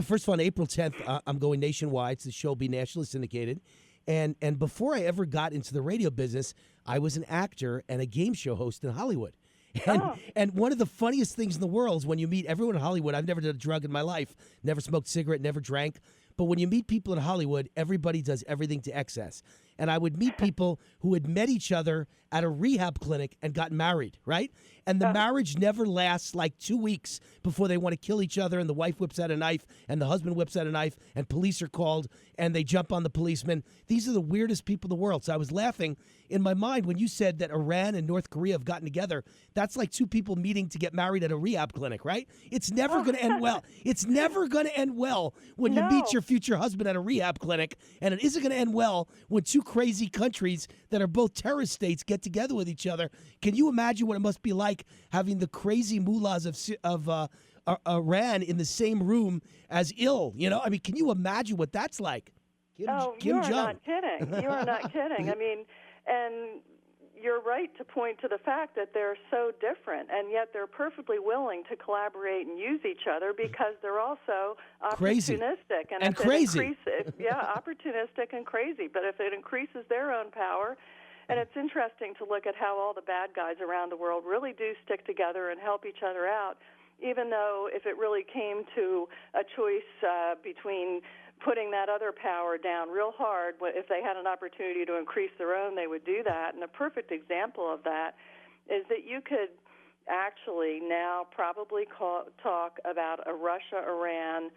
First of all, on April 10th, I'm going nationwide. So the show will be nationally syndicated. And before I ever got into the radio business, I was an actor and a game show host in Hollywood. And one of the funniest things in the world is when you meet everyone in Hollywood. I've never done a drug in my life, never smoked a cigarette, never drank. But when you meet people in Hollywood, everybody does everything to excess. And I would meet people who had met each other at a rehab clinic and got married, right? And the marriage never lasts like 2 weeks before they want to kill each other, and the wife whips out a knife and the husband whips out a knife and police are called and they jump on the policeman. These are the weirdest people in the world. So I was laughing in my mind when you said that Iran and North Korea have gotten together. That's like two people meeting to get married at a rehab clinic, right? It's never going to end well. It's never going to end well when you meet your future husband at a rehab clinic, and it isn't going to end well when two crazy countries that are both terrorist states get together with each other. Can you imagine what it must be like having the crazy mullahs of Iran in the same room as ill? You know, I mean, can you imagine what that's like? You are not kidding. You are not kidding. I mean, and you're right to point to the fact that they're so different, and yet they're perfectly willing to collaborate and use each other because they're also opportunistic and crazy. Opportunistic and crazy. But if it increases their own power, and it's interesting to look at how all the bad guys around the world really do stick together and help each other out, even though if it really came to a choice between putting that other power down real hard, if they had an opportunity to increase their own, they would do that. And a perfect example of that is that you could actually now probably talk about a Russia-Iran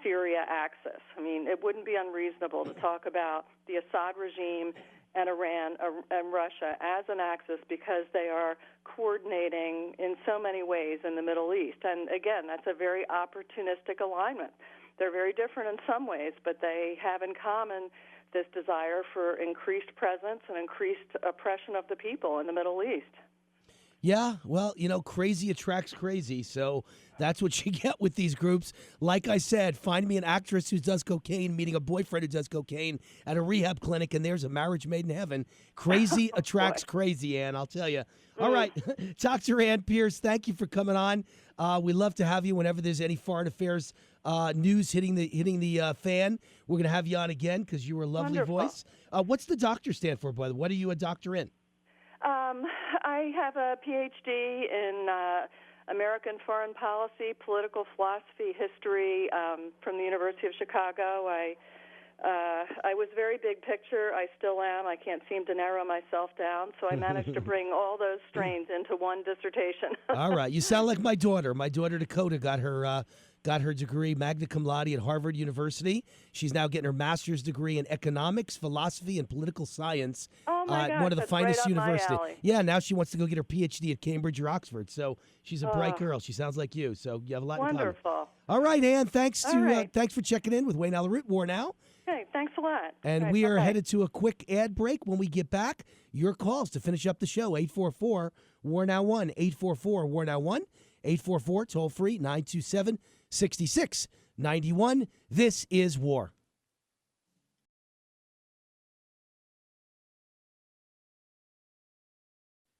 Syria axis. I mean, it wouldn't be unreasonable to talk about the Assad regime and Iran and Russia as an axis because they are coordinating in so many ways in the Middle East. And again, that's a very opportunistic alignment. They're very different in some ways, but they have in common this desire for increased presence and increased oppression of the people in the Middle East. Yeah, well, crazy attracts crazy, so that's what you get with these groups. Like I said, find me an actress who does cocaine, meeting a boyfriend who does cocaine at a rehab clinic, and there's a marriage made in heaven. Crazy attracts crazy, Ann, I'll tell you. All right, Dr. Ann Pierce, thank you for coming on. We love to have you whenever there's any foreign affairs news hitting the fan. We're going to have you on again because you were a lovely Wonderful. voice. What's the doctor stand for, by the way? What are you a doctor in? I have a PhD in American foreign policy, political philosophy, history from the University of Chicago. I was very big picture. I still am. I can't seem to narrow myself down, so I managed to bring all those strains into one dissertation. All right. You sound like my daughter. My daughter Dakota got her degree magna cum laude at Harvard University. She's now getting her master's degree in economics, philosophy, and political science at one of the finest universities. Yeah, now she wants to go get her PhD at Cambridge or Oxford. So she's a bright girl. She sounds like you. So you have a lot in common. Wonderful. All right, Ann. Thanks for checking in with Wayne Allyn. WAR Now. Okay, thanks a lot. And we are headed to a quick ad break. When we get back, your calls to finish up the show. 844-WAR Now 1. 844-WAR Now 1. 844 toll free 927-6691. This is WAR.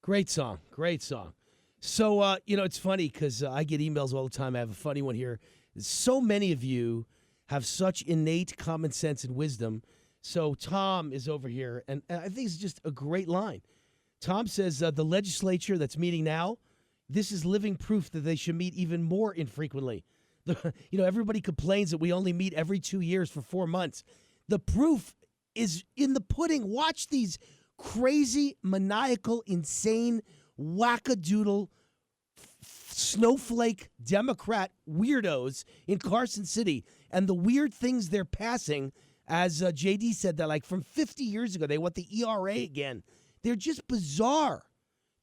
Great song. Great song. So, it's funny because I get emails all the time. I have a funny one here. So many of you have such innate common sense and wisdom. So Tom is over here, and I think it's just a great line. Tom says, the legislature that's meeting now, this is living proof that they should meet even more infrequently. Everybody complains that we only meet every 2 years for 4 months. The proof is in the pudding. Watch these crazy, maniacal, insane, wackadoodle, snowflake Democrat weirdos in Carson City and the weird things they're passing. As JD said, that like from 50 years ago, they want the ERA again. They're just bizarre.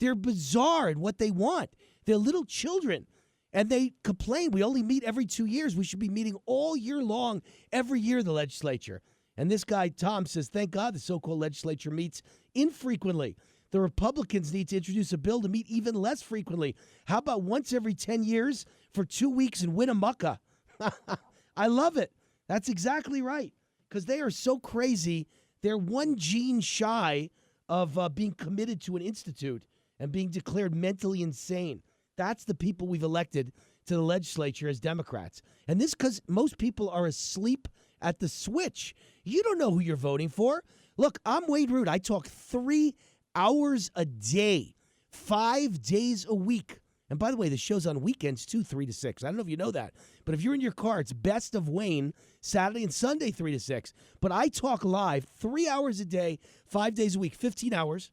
They're bizarre in what they want. They're little children. And they complain we only meet every 2 years. We should be meeting all year long, every year, the legislature. And this guy, Tom, says, thank God the so-called legislature meets infrequently. The Republicans need to introduce a bill to meet even less frequently. How about once every 10 years for 2 weeks in Winnemucca? I love it. That's exactly right. Because they are so crazy. They're one gene shy of being committed to an institute and being declared mentally insane. That's the people we've elected to the legislature as Democrats. And this because most people are asleep at the switch. You don't know who you're voting for. Look, I'm Wade Root. I talk 3 hours a day, 5 days a week. And by the way, the show's on weekends too, 3 to 6. I don't know if you know that. But if you're in your car, it's Best of Wayne, Saturday and Sunday, 3 to 6. But I talk live 3 hours a day, 5 days a week, 15 hours.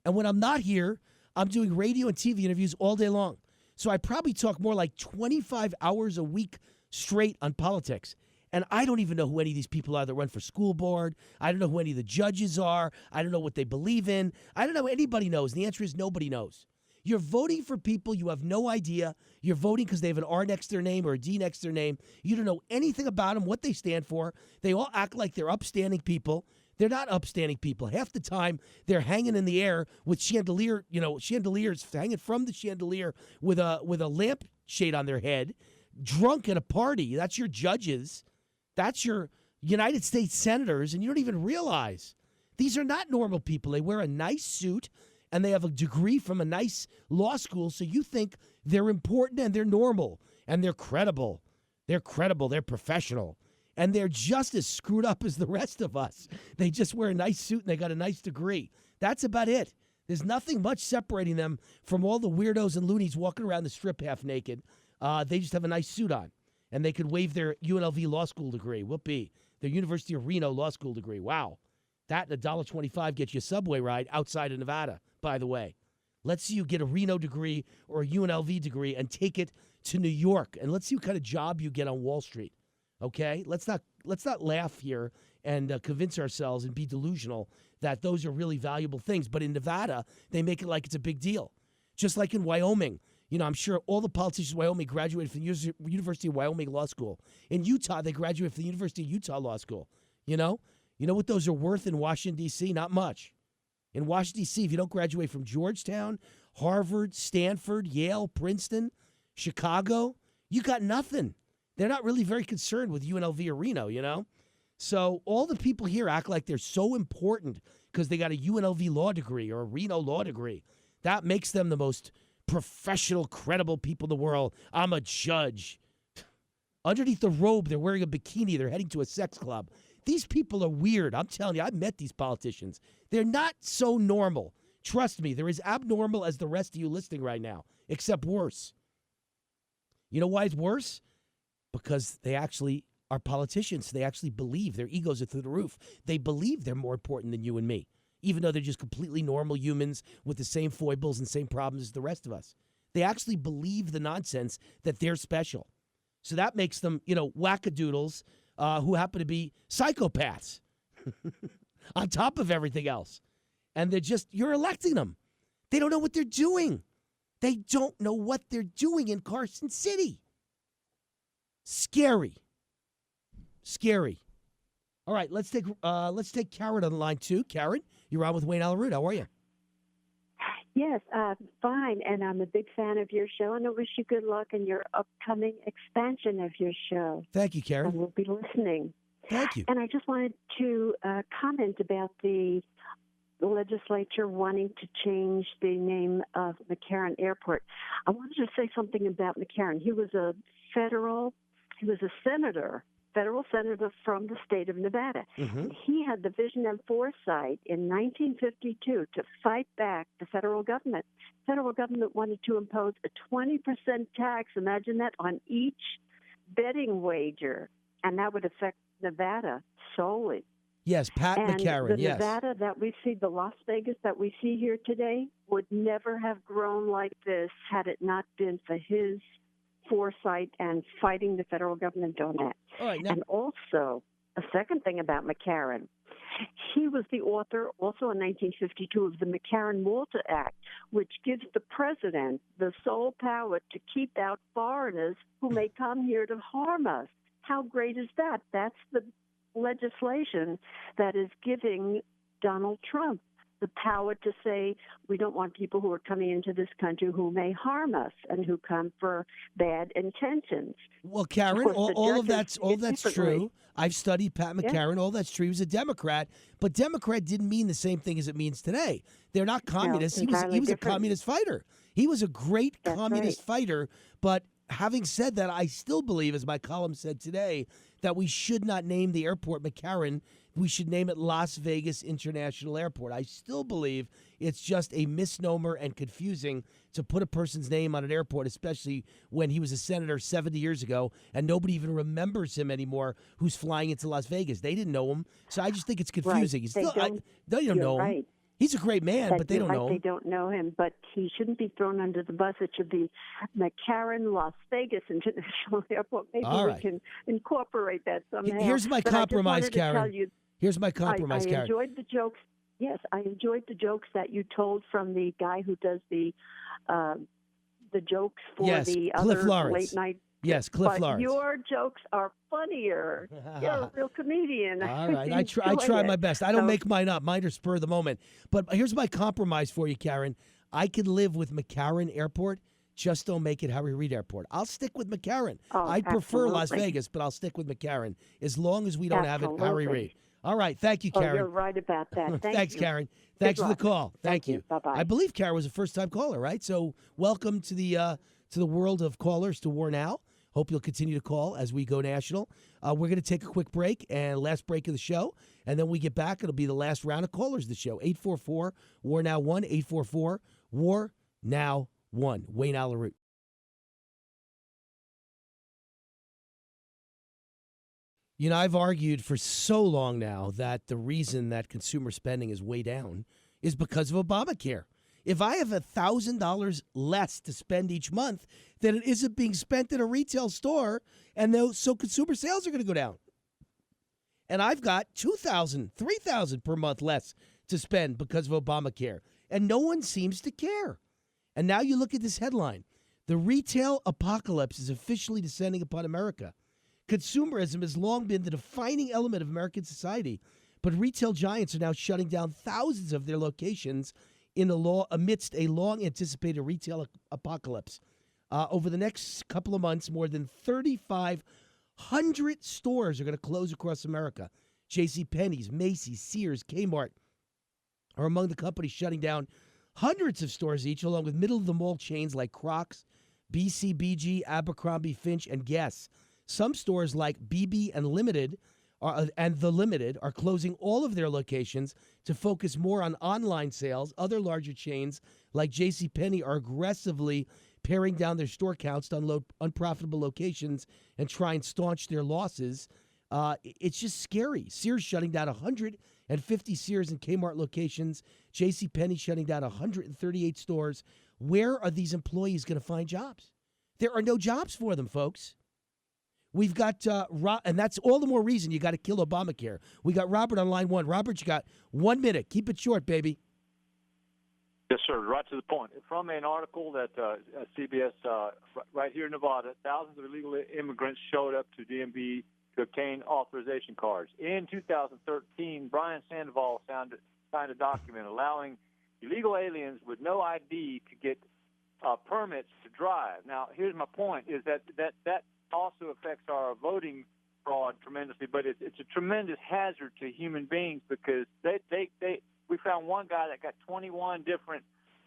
And when I'm not here, I'm doing radio and TV interviews all day long. So I probably talk more like 25 hours a week straight on politics. And I don't even know who any of these people are that run for school board. I don't know who any of the judges are. I don't know what they believe in. I don't know what anybody knows. And the answer is nobody knows. You're voting for people you have no idea. You're voting because they have an R next to their name or a D next to their name. You don't know anything about them, what they stand for. They all act like they're upstanding people. They're not upstanding people. Half the time, they're hanging in the air with chandeliers hanging from the chandelier with a lampshade on their head, drunk at a party. That's your judges. That's your United States senators, and you don't even realize. These are not normal people. They wear a nice suit, and they have a degree from a nice law school, so you think they're important and they're normal, and they're credible. They're credible. They're professional. And they're just as screwed up as the rest of us. They just wear a nice suit and they got a nice degree. That's about it. There's nothing much separating them from all the weirdos and loonies walking around the strip half naked. They just have a nice suit on. And they could waive their UNLV law school degree. Whoopee. Their University of Reno law school degree. Wow. That and $1.25 gets you a subway ride outside of Nevada, by the way. Let's see you get a Reno degree or a UNLV degree and take it to New York. And let's see what kind of job you get on Wall Street. Okay, let's not laugh here and convince ourselves and be delusional that those are really valuable things. But in Nevada, they make it like it's a big deal. Just like in Wyoming. I'm sure all the politicians in Wyoming graduated from the University of Wyoming Law School. In Utah, they graduated from the University of Utah Law School. You know what those are worth in Washington, D.C.? Not much. In Washington, D.C., if you don't graduate from Georgetown, Harvard, Stanford, Yale, Princeton, Chicago. You got nothing. They're not really very concerned with UNLV or Reno, you know? So all the people here act like they're so important because they got a UNLV law degree or a Reno law degree. That makes them the most professional, credible people in the world. I'm a judge. Underneath the robe, they're wearing a bikini. They're heading to a sex club. These people are weird. I'm telling you, I've met these politicians. They're not so normal. Trust me, they're as abnormal as the rest of you listening right now, except worse. You know why it's worse? Because they actually are politicians. They actually believe. Their egos are through the roof. They believe they're more important than you and me, even though they're just completely normal humans with the same foibles and same problems as the rest of us. They actually believe the nonsense that they're special. So that makes them, wackadoodles who happen to be psychopaths on top of everything else. And you're electing them. They don't know what they're doing. They don't know what they're doing in Carson City. Scary. All right, let's take Karen on the line too. Karen, you're on with Wayne Allyn. How are you? Yes, fine, and I'm a big fan of your show, and I wish you good luck in your upcoming expansion of your show. Thank you, Karen. I will be listening. Thank you. And I just wanted to comment about the legislature wanting to change the name of McCarran Airport. I wanted to say something about McCarran. He was a federal senator from the state of Nevada. Mm-hmm. He had the vision and foresight in 1952 to fight back the federal government. The federal government wanted to impose a 20% tax, imagine that, on each betting wager, and that would affect Nevada solely. Yes, Pat And McCarran, the yes. Nevada that we see, the Las Vegas that we see here today, would never have grown like this had it not been for his foresight and fighting the federal government on that. All right, now, And also, a second thing about McCarran, he was the author also in 1952 of the McCarran-Walter Act, which gives the president the sole power to keep out foreigners who may come here to harm us. How great is that? That's the legislation that is giving Donald Trump the power to say we don't want people who are coming into this country who may harm us and who come for bad intentions. well, Karen, Of course, all the of judges that's see it true. differently. I've studied Pat McCarran. All that's true. He was a Democrat, but Democrat didn't mean the same thing as it means today. They're not communists. it's he was entirely a different. communist fighter. He was a great That's communist right. fighter, but having said that, I still believe, as my column said today, that we should not name the airport McCarran. We should name it Las Vegas International Airport. I still believe it's just a misnomer and confusing to put a person's name on an airport, especially when he was a senator 70 years ago and nobody even remembers him anymore who's flying into Las Vegas. They didn't know him. So I just think it's confusing. He's They still, don't- they don't You're know him. right. He's a great man, but they You're don't know right, him. They don't know him, but he shouldn't be thrown under the bus. It should be McCarran Las Vegas International Airport. Maybe All we right. can incorporate that somehow. Here's my But I just compromise, wanted to Karen. tell you, Here's my compromise, I Karen. enjoyed the jokes. Yes, I enjoyed the jokes that you told from the guy who does the jokes for Yes, the Cliff other Lawrence. late night. Yes, Cliff but Lawrence. your jokes are funnier. You're a real comedian. All right, I try Enjoy my it. best. I don't So- make mine up. Mine are spur of the moment. But here's my compromise for you, Karen. I could live with McCarran Airport. Just don't make it Harry Reid Airport. I'll stick with McCarran. Oh, I prefer Las absolutely. Vegas, but I'll stick with McCarran as long as we don't have it Harry Absolutely. Reid. All right, thank you, Oh, Karen. you're right about that. Thanks, you. Karen. Thanks for the luck. call. Thank you. Bye-bye. I believe Karen was a first-time caller, right? So welcome to the world of callers to War Now. Hope you'll continue to call as we go national. We're going to take a quick break and last break of the show, and then we get back. It'll be the last round of callers of the show. 844 War Now 1 844 War Now 1. Wayne Allyn. You know, I've argued for so long now that the reason that consumer spending is way down is because of Obamacare. If I have $1,000 less to spend each month, then it isn't being spent in a retail store, and so consumer sales are going to go down. And I've got $2,000, $3,000 per month less to spend because of Obamacare, and no one seems to care. And now you look at this headline: the retail apocalypse is officially descending upon America. Consumerism has long been the defining element of American society, but retail giants are now shutting down thousands of their locations amidst a long-anticipated retail apocalypse. Over the next couple of months, more than 3,500 stores are going to close across America. JCPenney's, Macy's, Sears, Kmart are among the companies shutting down hundreds of stores each, along with middle-of-the-mall chains like Crocs, BCBG, Abercrombie, Finch, and Guess. Some stores like BB and The Limited are closing all of their locations to focus more on online sales. Other larger chains like JCPenney are aggressively paring down their store counts to unload unprofitable locations and try and staunch their losses. It's just scary. Sears shutting down 150 Sears and Kmart locations. JCPenney shutting down 138 stores. Where are these employees going to find jobs? There are no jobs for them, folks. We've got, and that's all the more reason you got to kill Obamacare. We got Robert on line one. Robert, you got 1 minute. Keep it short, baby. Yes, sir. Right to the point. From an article that CBS, right here in Nevada, thousands of illegal immigrants showed up to DMV to obtain authorization cards. In 2013, Brian Sandoval signed a document allowing illegal aliens with no ID to get permits to drive. Now, here's my point: is that also affects our voting fraud tremendously, but it's a tremendous hazard to human beings because we found one guy that got 21 different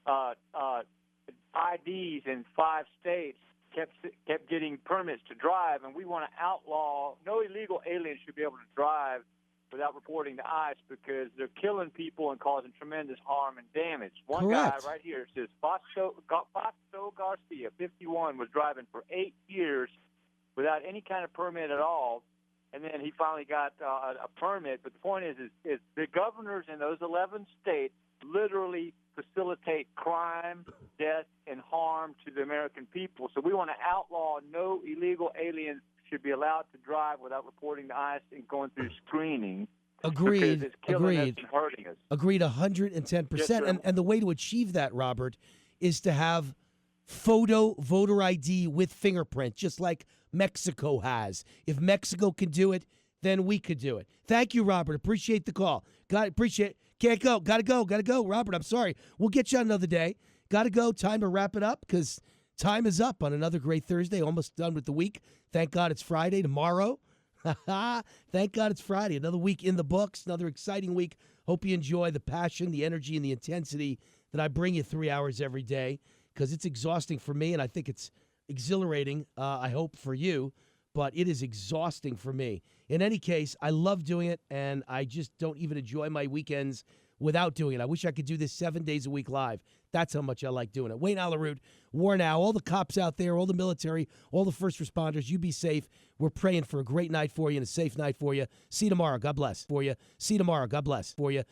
IDs in 5 states, kept getting permits to drive, and we want to outlaw. No illegal alien should be able to drive without reporting to ICE because they're killing people and causing tremendous harm and damage. One Correct. guy right here says Fausto Garcia, 51, was driving for 8 years without any kind of permit at all, and then he finally got a permit. But the point is the governors in those 11 states literally facilitate crime, death, and harm to the American people. So we want to outlaw no illegal aliens should be allowed to drive without reporting to ICE and going through screening. Agreed. Because it's killing Agreed. us and hurting us. Agreed 110%. Yes, sir. And the way to achieve that, Robert, is to have photo voter ID with fingerprint, just like Mexico has. If Mexico can do it, then we could do it. Thank you, Robert. Appreciate the call. Appreciate it. Can't go. Gotta go. Robert, I'm sorry. We'll get you on another day. Gotta go. Time to wrap it up because time is up on another great Thursday. Almost done with the week. Thank God it's Friday tomorrow. Thank God it's Friday. Another week in the books. Another exciting week. Hope you enjoy the passion, the energy, and the intensity that I bring you 3 hours every day because it's exhausting for me, and I think it's exhilarating, I hope, for you, but it is exhausting for me. In any case, I love doing it, and I just don't even enjoy my weekends without doing it. I wish I could do this 7 days a week live. That's how much I like doing it. Wayne Allyn, War Now, all the cops out there, all the military, all the first responders, you be safe. We're praying for a great night for you and a safe night for you. See you tomorrow. God bless. For you. See you tomorrow. God bless. For you.